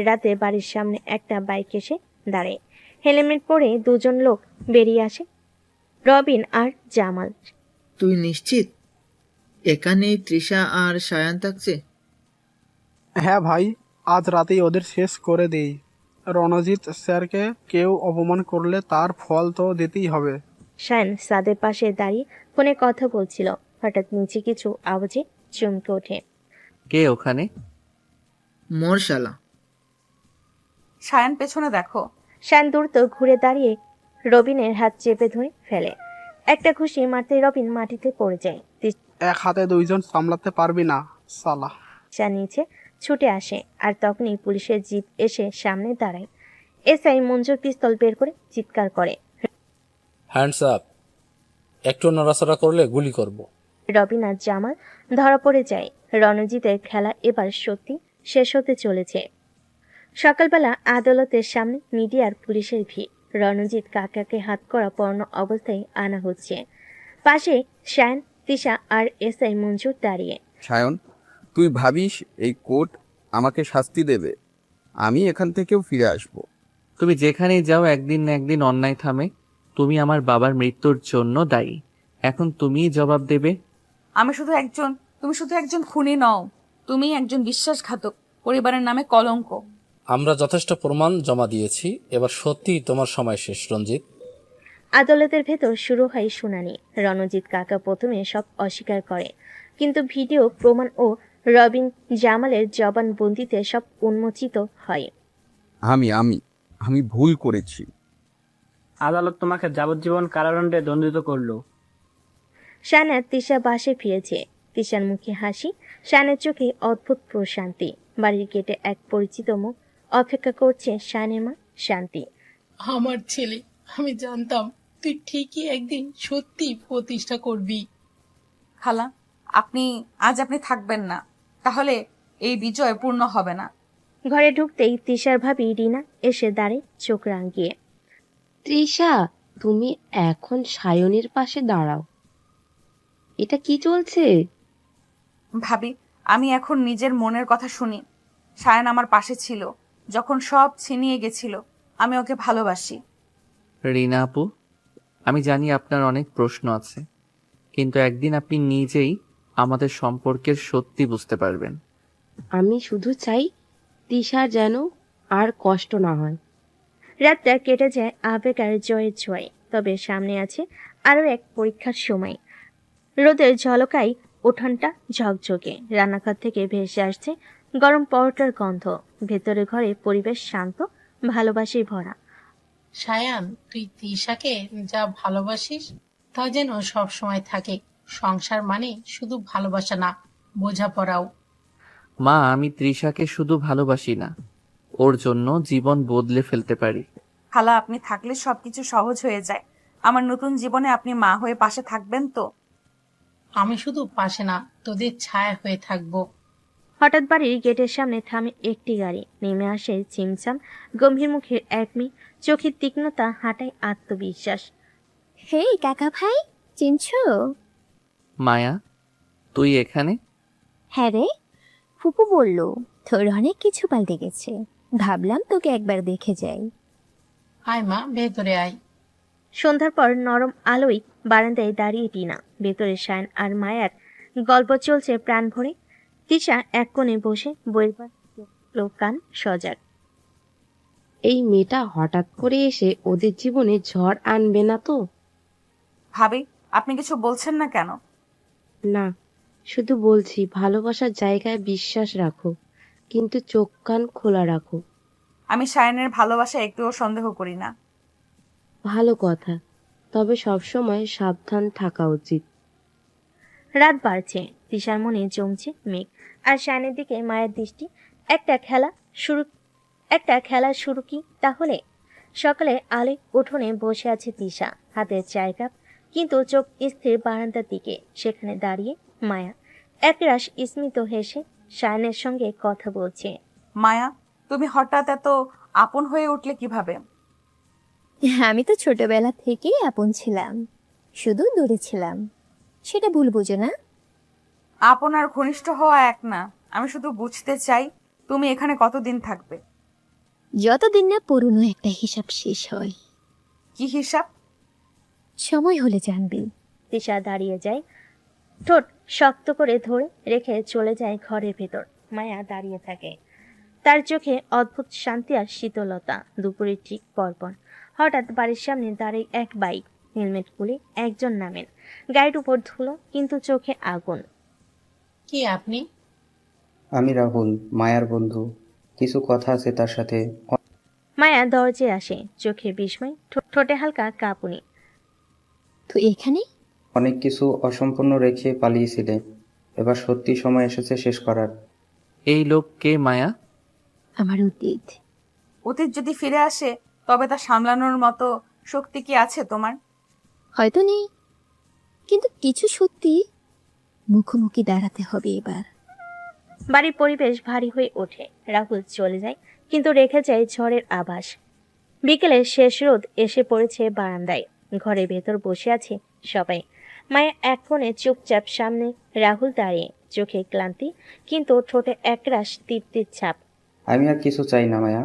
রাতে বাড়ির সামনে একটা বাইক এসে দাঁড়ায়। হেলমেট পরে দুজন লোক বেরিয়ে আসে, রবিন আর জামাল। তুই নিশ্চিত এখানেই তৃষা আর সায়ান থাকছে? হ্যাঁ ভাই, আজ রাতেই ওদের শেষ করে দেই। রণজিৎ স্যারকে কেউ অপমান করলে তার ফল তো দিতেই হবে। সায়ান সাদের পাশে দাঁড়িয়ে ফোনে কথা বলছিল। হঠাৎ নিচে কিছু আওয়াজে চমকে ওঠে। কে ওখানে? মোর শালা। সায়ান, পেছনে দেখো। সায়ান দ্রুত ঘুরে দাঁড়িয়ে রবিনের হাত চেপে ধরে ফেলে। একটা ঘুষি মারতে রবিন মাটিতে পড়ে যায়। এক হাতে দুইজন সামলাতে পারবি না শালা। সায়ান নিচে ছুটে আসে, আর তখনই পুলিশের জিপ এসে সামনে দাঁড়ায়। এসআই মঞ্জুর পিস্তল বের করে চিৎকার করে, হ্যান্ডস আপ! একটু নড়াচড়া করলে গুলি করব। রবিন আর জামাল ধরা পড়ে যায়। রণজিতের খেলা এবার সত্যি শেষ হতে চলেছে। সকালবেলা আদালতের সামনে মিডিয়ার পুলিশের ভিড়। রণজিৎ কাকাকে হাত করা পর্ণ অবস্থায় আনা হচ্ছে। পাশে শায়ন, তিশা আর এসআই মঞ্জুর দাঁড়িয়ে। সায়ন, তুই ভাবিস এই কোর্ট আমাকে শাস্তি দেবে? আমি এখান থেকেও ফিরে আসব। তুমি যেখানেই যাও একদিন না একদিন অন্যায় থামে। তুমি আমার বাবার মৃত্যুর জন্য দায়ী, এখন তুমিই জবাব দেবে। তুমি শুধু একজন খুনি নও, তুমি একজন বিশ্বাসঘাতক, পরিবারের নামে কলঙ্ক। আমরা যথেষ্ট প্রমাণ জমা দিয়েছি, এবার সত্যি তোমার সময় শেষ রঞ্জিত। আদালতের ভেতর শুরু হয় শুনানি। রণজিৎ কাকা প্রথমে সব অস্বীকার করে, কিন্তু ভিডিও প্রমাণ ও রবিন জামালের জবানবন্দিতে সব উন্মোচিত হয়। আমি ভুল করেছি। আদালত তোমাকে যাবজ্জীবন কারাদণ্ডে দণ্ডিত করলো। শায়না তিশা বাসে ফিরেছে। তিশার মুখে হাসি, শায়নের চোখে অদ্ভুত প্রশান্তি। বাড়ির গেটে এক পরিচিত মুখ অপেক্ষা করছে শায়নের মা শান্তি। আমার ছেলে, আমি জানতাম তুই ঠিকই একদিন সত্যি প্রতিষ্ঠা করবি। খালা, আজ আপনি থাকবেন না, তাহলে এই বিজয় পূর্ণ হবে না। ঘরে ঢুকতেই তিশার ভাবি রিনা এসে দাঁড়ে চোখ রাঙিয়ে। তৃষা, তুমি এখন সায়নের পাশে দাঁড়াও। এটা কি চলছে? ভাবি, আমি এখন নিজের মনের কথা শুনি। সায়ন আমার পাশে ছিল যখন সব ছিনিয়ে গেছিল। আমি ওকে ভালোবাসি। রিনা আপু, আমি জানি আপনার অনেক প্রশ্ন আছে, কিন্তু একদিন আপনি নিজেই আমাদের সম্পর্কের সত্যি বুঝতে পারবেন। আমি শুধু চাই তৃষার যেন আর কষ্ট না হয়। রাতটা কেটে যায় আবেগ আর জয়ের ছোঁয়ায়। তবে সামনে আছে আরও এক পরীক্ষার সময়। রোদের ঝলকায় উঠানটা ঝকঝকে। রান্নাঘর থেকে ভেসে আসছে গরম পরোটার গন্ধ। ভেতরে ঘরে পরিবেশ শান্ত, ভালোবাসায় ভরা। সায়ান, তুই তৃষাকে যা ভালোবাসিস তা যেন সব সময় থাকে। সংসার মানে শুধু ভালোবাসা না, বোঝাপড়াও। মা, আমি তৃষাকে শুধু ভালোবাসি না, ওর জন্য জীবন বদলে ফেলতে পারি। খালা, আপনি থাকলে সবকিছু সহজ হয়ে যায়। আমার নতুন জীবনে আপনি মা হয়ে পাশে থাকবেন তো? আমি শুধু পাশে না, তোদের ছায়া হয়ে থাকবো। হঠাৎ বাড়ির গেটের সামনে থামে একটি গাড়ি। নেমে আসে চিমচাম গম্ভীর মুখের এক মেয়ে, চোখের তীক্ষ্ণতা, হাঁটায় আত্মবিশ্বাস। হেই কাকা ভাই, চিনছো? মায়া, তুই এখানে? হ্যাঁ রে, ফুপু বলল তোর অনেক কিছু পাল্টে গেছে, ভাবলাম তোকে একবার দেখে যাই। আয় মা, ভেতরে আয়। সন্ধ্যার পর নরম আলোয় বারান্দায় দাঁড়িয়ে টিনা। ভেতরে শায়ন আর মায়ার গল্প চলছে প্রাণ ভরে। তিশা এক কোণে বসে বইয়ের কান সজাগ। এই মেয়েটা হঠাৎ করে এসে ওদের জীবনে ঝড় আনবে না তো? ভাবি, আপনি কিছু বলছেন না কেন? না, শুধু বলছি ভালোবাসার জায়গায় বিশ্বাস রাখো, কিন্তু চোখ কান খোলা রাখো। আমি শায়নের ভালোবাসা একটুও সন্দেহ করি না। ভালো কথা, তবে সবসময় সাবধান থাকা উচিত। রাত বাড়ছে, তিশার মনে জমছে মেঘ, আর শায়নের দিকে মায়ের দৃষ্টি। একটা খেলা শুরু কি তাহলে? সকালে আলোয় উঠোনে বসে আছে তিশা, হাতের চায়ের কাপ, কিন্তু চোখ স্থির বারান্দার দিকে। সেখানে দাঁড়িয়ে মায়া একরাশ স্মিত হেসে শায়নের সঙ্গে কথা বলছে। মায়া, তুমি হঠাৎ এত আপন হয়ে উঠলে কিভাবে? আমি তো ছোটবেলা থেকেই আপন ছিলাম। শুধু দূরে ছিলাম, সেটা ভুল বুঝো না। আপন আর ঘনিষ্ঠ হওয়া এক না। আমি শুধু বুঝতে চাই তুমি এখানে কতদিন থাকবে। যতদিন না পুরনো একটা হিসাব শেষ হয়। কি হিসাব? সময় হলে জানবি। তৃষা দাঁড়িয়ে যায়, ঠোঁট শক্ত করে ধরে রেখে চলে যায় ঘরের ভেতর। মায়া দাঁড়িয়ে থাকে, তার চোখে অদ্ভুত শান্তি আর শীতলতা। দুপুরের ঠিক পরপর হঠাৎ বাড়ির সামনে দাঁড়িয়ে এক বাইক। হেলমেট খুলে একজন নামেন, গায়ের উপর ধুলো কিন্তু চোখে আগুন। কি আপনি? আমি রাহুল, মায়ার বন্ধু। কিছু কথা আছে তার সাথে। মায়া দরজে আসে, চোখে বিস্ময়, ঠোঁটে হালকা কাঁপুনি। তুই এখানে? অনেক কিছু অসম্পূর্ণ রেখে পালিয়েছিলে, এবার সত্যি সময় এসেছে শেষ করার। এই লোক কে মায়া? আমার অতীত। অতীত যদি ফিরে আসে তবে তা সামলানোর মতো শক্তি কি আছে তোমার? হয়তো নেই, কিন্তু কিছু সত্যি মুখোমুখি দাঁড়াতে হবে এবার। বাড়ির পরিবেশ ভারী হয়ে ওঠে। রাহুল চলে যায়, কিন্তু রেখে যায় ঝড়ের আভাস। বিকেলের শেষ রোদ এসে পড়েছে বারান্দায়। ঘরের ভেতর বসে আছে সবাই। মায়া এক কোণে চুপচাপ, সামনে রাহুল দাঁড়িয়ে, চোখে ক্লান্তি কিন্তু ঠোঁটে একরাশ তৃপ্তির ছাপ। আমি আর কিছু চাই না মায়া,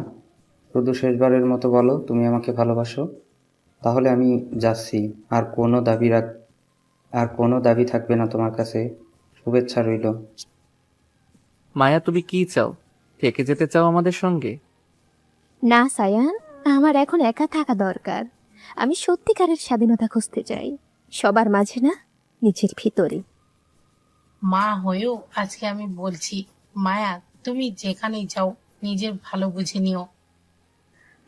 শুধু শেষবারের মতো বলো তুমি আমাকে ভালোবাসো। তাহলে আমি যাচ্ছি। আর কোনো দাবি থাকবে না তোমার কাছে। শুভেচ্ছা রইল। মায়া, তুমি কি চাও? থেকে যেতে চাও আমাদের সঙ্গে? না সায়ান, আমার এখন একা থাকা দরকার। আমি সত্যিকারের স্বাধীনতা খুঁজতে চাই, সবার মাঝে না, নিজের ভিতরে। মা হয়েও আজকে আমি বলছি, মায়া তুমি যেখানেই যাও নিজের ভালো বুঝে নিও।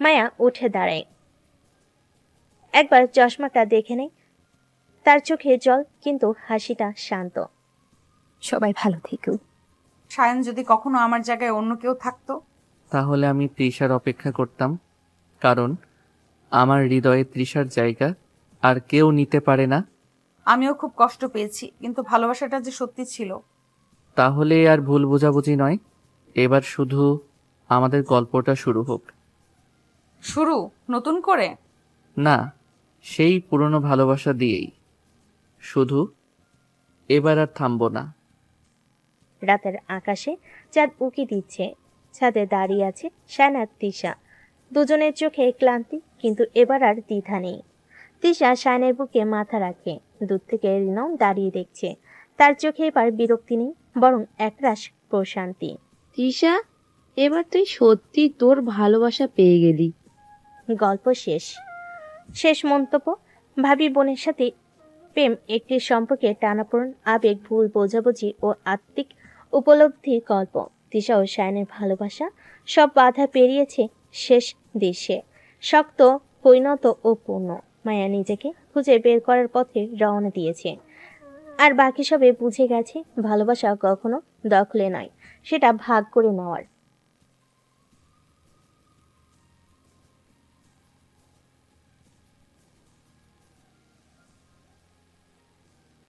মায়া উঠে দাঁড়ায়, একবার চশমাটা দেখে নেয়। তার চোখে জল কিন্তু হাসিটা শান্ত। সবাই ভালো থেকো। সায়ন যদি কখনো আমার জায়গায় অন্য কেউ থাকতো? তাহলে আমি তৃষার অপেক্ষা করতাম, কারণ আমার হৃদয়ে তৃষার জায়গা আর কেউ নিতে পারে না। আমিও খুব কষ্ট পেয়েছি, কিন্তু ভালোবাসাটা যে সত্যি ছিল। তাহলে আর ভুল বোঝাবুঝি নয়, এবার শুধু আমাদের গল্পটা শুরু হোক। শুরু নতুন করে? না, সেই পুরনো ভালোবাসা দিয়েই। শুধু এবার আর থামবো না। রাতের আকাশে চাঁদ উকি দিচ্ছে। ছাদে দাঁড়িয়ে আছে শায়ন আর তৃষা। দুজনের চোখে ক্লান্তি, কিন্তু এবার আর দ্বিধা নেই। তৃষা শায়নের বুকে মাথা রাখে, দূর থেকে রিনম দাঁড়িয়ে দেখছে। তার চোখে এবার বিরক্তি নেই, বরং একরাশ প্রশান্তি। তৃষা, এবার তুই সত্যি তোর ভালোবাসা পেয়ে গেলি। গল্প শেষ। শেষ মন্তব্য, ভাবি বোনের সাথে প্রেম একটি সম্পর্কে টানাপোড়েন, আবেগ, ভুল বোঝাবুঝি ও আত্মিক উপলব্ধির গল্প। তৃষা ও শায়নের ভালোবাসা সব বাধা পেরিয়েছে শেষ দৃশ্যে, শক্ত, পরিণত ও পূর্ণ। মায়া নিজেকে খুঁজে বের করার পথে রওনা দিয়েছে, আর বাকি সবে বুঝে গেছে ভালোবাসা কখনো দখলে নয়, সেটা ভাগ করে নেওয়ার।